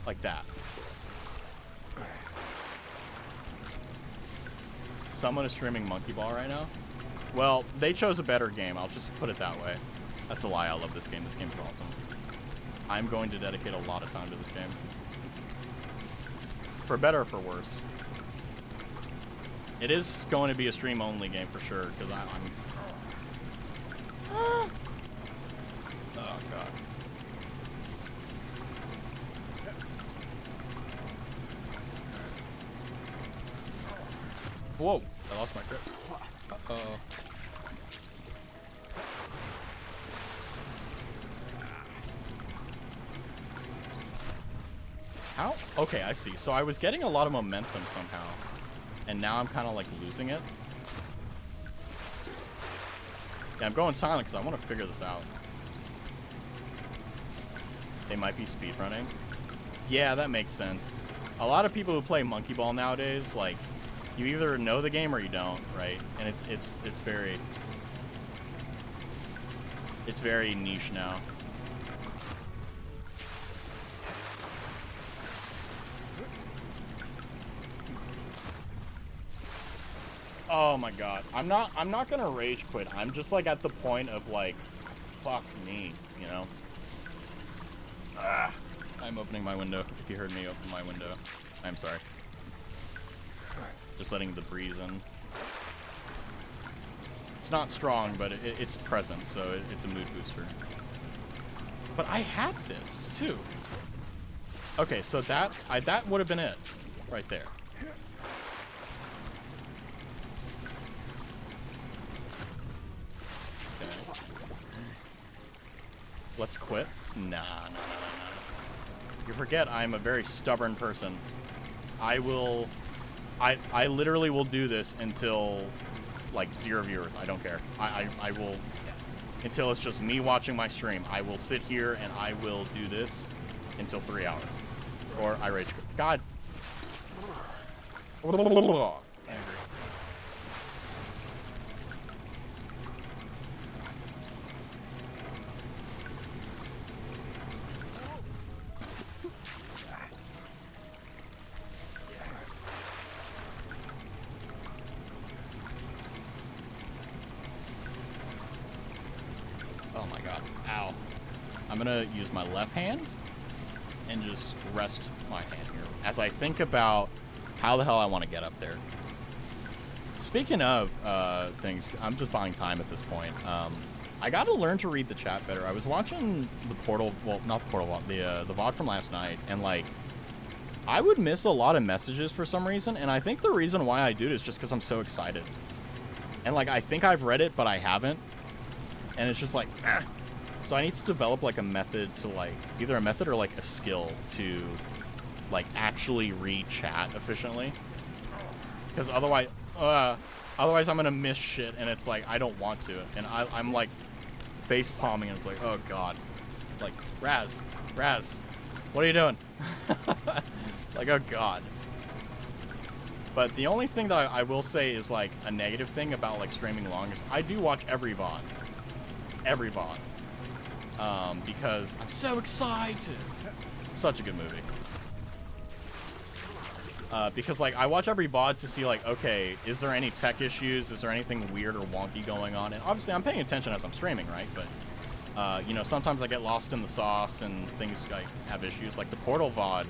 Like that. Someone is streaming Monkey Ball right now? Well, they chose a better game. I'll just put it that way. That's a lie. I love this game. This game is awesome. I'm going to dedicate a lot of time to this game. For better or for worse. It is going to be a stream-only game for sure, because I'm... Oh, God. Whoa, I lost my grip. Uh-oh. How? Okay, I see. So I was getting a lot of momentum somehow. And now I'm kind of like losing it. Yeah, I'm going silent because I want to figure this out. They might be speedrunning. Yeah, that makes sense. A lot of people who play Monkey Ball nowadays, like, you either know the game or you don't, right? And it's very niche now. Oh my God. I'm not gonna rage quit. I'm just like at the point of like, fuck me, you know? Ah. I'm opening my window. If you heard me open my window, I'm sorry. Just letting the breeze in. It's not strong, but it's present, so it's a mood booster. But I had this too. Okay, so that would have been it, right there. Okay. Let's quit. Nah. You forget I'm a very stubborn person. I literally will do this until, like, 0 viewers. I don't care. I will, until it's just me watching my stream. I will sit here and I will do this until 3 hours. Or I rage quit. God. Angry. Oh my God. Ow. I'm gonna use my left hand and just rest my hand here as I think about how the hell I want to get up there. Speaking of things, I'm just buying time at this point. I gotta learn to read the chat better. I was watching the Portal, well, not the Portal VOD, the VOD from last night, and like, I would miss a lot of messages for some reason, and I think the reason why I do it is just because I'm so excited. And like, I think I've read it, but I haven't, and it's just like, ah. So I need to develop like a method to like, either a method or like a skill to like actually read chat efficiently, because otherwise I'm gonna miss shit, and it's like I don't want to, and I'm like face palming, and it's like, oh god, like Raz, what are you doing? Like, oh god. But the only thing that I will say is like a negative thing about like streaming long is I do watch every VOD, because I'm so excited. Such a good movie. Because like I watch every VOD to see like, okay, is there any tech issues? Is there anything weird or wonky going on? And obviously I'm paying attention as I'm streaming, right? But you know, sometimes I get lost in the sauce and things like have issues. Like the Portal VOD,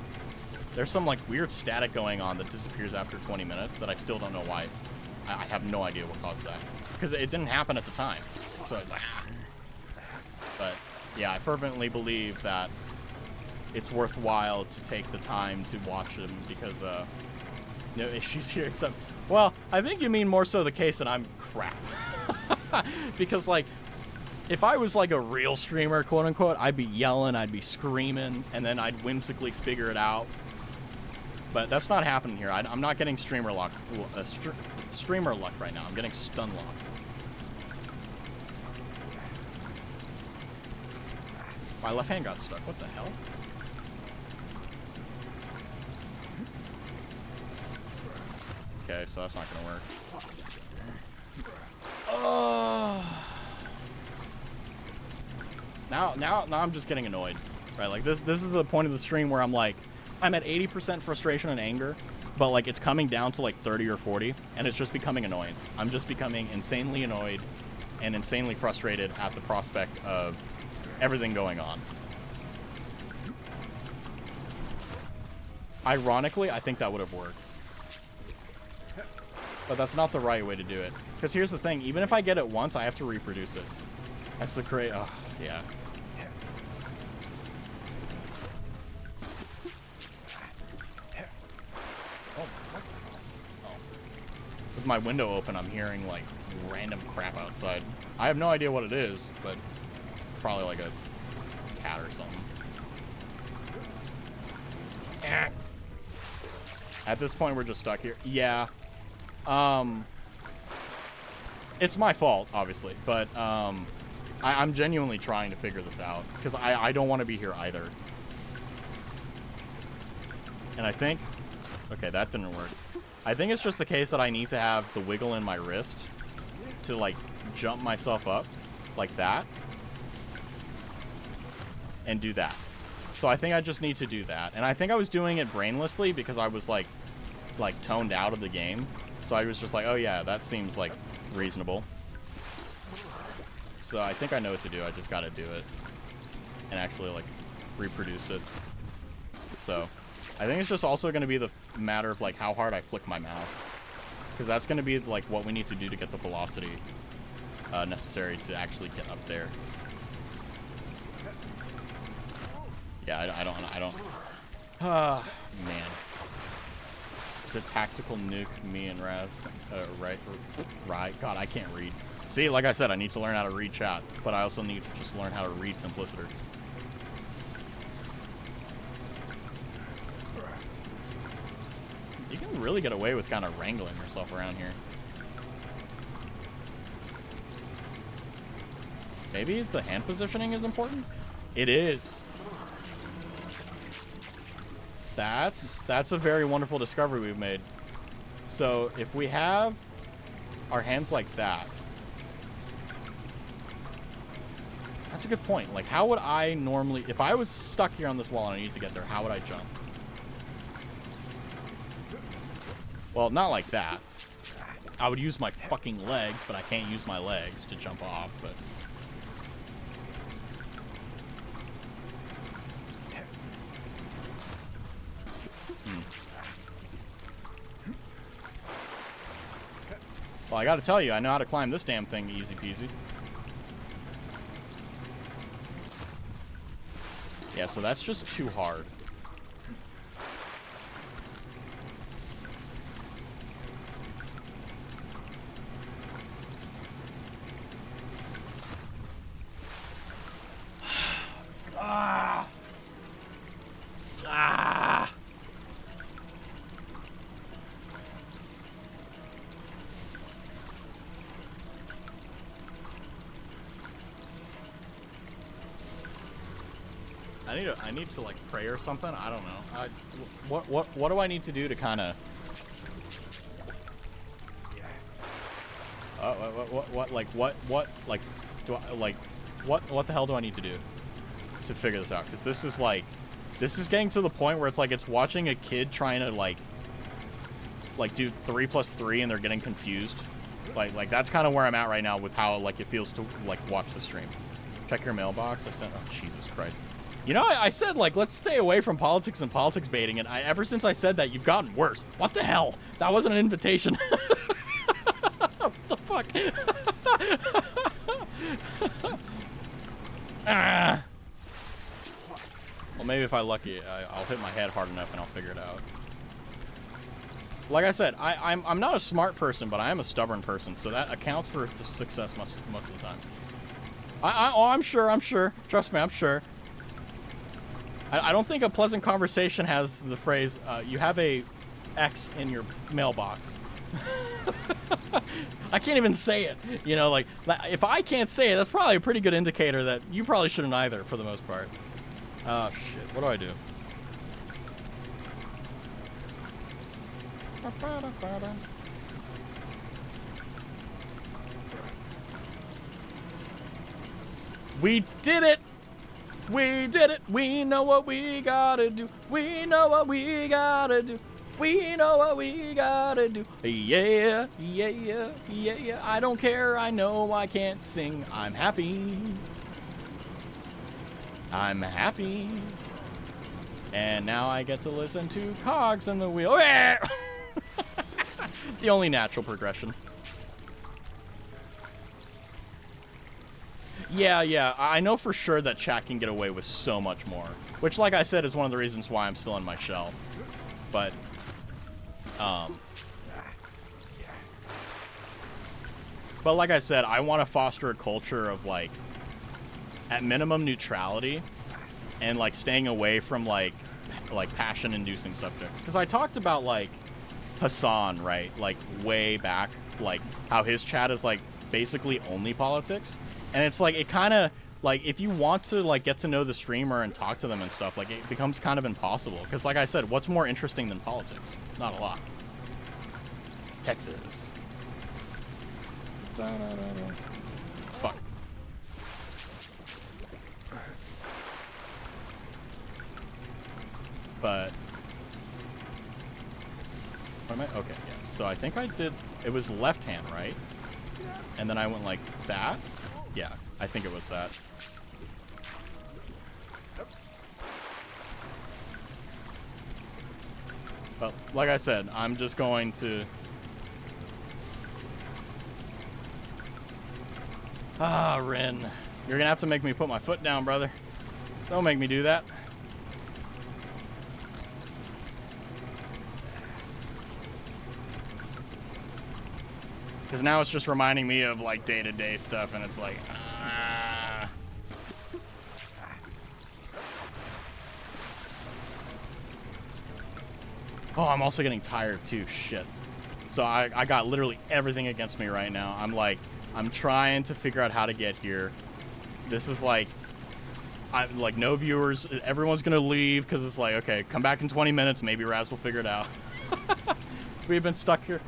there's some like weird static going on that disappears after 20 minutes that I still don't know why. I have no idea what caused that, because it didn't happen at the time. So it's like, ah. But yeah, I fervently believe that it's worthwhile to take the time to watch them, because no issues here except, well, I think you mean more so the case that I'm crap. Because like, if I was like a real streamer, quote unquote, I'd be yelling, I'd be screaming, and then I'd whimsically figure it out. But that's not happening here. I'm not getting streamer luck right now. I'm getting stun luck. My left hand got stuck. What the hell? Okay, so that's not gonna work. Oh. Now I'm just getting annoyed, right? Like this is the point of the stream where I'm like, I'm at 80% frustration and anger, but like it's coming down to like 30 or 40, and it's just becoming annoyance. I'm just becoming insanely annoyed and insanely frustrated at the prospect of everything going on. Ironically, I think that would have worked. But that's not the right way to do it. Because here's the thing, even if I get it once, I have to reproduce it. That's the great, oh, yeah. With my window open, I'm hearing like random crap outside. I have no idea what it is, but probably like a cat or something. At this point, we're just stuck here. Yeah. It's my fault, obviously, but I'm genuinely trying to figure this out, because I don't want to be here either. And I think, okay, that didn't work. I think it's just the case that I need to have the wiggle in my wrist to like jump myself up like that and do that. So I think I just need to do that. And I think I was doing it brainlessly because I was like toned out of the game. So I was just like, oh yeah, that seems like reasonable. So I think I know what to do. I just gotta do it and actually like reproduce it. So I think it's just also going to be the matter of like how hard I flick my mouse, because that's going to be like what we need to do to get the velocity necessary to actually get up there. Yeah, I don't. Man. The tactical nuke me and Raz, right. God, I can't read. See, like I said, I need to learn how to read chat, but I also need to just learn how to read simpliciter. You can really get away with kind of wrangling yourself around here. Maybe the hand positioning is important? It is. That's a very wonderful discovery we've made. So if we have our hands like that, that's a good point. Like, how would I normally, if I was stuck here on this wall and I need to get there, how would I jump? Well, not like that. I would use my fucking legs, but I can't use my legs to jump off, but... Well, I gotta tell you, I know how to climb this damn thing easy peasy. Yeah, so that's just too hard. Ah! Ah! I need to like pray or something. I don't know. What do I need to do to kind of? What the hell do I need to do to figure this out? Because this is getting to the point where it's like it's watching a kid trying to like do 3 + 3 and they're getting confused. Like that's kind of where I'm at right now with how like it feels to like watch the stream. Check your mailbox. I sent. Oh Jesus Christ. You know, I said, like, let's stay away from politics and politics baiting, and ever since I said that, you've gotten worse. What the hell? That wasn't an invitation. What the fuck? Ah. Well, maybe if I'm lucky, I'll hit my head hard enough and I'll figure it out. Like I said, I'm not a smart person, but I am a stubborn person, so that accounts for the success most of the time. I'm sure. Trust me, I'm sure. I don't think a pleasant conversation has the phrase, you have a X in your mailbox. I can't even say it. You know, like, if I can't say it, that's probably a pretty good indicator that you probably shouldn't either, for the most part. Oh, shit. What do I do? We did it! We did it! We know what we gotta do. We know what we gotta do. We know what we gotta do. Yeah, yeah, yeah, yeah, yeah. I don't care. I know I can't sing. I'm happy. I'm happy. And now I get to listen to cogs in the wheel. The only natural progression. Yeah, I know for sure that chat can get away with so much more. Which, like I said, is one of the reasons why I'm still in my shell. But, but like I said, I want to foster a culture of, like, at minimum neutrality. And, like, staying away from, like passion-inducing subjects. Because I talked about, like, Hassan, right? Like, way back. Like, how his chat is, like, basically only politics. And it's like, it kind of, like, if you want to, like, get to know the streamer and talk to them and stuff, like, it becomes kind of impossible. Because, like I said, what's more interesting than politics? Not a lot. Texas. Fuck. But, what am I? Okay, yeah. So I think I did, it was left hand, right? And then I went like that. Yeah, I think it was that. But like I said, I'm just going to... Ah, Rin. You're gonna have to make me put my foot down, brother. Don't make me do that. Because now it's just reminding me of, like, day-to-day stuff, and it's like, Oh, I'm also getting tired, too. Shit. So I got literally everything against me right now. I'm trying to figure out how to get here. This is, like, no viewers. Everyone's going to leave, because it's like, okay, come back in 20 minutes. Maybe Raz will figure it out. We've been stuck here.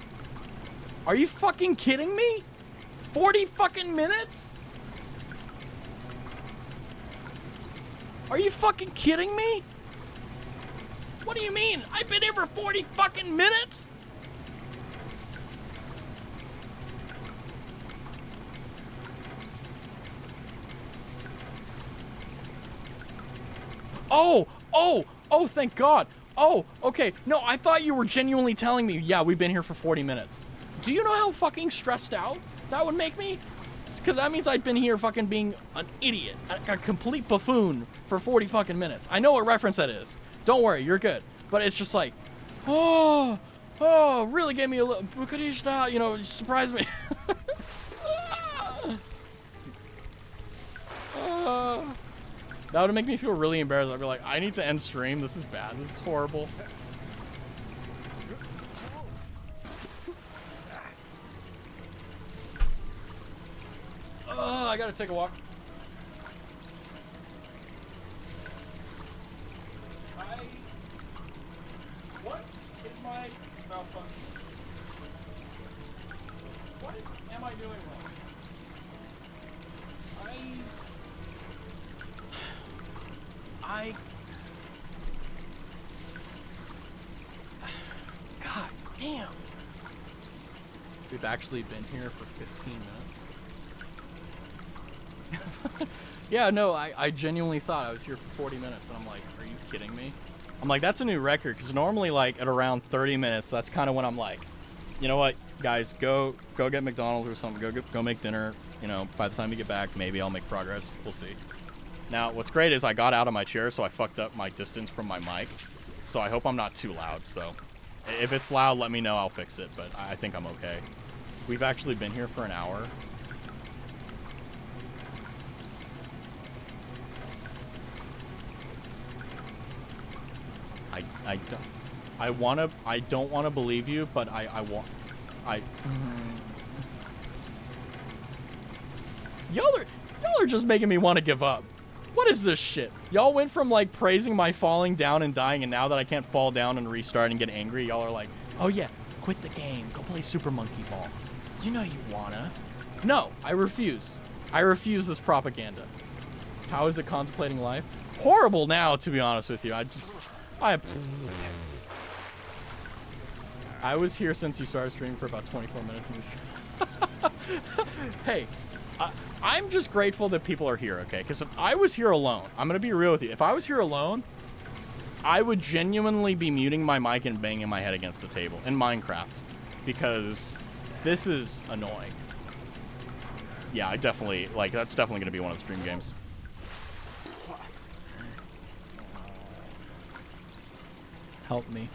Are you fucking kidding me? 40 fucking minutes? Are you fucking kidding me? What do you mean? I've been here for 40 fucking minutes? Oh, thank God. Oh, okay. No, I thought you were genuinely telling me, yeah, we've been here for 40 minutes. Do you know how fucking stressed out that would make me? Because that means I'd been here fucking being an idiot, a complete buffoon for 40 fucking minutes. I know what reference that is. Don't worry, you're good. But it's just like, oh, really gave me a little, you know, surprised me. That would make me feel really embarrassed. I'd be like, I need to end stream. This is bad. This is horrible. I gotta take a walk. What is my malfunction? What am I doing wrong? God damn. We've actually been here for 15 minutes. Yeah, no, I genuinely thought I was here for 40 minutes, and I'm like, are you kidding me? I'm like, that's a new record, because normally, like, at around 30 minutes, that's kind of when I'm like, you know what, guys, go get McDonald's or something, go make dinner, you know, by the time you get back, maybe I'll make progress, we'll see. Now, what's great is I got out of my chair, so I fucked up my distance from my mic, so I hope I'm not too loud, so if it's loud, let me know, I'll fix it, but I think I'm okay. We've actually been here for an hour. I don't want to believe you, but y'all are just making me want to give up. What is this shit? Y'all went from like praising my falling down and dying, and now that I can't fall down and restart and get angry, y'all are like, oh yeah, quit the game, go play Super Monkey Ball. You know you wanna. No, I refuse. I refuse this propaganda. How is it contemplating life? Horrible now, to be honest with you. I was here since you started streaming for about 24 minutes. Hey, I'm just grateful that people are here, okay? Because if I was here alone, I'm going to be real with you. If I was here alone, I would genuinely be muting my mic and banging my head against the table in Minecraft. Because this is annoying. Yeah, I definitely, like, that's definitely going to be one of the stream games. Help me.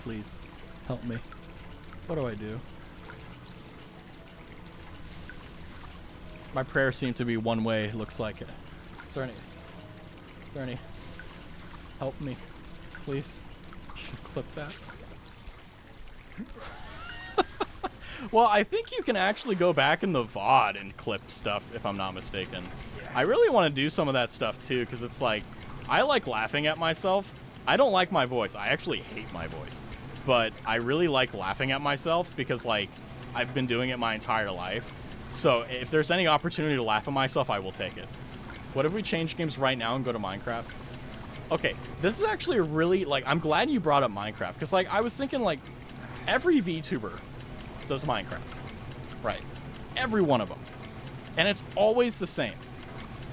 Please. Help me. What do I do? My prayers seem to be one way, looks like it. Is there any help me? Please? Should clip that. Well, I think you can actually go back in the VOD and clip stuff, if I'm not mistaken. I really want to do some of that stuff, too, because it's like, I like laughing at myself. I don't like my voice. I actually hate my voice. But I really like laughing at myself because, like, I've been doing it my entire life. So if there's any opportunity to laugh at myself, I will take it. What if we change games right now and go to Minecraft? Okay, this is actually a really, like, I'm glad you brought up Minecraft. Because, like, I was thinking, like, every VTuber does Minecraft. Right. Every one of them. And it's always the same.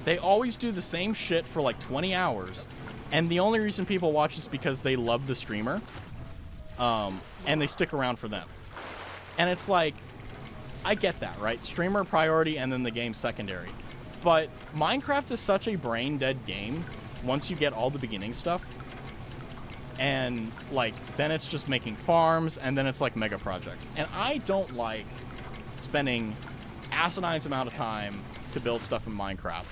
They always do the same shit for, like, 20 hours. And the only reason people watch is because they love the streamer. And they stick around for them. And it's like, I get that, right? Streamer priority and then the game secondary. But Minecraft is such a brain-dead game once you get all the beginning stuff. And, like, then it's just making farms, and then it's, like, mega projects. And I don't like spending asinine amount of time to build stuff in Minecraft.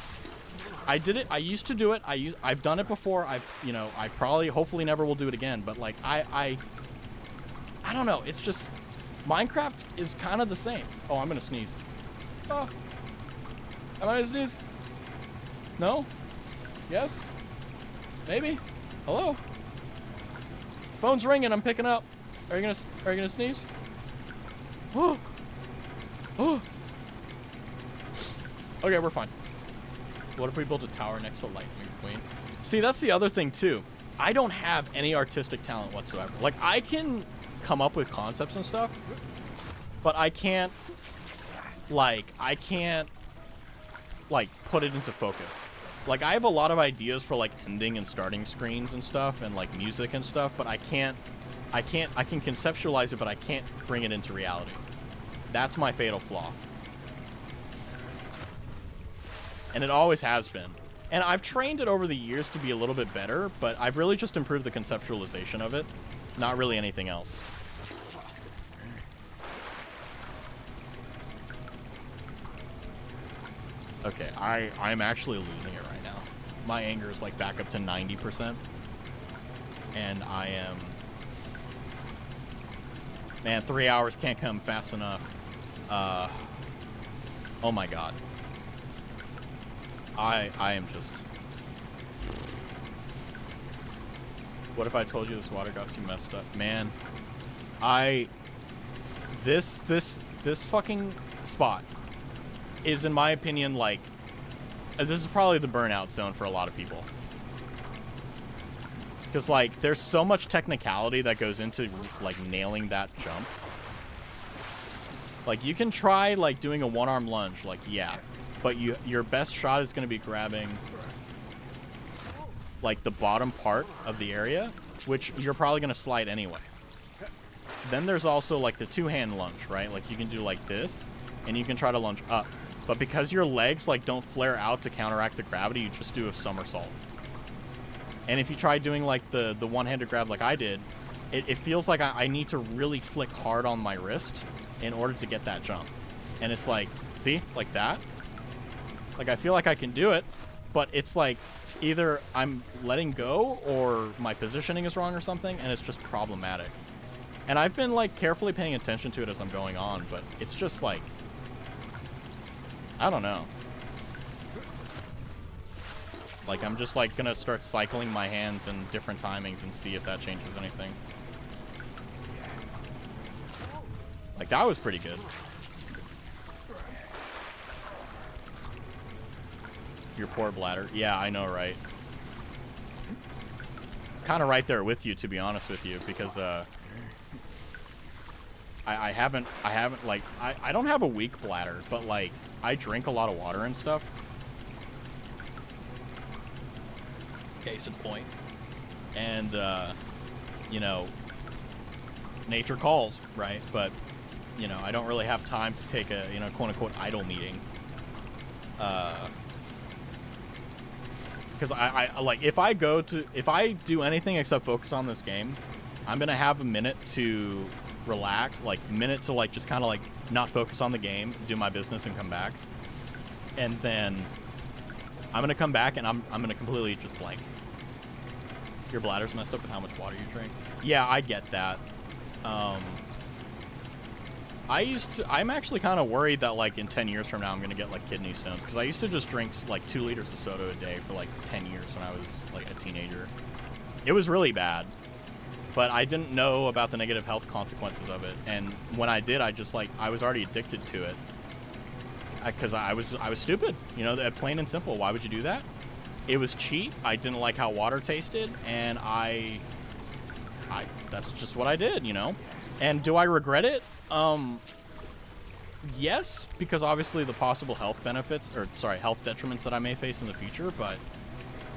I did it. I used to do it. I've done it before. I probably, hopefully never will do it again. But, like, I don't know. It's just, Minecraft is kind of the same. Oh, I'm going to sneeze. Oh. Am I going to sneeze? No? Yes? Maybe? Hello? Phone's ringing. I'm picking up. Are you gonna sneeze? Oh. Oh. Okay, we're fine. What if we build a tower next to Lightning Queen? See, that's the other thing too. I don't have any artistic talent whatsoever. Like, I can come up with concepts and stuff, but I can't put it into focus. Like, I have a lot of ideas for, like, ending and starting screens and stuff, and, like, music and stuff, but I can conceptualize it, but I can't bring it into reality. That's my fatal flaw. And it always has been. And I've trained it over the years to be a little bit better, but I've really just improved the conceptualization of it. Not really anything else. Okay, I'm actually losing it right now. My anger is like back up to 90%. And I am... Man, 3 hours can't come fast enough. Oh my god. I am just... What if I told you this water got too messed up? Man, this fucking spot is, in my opinion, like, this is probably the burnout zone for a lot of people. Because, like, there's so much technicality that goes into, like, nailing that jump. Like, you can try, like, doing a one-arm lunge, like, yeah. But your best shot is going to be grabbing, like, the bottom part of the area, which you're probably going to slide anyway. Then there's also, like, the two-hand lunge, right? Like, you can do, like, this, and you can try to lunge up. But because your legs, like, don't flare out to counteract the gravity, you just do a somersault. And if you try doing, like, the one-handed grab like I did, it feels like I need to really flick hard on my wrist in order to get that jump. And it's like, see? Like that? Like, I feel like I can do it, but it's like either I'm letting go or my positioning is wrong or something, and it's just problematic. And I've been, like, carefully paying attention to it as I'm going on, but it's just like, I don't know. Like, I'm just, like, gonna start cycling my hands in different timings and see if that changes anything. Like, that was pretty good. Your poor bladder. Yeah, I know, right? Kind of right there with you, to be honest with you, because, I haven't, like, I don't have a weak bladder, but, like, I drink a lot of water and stuff. Case in point. And, you know, nature calls, right? But, you know, I don't really have time to take a, you know, quote-unquote idle meeting. Because I like, if I do anything except focus on this game, I'm going to have a minute to relax, like, minute to, like, just kind of, like, not focus on the game, do my business, and come back. And then I'm going to come back, and I'm going to completely just blank. Your bladder's messed up with how much water you drink. Yeah, I get that. I'm actually kind of worried that, like, in 10 years from now I'm going to get, like, kidney stones. Because I used to just drink, like, 2 liters of soda a day for, like, 10 years when I was, like, a teenager. It was really bad. But I didn't know about the negative health consequences of it. And when I did, I just, like, I was already addicted to it. Because I was stupid. You know, plain and simple. Why would you do that? It was cheap. I didn't like how water tasted. And that's just what I did, you know? And do I regret it? Yes, because obviously the possible health benefits, or sorry, health detriments that I may face in the future, but,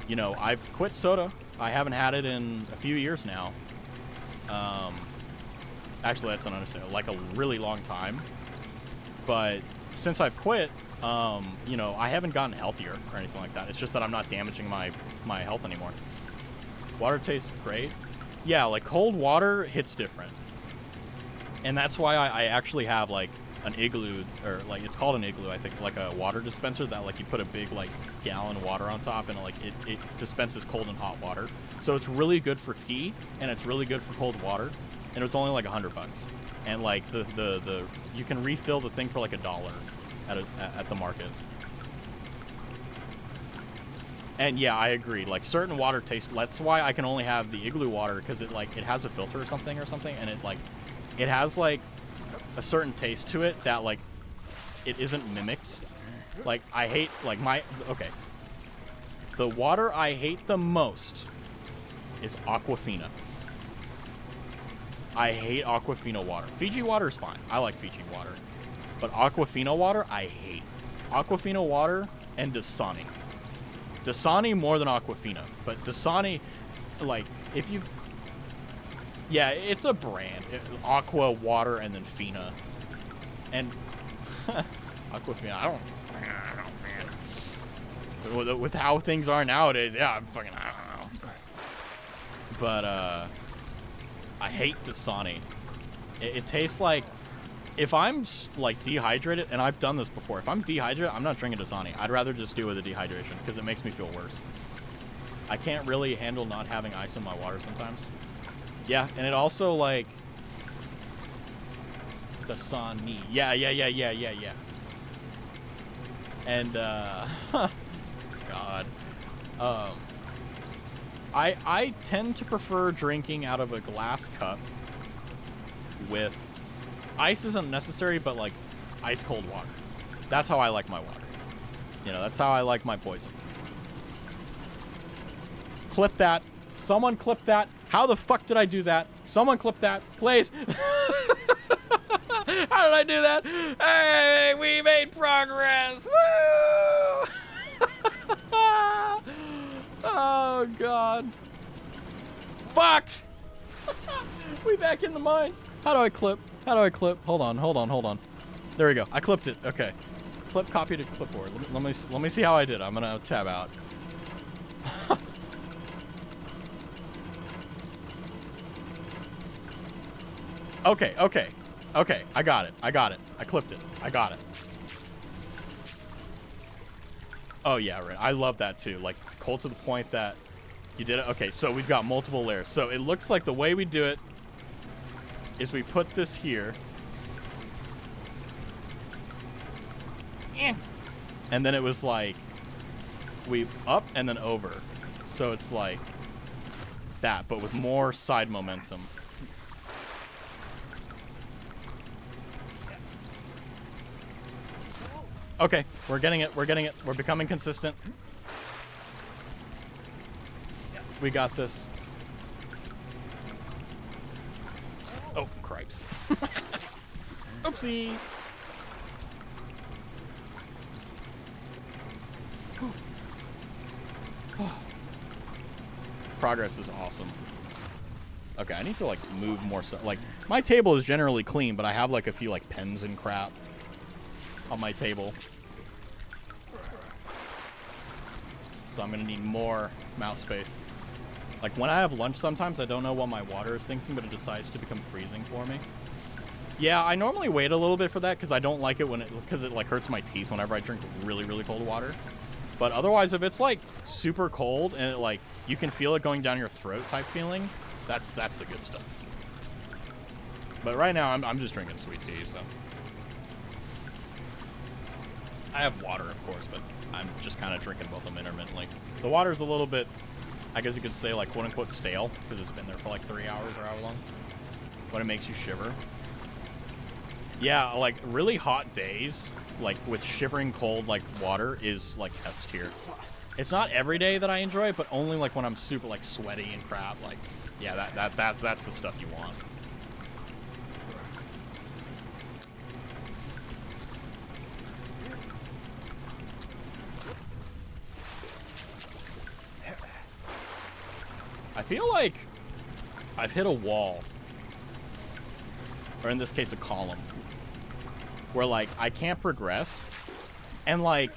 you know, I've quit soda. I haven't had it in a few years now. Actually, that's an understatement, like a really long time. But since I've quit, you know, I haven't gotten healthier or anything like that. It's just that I'm not damaging my health anymore. Water tastes great. Yeah, like, cold water hits different. And that's why I actually have, like, an igloo, or, like, it's called an igloo, I think, like a water dispenser that, like, you put a big, like, gallon of water on top, and, like, it dispenses cold and hot water. So it's really good for tea, and it's really good for cold water, and it's only, like, $100. And, like, you can refill the thing for, like, $1 at the market. And yeah, I agree. Like, certain water tastes, that's why I can only have the igloo water, because it, like, it has a filter or something, and it, like, it has, like, a certain taste to it that, like, it isn't mimicked. Like, I hate, like, okay. The water I hate the most is Aquafina. I hate Aquafina water. Fiji water is fine. I like Fiji water. But Aquafina water, I hate. Aquafina water and Dasani. Dasani more than Aquafina. But Dasani, like, if you... Yeah, it's a brand. Aqua, water, and then Fina. And... Aquafina, I don't... Man. With how things are nowadays, yeah, I don't know. But I hate Dasani. It tastes like, if I'm like dehydrated, and I've done this before, if I'm dehydrated, I'm not drinking Dasani. I'd rather just do with the dehydration because it makes me feel worse. I can't really handle not having ice in my water sometimes. Yeah, and it also like Dasani. Yeah. And God. I tend to prefer drinking out of a glass cup with ice isn't necessary, but like ice cold water. That's how I like my water. You know, that's how I like my poison. Clip that. Someone clip that. How the fuck did I do that? Someone clip that, please. How did I do that? Hey, we made progress. Woo! Oh, God. Fuck! We back in the mines. How do I clip? How do I clip? Hold on. There we go. I clipped it. Okay. Clip, copy to clipboard. Let me see how I did. I'm gonna tab out. Okay. I got it. I clipped it. I got it. Oh, yeah, right. I love that, too. Like, cold to the point that you did it. Okay, so we've got multiple layers. So it looks like the way we do it is we put this here. And then it was like, we up and then over. So it's like that, but with more side momentum. Okay, we're getting it. We're becoming consistent. We got this. Oh, cripes. Oopsie. Progress is awesome. Okay, I need to like move more stuff. Like, my table is generally clean, but I have like a few like pens and crap on my table. So I'm gonna need more mouse space. Like, when I have lunch sometimes, I don't know what my water is thinking, but it decides to become freezing for me. Yeah, I normally wait a little bit for that because I don't like it because it like hurts my teeth whenever I drink really, really cold water. But otherwise, if it's like super cold and it, like you can feel it going down your throat type feeling, that's the good stuff. But right now, I'm just drinking sweet tea, so. I have water, of course, but I'm just kind of drinking both of them intermittently. The water's a little bit, I guess you could say, like, quote-unquote stale, because it's been there for like 3 hours or however long. But it makes you shiver. Yeah, like, really hot days, like, with shivering cold, like, water is, like, S tier. It's not every day that I enjoy it, but only, like, when I'm super, like, sweaty and crap. Like, yeah, that's the stuff you want. I feel like I've hit a wall, or in this case, a column, where, like, I can't progress, and, like,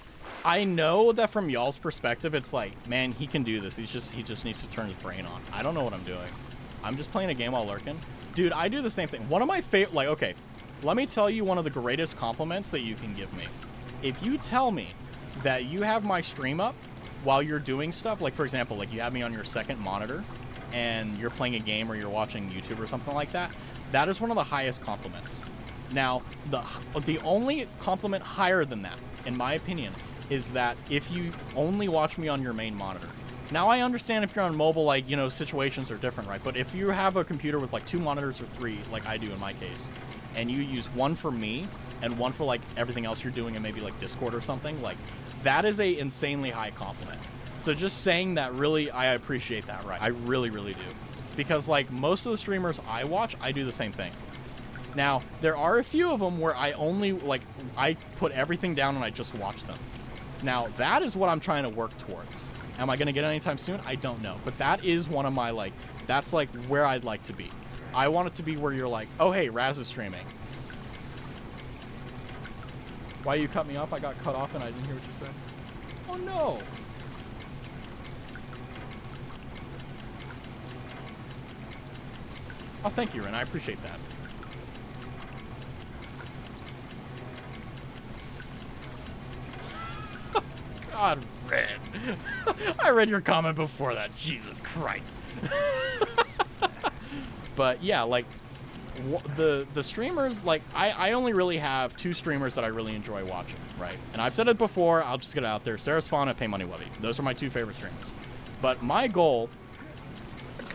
I know that from y'all's perspective, it's like, man, he can do this. He just needs to turn his brain on. I don't know what I'm doing. I'm just playing a game while lurking. Dude, I do the same thing. One of my favorite, like, okay, let me tell you one of the greatest compliments that you can give me. If you tell me that you have my stream up while you're doing stuff, like, for example, like, you have me on your second monitor and you're playing a game or you're watching YouTube or something like that, that is one of the highest compliments. Now, the only compliment higher than that, in my opinion, is that if you only watch me on your main monitor. Now, I understand if you're on mobile, like, you know, situations are different, right? But if you have a computer with, like, 2 monitors or 3, like I do in my case, and you use one for me and one for, like, everything else you're doing and maybe, like, Discord or something, like, that is a insanely high compliment. So just saying that, really, I appreciate that, right? I really, really do. Because, like, most of the streamers I watch, I do the same thing. Now, there are a few of them where I only, like, I put everything down and I just watch them. Now, that is what I'm trying to work towards. Am I going to get it anytime soon? I don't know. But that is one of my, like, that's, like, where I'd like to be. I want it to be where you're like, oh, hey, Raz is streaming. Why you cut me off? I got cut off and I didn't hear what you said. Oh no. Oh, thank you, Ren. I appreciate that. God, Ren. I read your comment before that. Jesus Christ. But yeah, like the streamers, like I only really have 2 streamers that I really enjoy watching, right? And I've said it before. I'll just get it out there. Sarah's Fawn and Pay Money Webby. Those are my 2 favorite streamers. But my goal.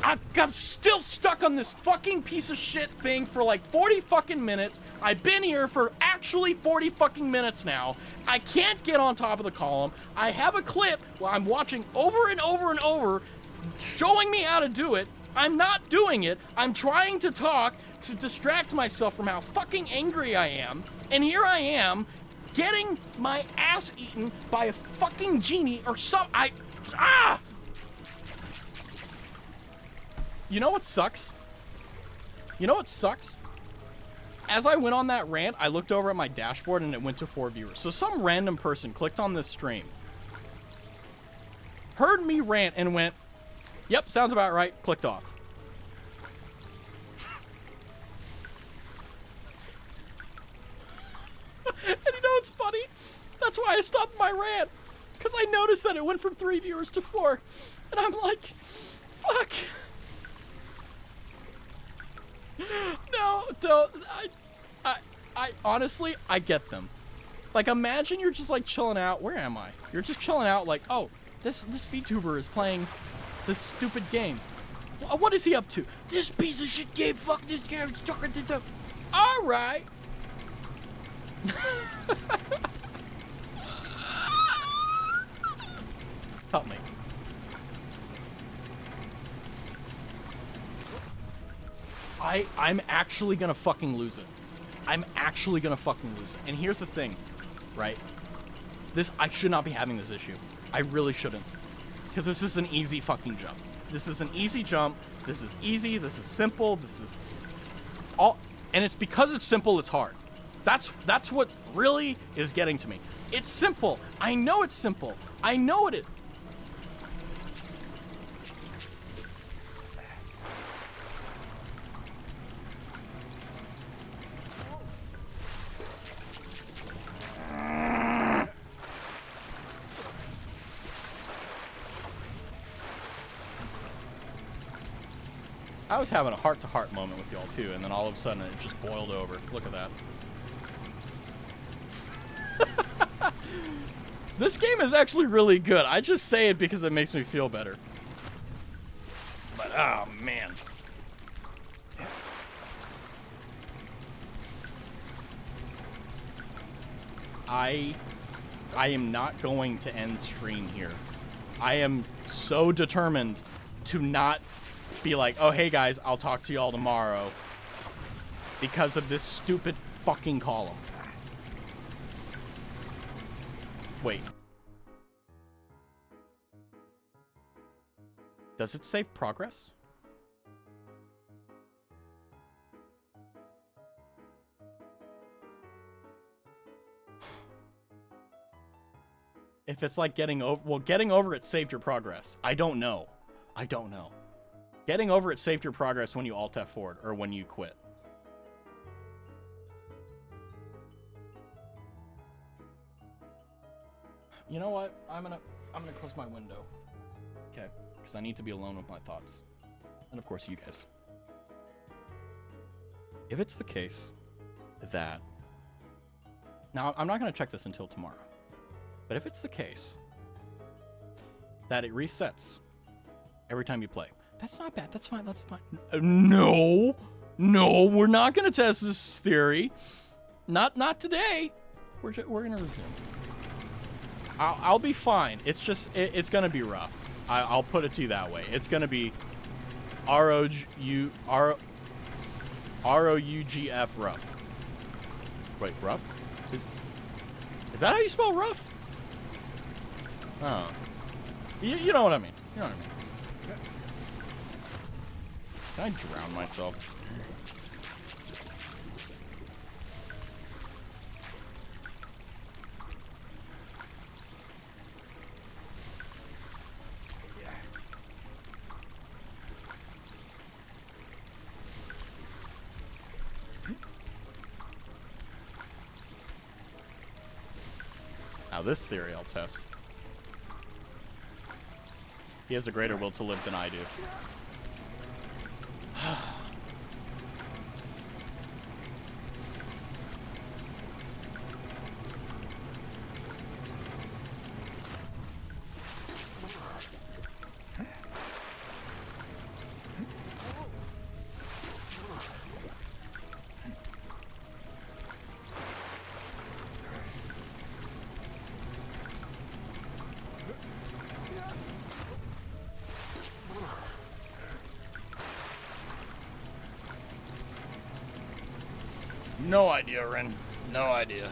I'm still stuck on this fucking piece of shit thing for like 40 fucking minutes. I've been here for actually 40 fucking minutes now. I can't get on top of the column. I have a clip where I'm watching over and over and over showing me how to do it. I'm not doing it. I'm trying to talk to distract myself from how fucking angry I am. And here I am getting my ass eaten by a fucking genie or You know what sucks? You know what sucks? As I went on that rant, I looked over at my dashboard and it went to 4 viewers. So some random person clicked on this stream, heard me rant and went, yep, sounds about right, clicked off. And you know what's funny? That's why I stopped my rant. Because I noticed that it went from 3 viewers to 4. And I'm like, fuck. No, don't. I honestly, I get them. Like, imagine you're just like chilling out. Where am I? You're just chilling out like, oh, this VTuber is playing this stupid game. What is he up to? This piece of shit game. Fuck this game. All right. Help me. I'm actually gonna fucking lose it. I'm actually gonna fucking lose it. And here's the thing, right? I should not be having this issue. I really shouldn't. Because this is an easy fucking jump. This is an easy jump. This is easy. This is simple. This is all. And it's because it's simple, it's hard. That's what really is getting to me. It's simple. I know it's simple. I know it is. I was having a heart-to-heart moment with y'all too, and then all of a sudden it just boiled over. Look at that. This game is actually really good. I just say it because it makes me feel better. But, oh, man. I am not going to end stream here. I am so determined to not be like, oh, hey guys, I'll talk to y'all tomorrow because of this stupid fucking column. Wait. Does it save progress? If it's like getting over... Well, getting over it saved your progress. I don't know. I don't know. Getting over it saved your progress when you Alt F forward or when you quit. You know what? I'm gonna close my window. Okay, because I need to be alone with my thoughts. And of course you guys. If it's the case that... Now, I'm not gonna check this until tomorrow. But if it's the case that it resets every time you play, that's not bad. That's fine. That's fine. No, we're not going to test this theory. Not today. We're going to resume. I'll be fine. It's just, it's going to be rough. I'll put it to you that way. It's going to be ROUGF rough. Wait, rough? Is that how you spell rough? Oh. You know what I mean. You know what I mean. Can I drown myself? Now this theory I'll test. He has a greater will to live than I do. No idea, Ren. No idea.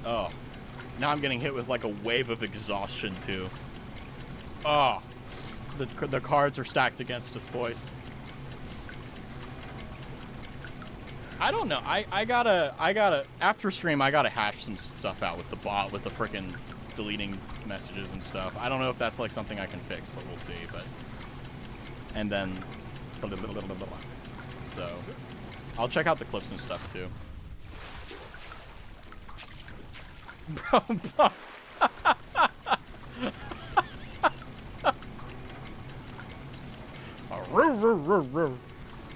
Oh. Now I'm getting hit with like a wave of exhaustion too. Oh. The cards are stacked against us, boys. I don't know. I gotta after stream I gotta hash some stuff out with the bot, with the frickin' deleting messages and stuff. I don't know if that's like something I can fix, but we'll see. But and then so I'll check out the clips and stuff too. Bro.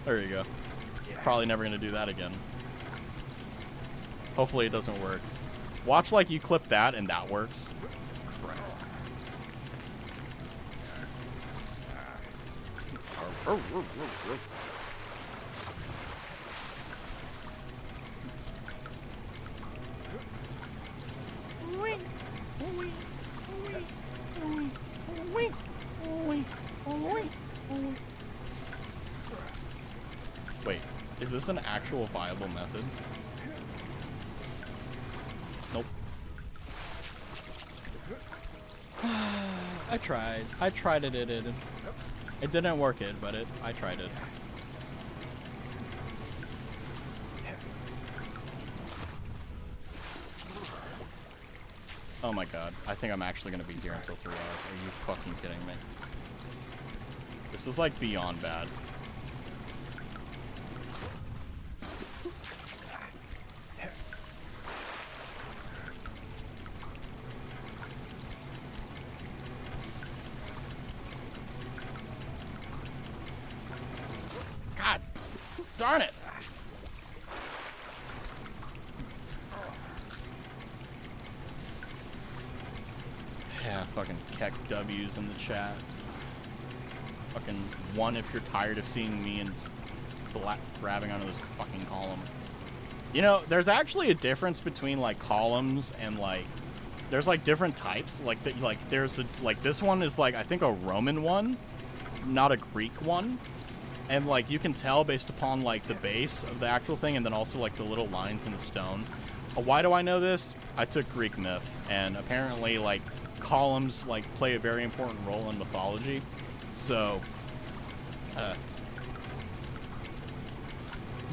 There you go. Probably never gonna do that again. Hopefully it doesn't work. Watch like you clip that and that works. Christ. Wait, is this an actual viable method? Nope. I tried. I tried it. It didn't work but I tried it. Oh my god. I think I'm actually gonna be here until 3 hours. Are you fucking kidding me? This is like beyond bad. God darn it! Yeah, fucking Keck W's in the chat. Fucking one if you're tired of seeing me and grabbing onto this fucking column. You know, there's actually a difference between like columns and like there's like different types. Like there's a like this one is like I think a Roman one, not a Greek one. And like you can tell based upon like the base of the actual thing and then also like the little lines in the stone. Why do I know this? I took Greek myth and apparently like columns like play a very important role in mythology. So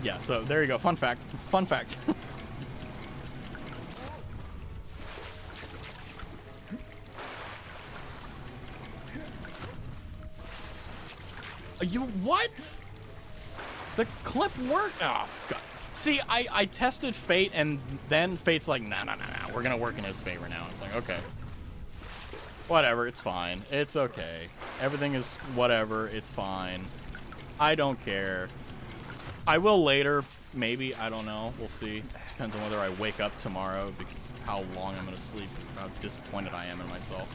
yeah, so there you go. Fun fact. Fun fact. You what? The clip worked. Oh god. See, I tested Fate and then Fate's like, nah, we're gonna work in his favor now. It's like, okay. Whatever, it's fine. It's okay. Everything is whatever, it's fine. I don't care. I will later, maybe, I don't know. We'll see. Depends on whether I wake up tomorrow because of how long I'm gonna sleep, how disappointed I am in myself.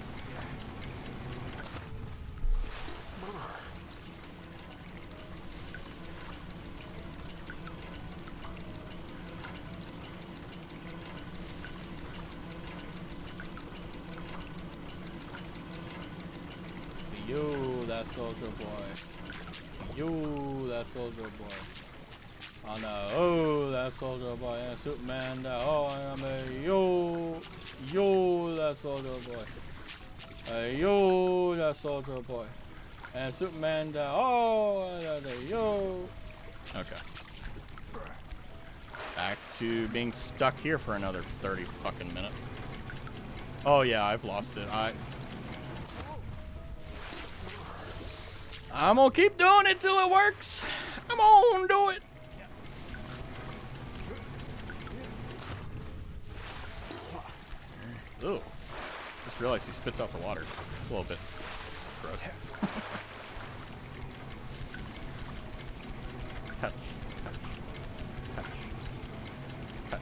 You, that soldier boy. You, that soldier boy. Oh no, oh, that soldier boy. And Superman, that, oh, I'm a you, that soldier boy. You, that soldier boy. And Superman, that, oh, that, you. Okay. Back to being stuck here for another 30 fucking minutes. Oh yeah, I've lost it. I'm gonna keep doing it till it works. I'm gonna do it. Ooh. Just realized he spits out the water. A little bit gross. Touch. Touch. Touch.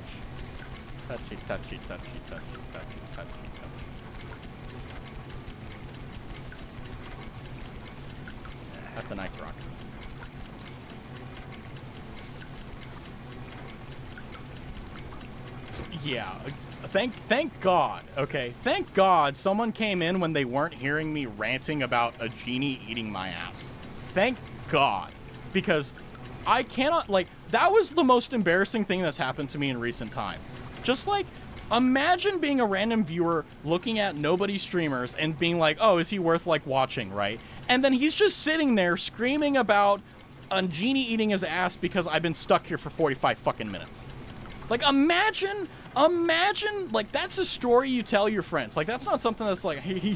Touchy, touchy, touchy, touchy, touchy, touchy, touchy. That's a nice rock. Yeah. Thank God. Okay. Thank God someone came in when they weren't hearing me ranting about a genie eating my ass. Thank God. Because I cannot, like, that was the most embarrassing thing that's happened to me in recent time. Just like, imagine being a random viewer looking at nobody streamers and being like, oh, is he worth, like, watching, right? And then he's just sitting there screaming about a genie eating his ass because I've been stuck here for 45 fucking minutes. Like, imagine, like, that's a story you tell your friends. Like, that's not something that's like, who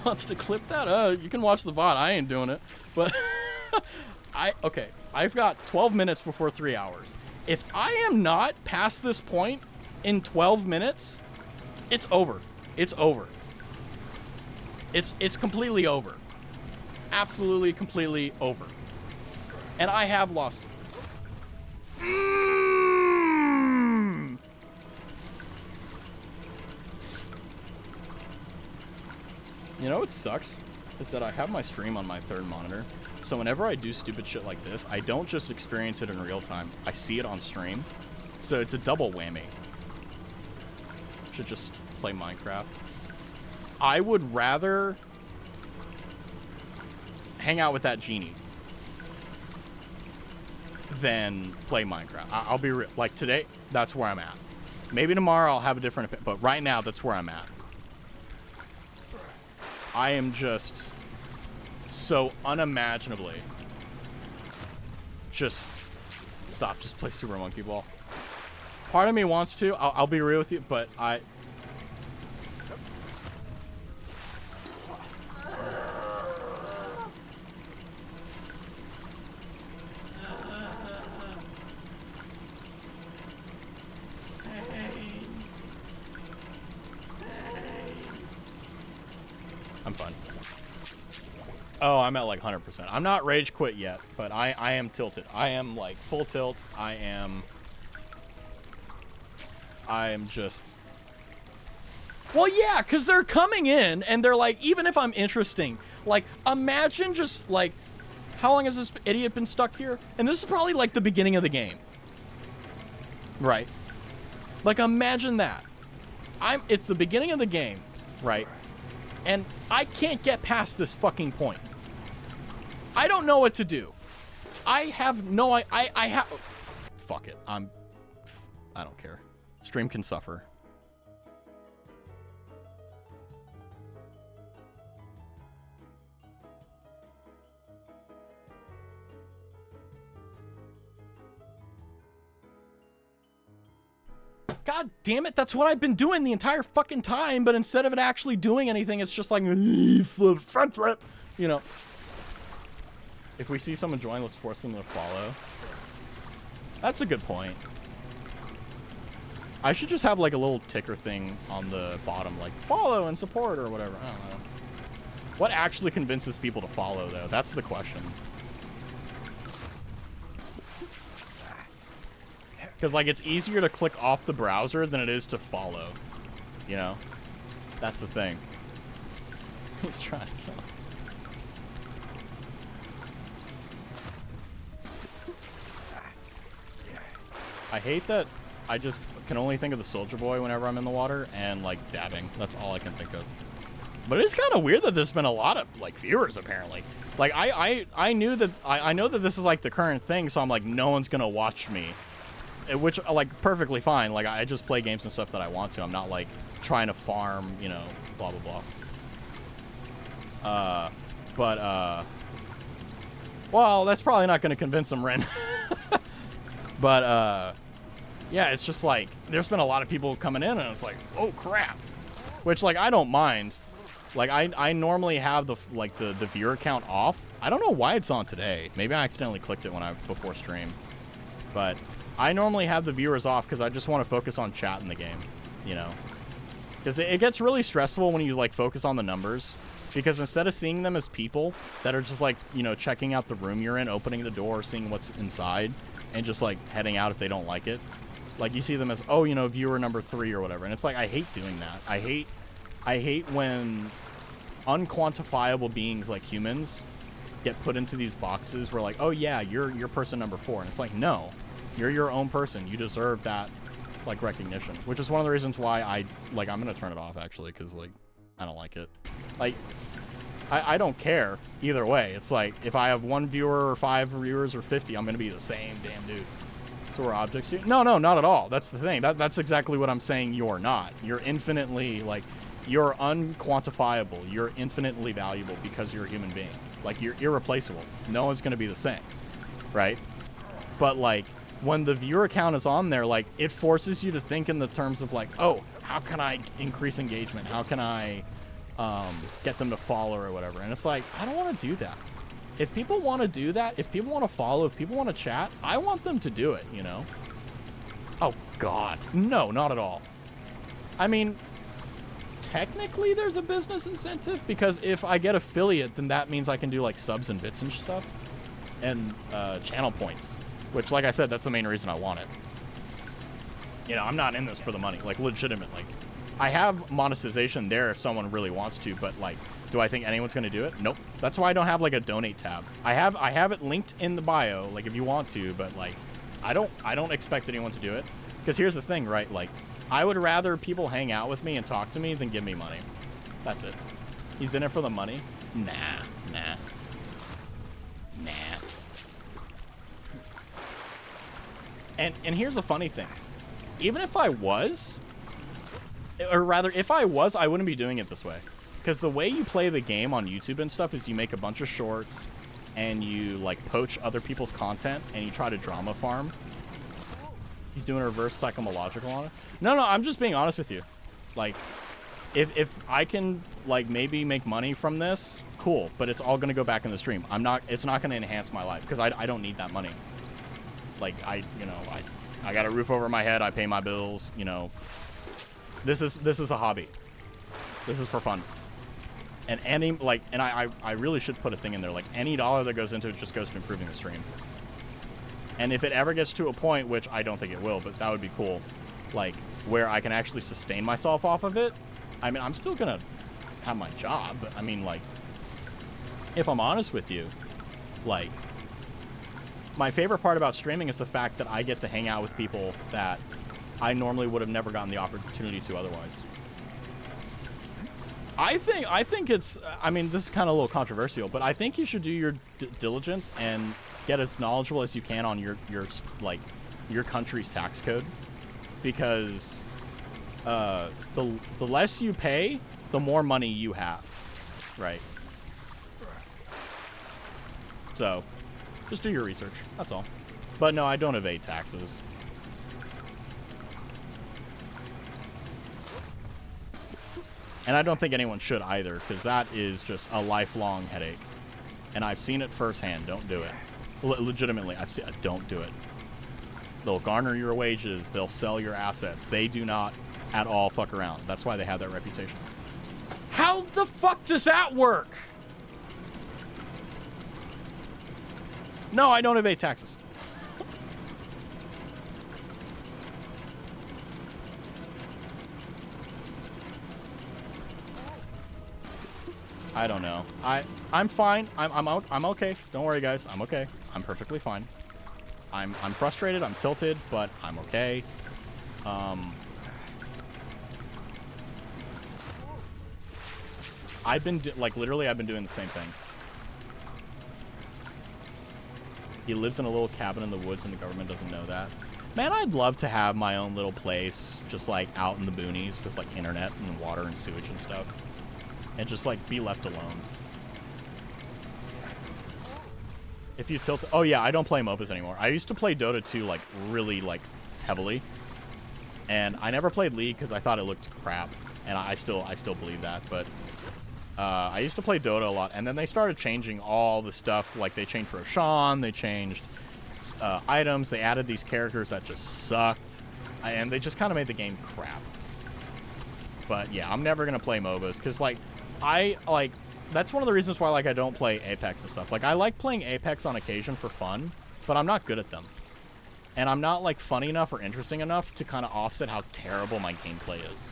wants to clip that? You can watch the VOD. I ain't doing it. But, okay, I've got 12 minutes before 3 hours. If I am not past this point in 12 minutes, it's over. It's over. It's completely over. Absolutely, completely over. And I have lost. You know what sucks? Is that I have my stream on my third monitor. So whenever I do stupid shit like this, I don't just experience it in real time. I see it on stream. So it's a double whammy. Should just play Minecraft. I would rather hang out with that genie than play Minecraft. I'll be real. Like today, that's where I'm at. Maybe tomorrow I'll have a different opinion, but right now that's where I'm at. I am just so unimaginably just stop. Just play Super Monkey Ball. Part of me wants to. I'll be real with you, but I'm fine. Oh, I'm at like 100%. I'm not rage quit yet, but I am tilted. I am like full tilt. I am just... Well, yeah, because they're coming in and they're like, even if I'm interesting, like, imagine just like, how long has this idiot been stuck here? And this is probably like the beginning of the game. Right. Like, imagine that. It's the beginning of the game, right? And I can't get past this fucking point. I don't know what to do. I have no... I have... Fuck it. I don't care. Stream can suffer. God damn it, that's what I've been doing the entire fucking time, but instead of it actually doing anything, it's just like, front flip, you know. If we see someone join, let's force them to follow. That's a good point. I should just have like a little ticker thing on the bottom, like follow and support or whatever. I don't know. What actually convinces people to follow, though? That's the question. Because, like, it's easier to click off the browser than it is to follow. You know? That's the thing. He's trying to kill us. I hate that I just can only think of the Soldier Boy whenever I'm in the water and, like, dabbing. That's all I can think of. But it's kind of weird that there's been a lot of, like, viewers, apparently. Like, I knew that... I know that this is, like, the current thing, so I'm like, no one's gonna watch me. Which, like, perfectly fine. Like, I just play games and stuff that I want to. I'm not, like, trying to farm, you know, blah, blah, blah. Well, that's probably not going to convince them, Ren. But, yeah, it's just, like, there's been a lot of people coming in, and it's like, oh, crap. Which, like, I don't mind. Like, I normally have the viewer count off. I don't know why it's on today. Maybe I accidentally clicked it before stream. But I normally have the viewers off because I just want to focus on chat in the game, you know? Because it gets really stressful when you, like, focus on the numbers. Because instead of seeing them as people that are just, like, you know, checking out the room you're in, opening the door, seeing what's inside, and just, like, heading out if they don't like it. Like, you see them as, oh, you know, viewer number 3 or whatever. And it's like, I hate doing that. I hate when unquantifiable beings like humans get put into these boxes where, like, oh, yeah, you're person number 4. And it's like, no. You're your own person. You deserve that, like, recognition. Which is one of the reasons why I'm going to turn it off, actually, because, like, I don't like it. Like, I don't care either way. It's like, if I have 1 viewer or 5 viewers or 50, I'm going to be the same damn dude. So we're objects here? No, not at all. That's the thing. That's exactly what I'm saying you're not. You're infinitely, like, you're unquantifiable. You're infinitely valuable because you're a human being. Like, you're irreplaceable. No one's going to be the same, right? But, like, when the viewer count is on there, like, it forces you to think in the terms of, like, oh, how can I increase engagement? How can I get them to follow or whatever? And it's like, I don't want to do that. If people want to do that, if people want to follow, if people want to chat, I want them to do it, you know? Oh, God. No, not at all. I mean, technically there's a business incentive, because if I get affiliate, then that means I can do, like, subs and bits and stuff. And channel points. Which, like I said, that's the main reason I want it. You know, I'm not in this for the money, like, legitimately. I have monetization there if someone really wants to, but, like, do I think anyone's going to do it? Nope. That's why I don't have, like, a donate tab. I have it linked in the bio, like, if you want to, but, like, I don't expect anyone to do it. Because here's the thing, right? Like, I would rather people hang out with me and talk to me than give me money. That's it. He's in it for the money? Nah. And here's the funny thing. Even if I was, or rather, if I was, I wouldn't be doing it this way. Because the way you play the game on YouTube and stuff is you make a bunch of shorts, and you, like, poach other people's content, and you try to drama farm. He's doing a reverse psychological on it. No, I'm just being honest with you. Like, if I can, like, maybe make money from this, cool. But it's all going to go back in the stream. It's not going to enhance my life, because I don't need that money. Like, I got a roof over my head. I pay my bills. You know, this is a hobby. This is for fun. And I really should put a thing in there. Like, any dollar that goes into it just goes to improving the stream. And if it ever gets to a point, which I don't think it will, but that would be cool, like, where I can actually sustain myself off of it. I mean, I'm still gonna have my job, but I mean, like, if I'm honest with you, like, my favorite part about streaming is the fact that I get to hang out with people that I normally would have never gotten the opportunity to otherwise. I think it's, I mean, this is kind of a little controversial, but I think you should do your diligence and get as knowledgeable as you can on your country's tax code, because the less you pay, the more money you have, right? So, just do your research. That's all. But no, I don't evade taxes. And I don't think anyone should either, because that is just a lifelong headache. And I've seen it firsthand. Don't do it. Legitimately, don't do it. They'll garner your wages. They'll sell your assets. They do not at all fuck around. That's why they have that reputation. How the fuck does that work? No, I don't evade taxes. I don't know. I'm fine. I'm okay. Don't worry, guys. I'm okay. I'm perfectly fine. I'm frustrated. I'm tilted, but I'm okay. I've been literally I've been doing the same thing. He lives in a little cabin in the woods, and the government doesn't know that. Man, I'd love to have my own little place, just, like, out in the boonies with, like, internet and water and sewage and stuff. And just, like, be left alone. If you tilt... Oh, yeah, I don't play MOBAs anymore. I used to play Dota 2, like, really, like, heavily. And I never played League because I thought it looked crap. And I still believe that, but... I used to play Dota a lot, and then they started changing all the stuff. Like, they changed Roshan, they changed items, they added these characters that just sucked, and they just kind of made the game crap. But, yeah, I'm never going to play MOBAs, because, like, that's one of the reasons why, like, I don't play Apex and stuff. Like, I like playing Apex on occasion for fun, but I'm not good at them. And I'm not, like, funny enough or interesting enough to kind of offset how terrible my gameplay is.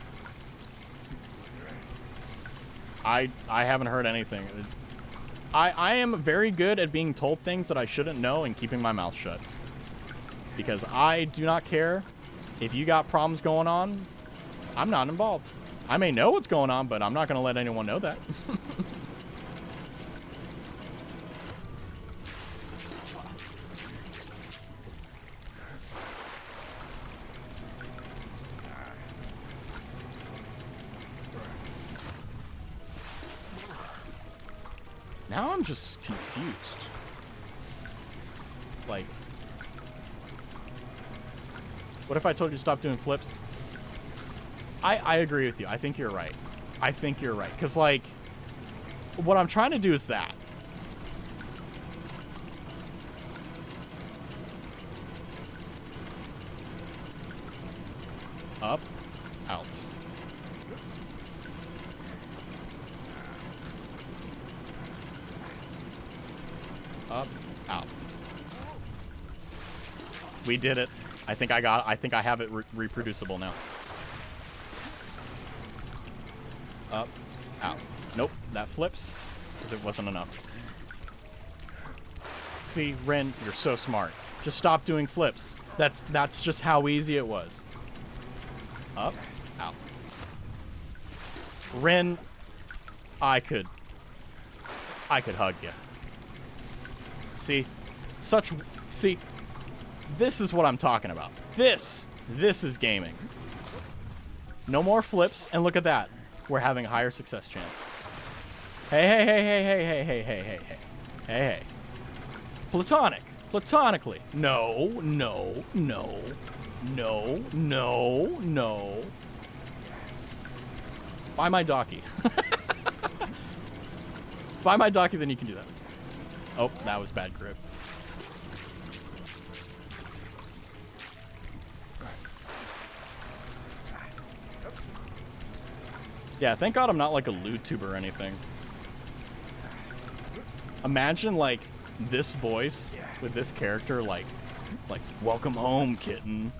I haven't heard anything. I am very good at being told things that I shouldn't know and keeping my mouth shut. Because I do not care if you got problems going on. I'm not involved. I may know what's going on, but I'm not going to let anyone know that. Now I'm just confused. Like, what if I told you to stop doing flips? I agree with you. I think you're right. I think you're right. Because, like, what I'm trying to do is that. Up, out. Up, out. We did it. I think I have it reproducible now. Up, out. Nope, that flips because it wasn't enough. See, Ren, you're so smart. Just stop doing flips. That's just how easy it was. Up, out. Ren, I could hug you. See, this is what I'm talking about. This is gaming. No more flips, and look at that. We're having a higher success chance. Hey. Platonically. No. Buy my Docky. Buy my Docky, then you can do that. Oh, that was bad grip. Yeah, thank God I'm not like a lewd tuber or anything. Imagine like this voice with this character like welcome home, kitten.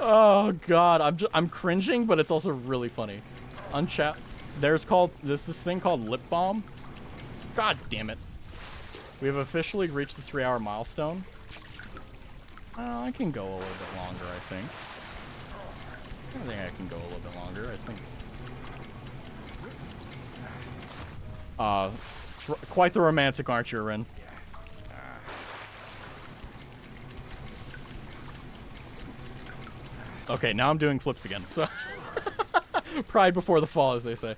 Oh God, I'm cringing, but it's also really funny. There's this thing called lip balm. God damn it. We have officially reached the 3-hour milestone. I can go a little bit longer, I think. I think I can go a little bit longer, I think. Quite the romantic, aren't you, Ren? Okay, now I'm doing flips again, so... Pride before the fall, as they say.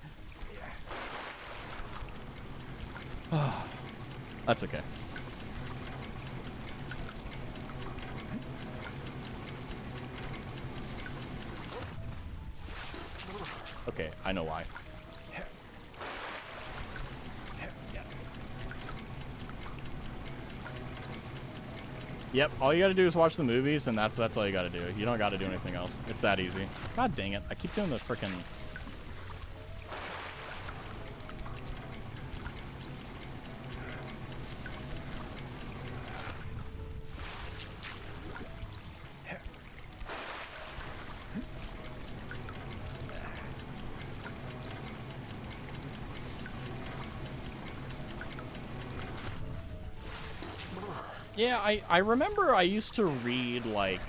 That's okay. Okay, I know why. Yep, all you gotta do is watch the movies, and that's all you gotta do. You don't gotta do anything else. It's that easy. God dang it, I keep doing the frickin'... Yeah, I remember I used to read, like,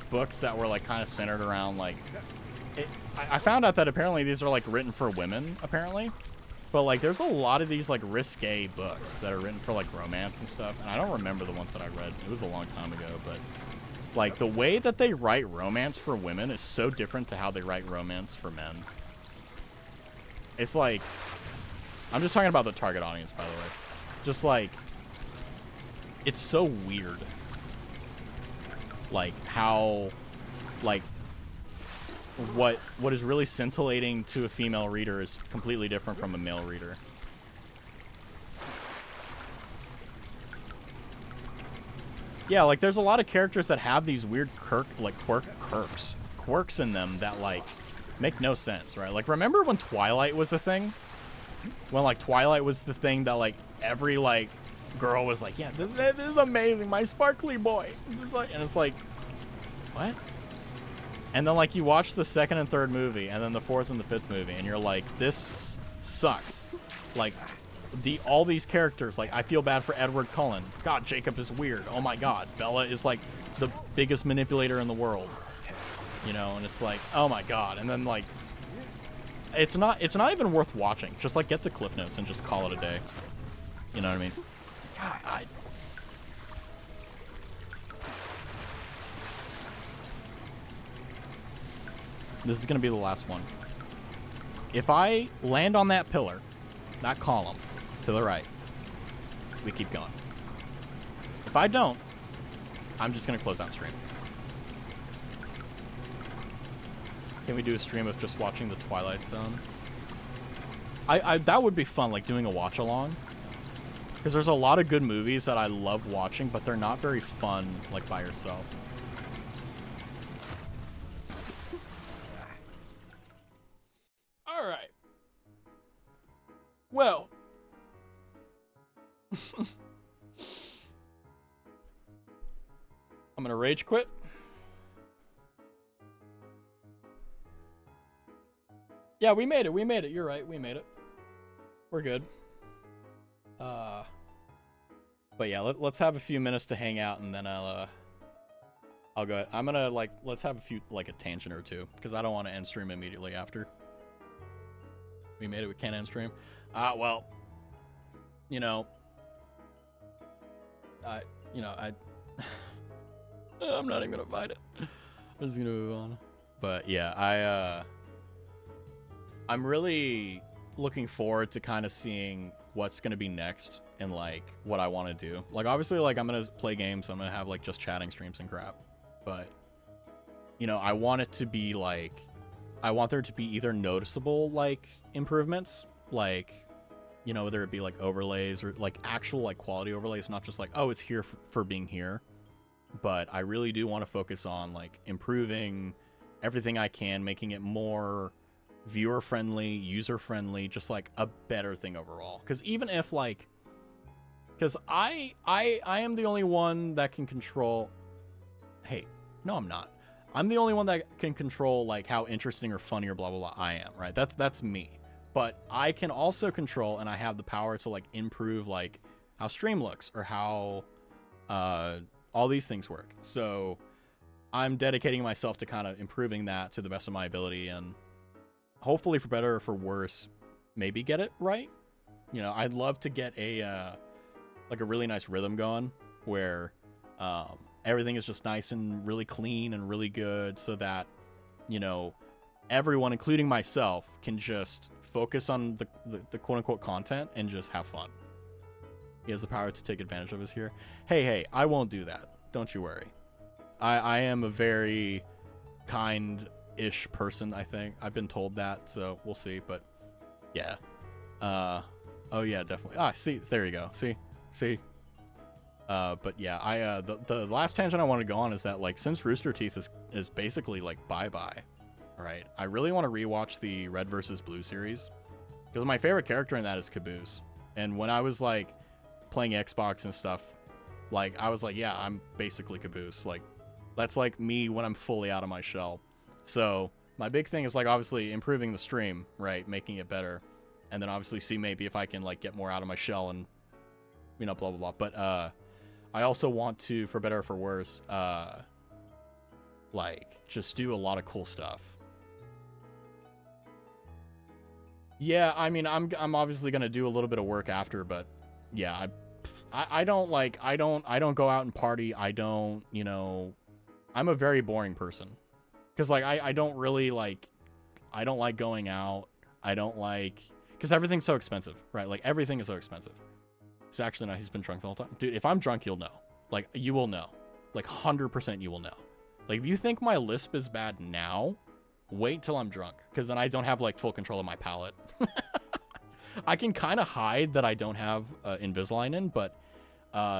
books that were, like, kind of centered around, like... I found out that apparently these are, like, written for women, apparently. But, like, there's a lot of these, like, risque books that are written for, like, romance and stuff. And I don't remember the ones that I read. It was a long time ago, but... Like, the way that they write romance for women is so different to how they write romance for men. It's like... I'm just talking about the target audience, by the way. Just, like... It's so weird. Like, how... Like, what is really scintillating to a female reader is completely different from a male reader. Yeah, like there's a lot of characters that have these weird quirks in them that like make no sense, right? Like remember when Twilight was a thing? When like Twilight was the thing that like every like girl was like, yeah, this is amazing, my sparkly boy. And it's like, what? And then like you watch the second and third movie and then the fourth and the fifth movie and you're like, this sucks. Like all these characters, like I feel bad for Edward Cullen. God, Jacob is weird. Oh my God, Bella is like the biggest manipulator in the world. You know, and it's like, oh my God. And then like, it's not even worth watching. Just like get the cliff notes and just call it a day. You know what I mean? God, this is gonna be the last one. If I land on that pillar, that column, to the right, we keep going. If I don't, I'm just gonna close out stream. Can we do a stream of just watching the Twilight Zone? That would be fun, like doing a watch along. Because there's a lot of good movies that I love watching, but they're not very fun, like by yourself. All right. Well. I'm gonna rage quit. Yeah, we made it. We made it. You're right. We made it. We're good. But yeah, let's have a few minutes to hang out, and then I'll go ahead. I'm gonna let's have a tangent or two, because I don't want to end stream immediately after. We made it. We can't end stream. Well, I'm not even gonna fight it. I'm just gonna move on. But yeah, I'm really looking forward to kind of seeing what's gonna be next and like what I want to do. Like obviously, like I'm gonna play games. I'm gonna have like just chatting streams and crap. But I want it to be like, I want there to be either noticeable like improvements, like whether it be like overlays or like actual like quality overlays, not just like, oh, it's here for being here. But I really do want to focus on like improving everything I can, making it more viewer friendly, user friendly, just like a better thing overall. Because even if like, because I am the only one that can control. Hey, no, I'm not. I'm the only one that can control like how interesting or funny or blah blah blah I am, right? That's me. But I can also control, and I have the power to like improve like how stream looks or how all these things work. So I'm dedicating myself to kind of improving that to the best of my ability, and hopefully for better or for worse, maybe get it right. I'd love to get a really nice rhythm going where everything is just nice and really clean and really good, so that everyone, including myself, can just focus on the quote-unquote content and just have fun. He has the power to take advantage of us here. Hey, I won't do that. Don't you worry. I am a very kind-ish person, I think. I've been told that, so we'll see. But yeah. Oh yeah, definitely. See, there you go. See. But yeah, the last tangent I want to go on is that like since Rooster Teeth is basically like bye-bye, right? I really want to rewatch the Red vs. Blue series, because my favorite character in that is Caboose. And when I was like playing Xbox and stuff, like I was like, yeah, I'm basically Caboose. Like that's like me when I'm fully out of my shell. So my big thing is like obviously improving the stream, right? Making it better. And then obviously see maybe if I can like get more out of my shell and blah blah blah. But I also want to, for better or for worse, like just do a lot of cool stuff. Yeah, I mean, I'm obviously gonna do a little bit of work after, but yeah, I don't go out and party. I don't, I'm a very boring person, because like I don't really like, I don't like going out. I don't like, because everything's so expensive, right? Like everything is so expensive. It's actually not. He's been drunk the whole time, dude. If I'm drunk, you'll know. Like you will know. Like 100% you will know. Like if you think my lisp is bad now, wait till I'm drunk, because then I don't have like full control of my palate. I can kind of hide that I don't have Invisalign in, but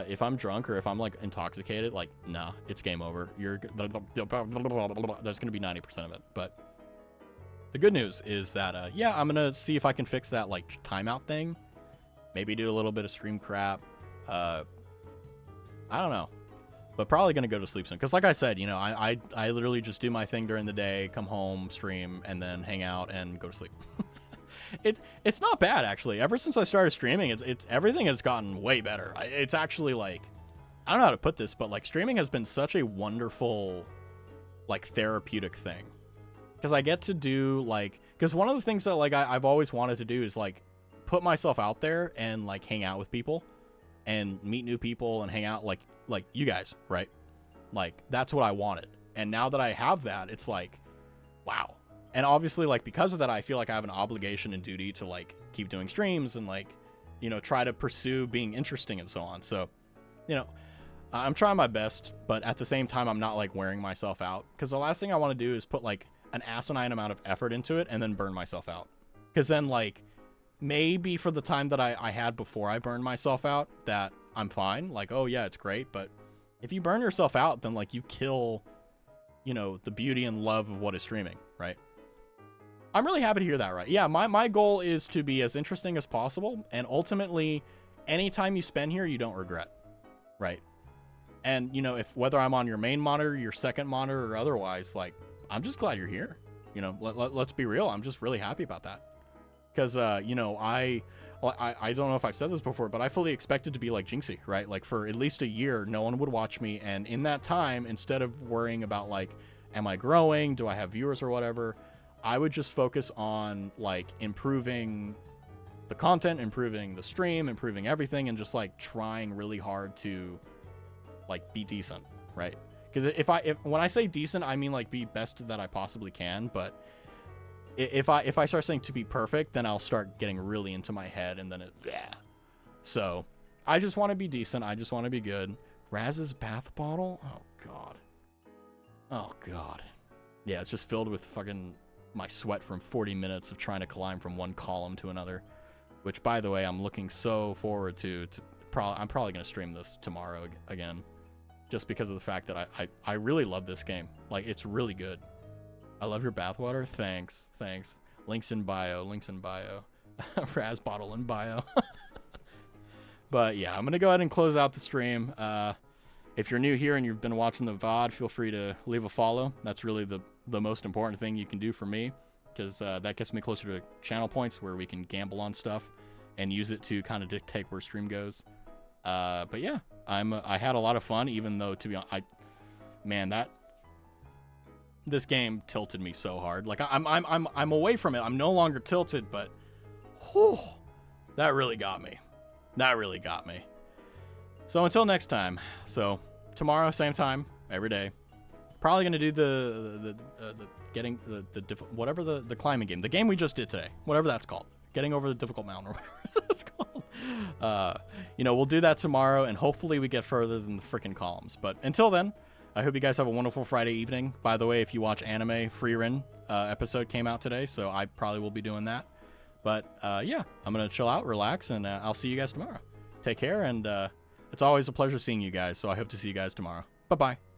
if I'm drunk or if I'm like intoxicated, like, nah, it's game over. There's gonna be 90% of it. But the good news is that yeah, I'm gonna see if I can fix that like timeout thing. Maybe do a little bit of stream crap. I don't know, but probably gonna go to sleep soon. Cause like I said, you know, I literally just do my thing during the day, come home, stream, and then hang out and go to sleep. It's not bad actually. Ever since I started streaming, it's everything has gotten way better. It's actually like, I don't know how to put this, but like streaming has been such a wonderful, like therapeutic thing. Cause I get to do like, cause one of the things that like I've always wanted to do is like put myself out there and like hang out with people and meet new people and hang out like you guys, right? Like that's what I wanted. And now that I have that, it's like, wow. And obviously like because of that, I feel like I have an obligation and duty to like keep doing streams and like, you know, try to pursue being interesting and so on. So, you know, I'm trying my best, but at the same time, I'm not like wearing myself out, because the last thing I want to do is put like an asinine amount of effort into it and then burn myself out. Because then like maybe for the time that I had before I burned myself out, that I'm fine. Like, oh yeah, it's great. But if you burn yourself out, then like you kill, you know, the beauty and love of what is streaming, right? I'm really happy to hear that, right? Yeah, my goal is to be as interesting as possible, and ultimately, anytime you spend here, you don't regret, right? And, you know, if whether I'm on your main monitor, your second monitor, or otherwise, like, I'm just glad you're here. You know, let's be real. I'm just really happy about that. Because, you know, I don't know if I've said this before, but I fully expected to be like Jinxie, right? Like, for at least a year, no one would watch me, and in that time, instead of worrying about, like, am I growing? Do I have viewers or whatever? I would just focus on like improving the content, improving the stream, improving everything, and just like trying really hard to like be decent, right? Because if when I say decent, I mean like be best that I possibly can. But if I start saying to be perfect, then I'll start getting really into my head, and then yeah. So I just want to be decent. I just want to be good. Raz's bath bottle. Oh god. Oh god. Yeah, it's just filled with fucking my sweat from 40 minutes of trying to climb from one column to another, which, by the way, I'm looking so forward to I'm probably going to stream this tomorrow again, just because of the fact that I really love this game. Like, it's really good. I love your bathwater. Thanks. Links in bio. Raz bottle in bio. But yeah, I'm going to go ahead and close out the stream. If you're new here and you've been watching the VOD, feel free to leave a follow. That's really the most important thing you can do for me, because that gets me closer to channel points where we can gamble on stuff and use it to kind of dictate where stream goes. But yeah, I had a lot of fun, even though, to be honest, this game tilted me so hard. Like I'm away from it. I'm no longer tilted, but whew, that really got me. So until next time. So tomorrow, same time, every day. Probably gonna do the whatever the climbing game, the game we just did today, whatever that's called, getting over the difficult mountain or whatever that's called. You know, we'll do that tomorrow, and hopefully we get further than the freaking columns. But until then, I hope you guys have a wonderful Friday evening. By the way, if you watch anime, Frieren episode came out today, so I probably will be doing that. But yeah, I'm gonna chill out, relax, and I'll see you guys tomorrow. Take care, and it's always a pleasure seeing you guys. So I hope to see you guys tomorrow. Bye bye.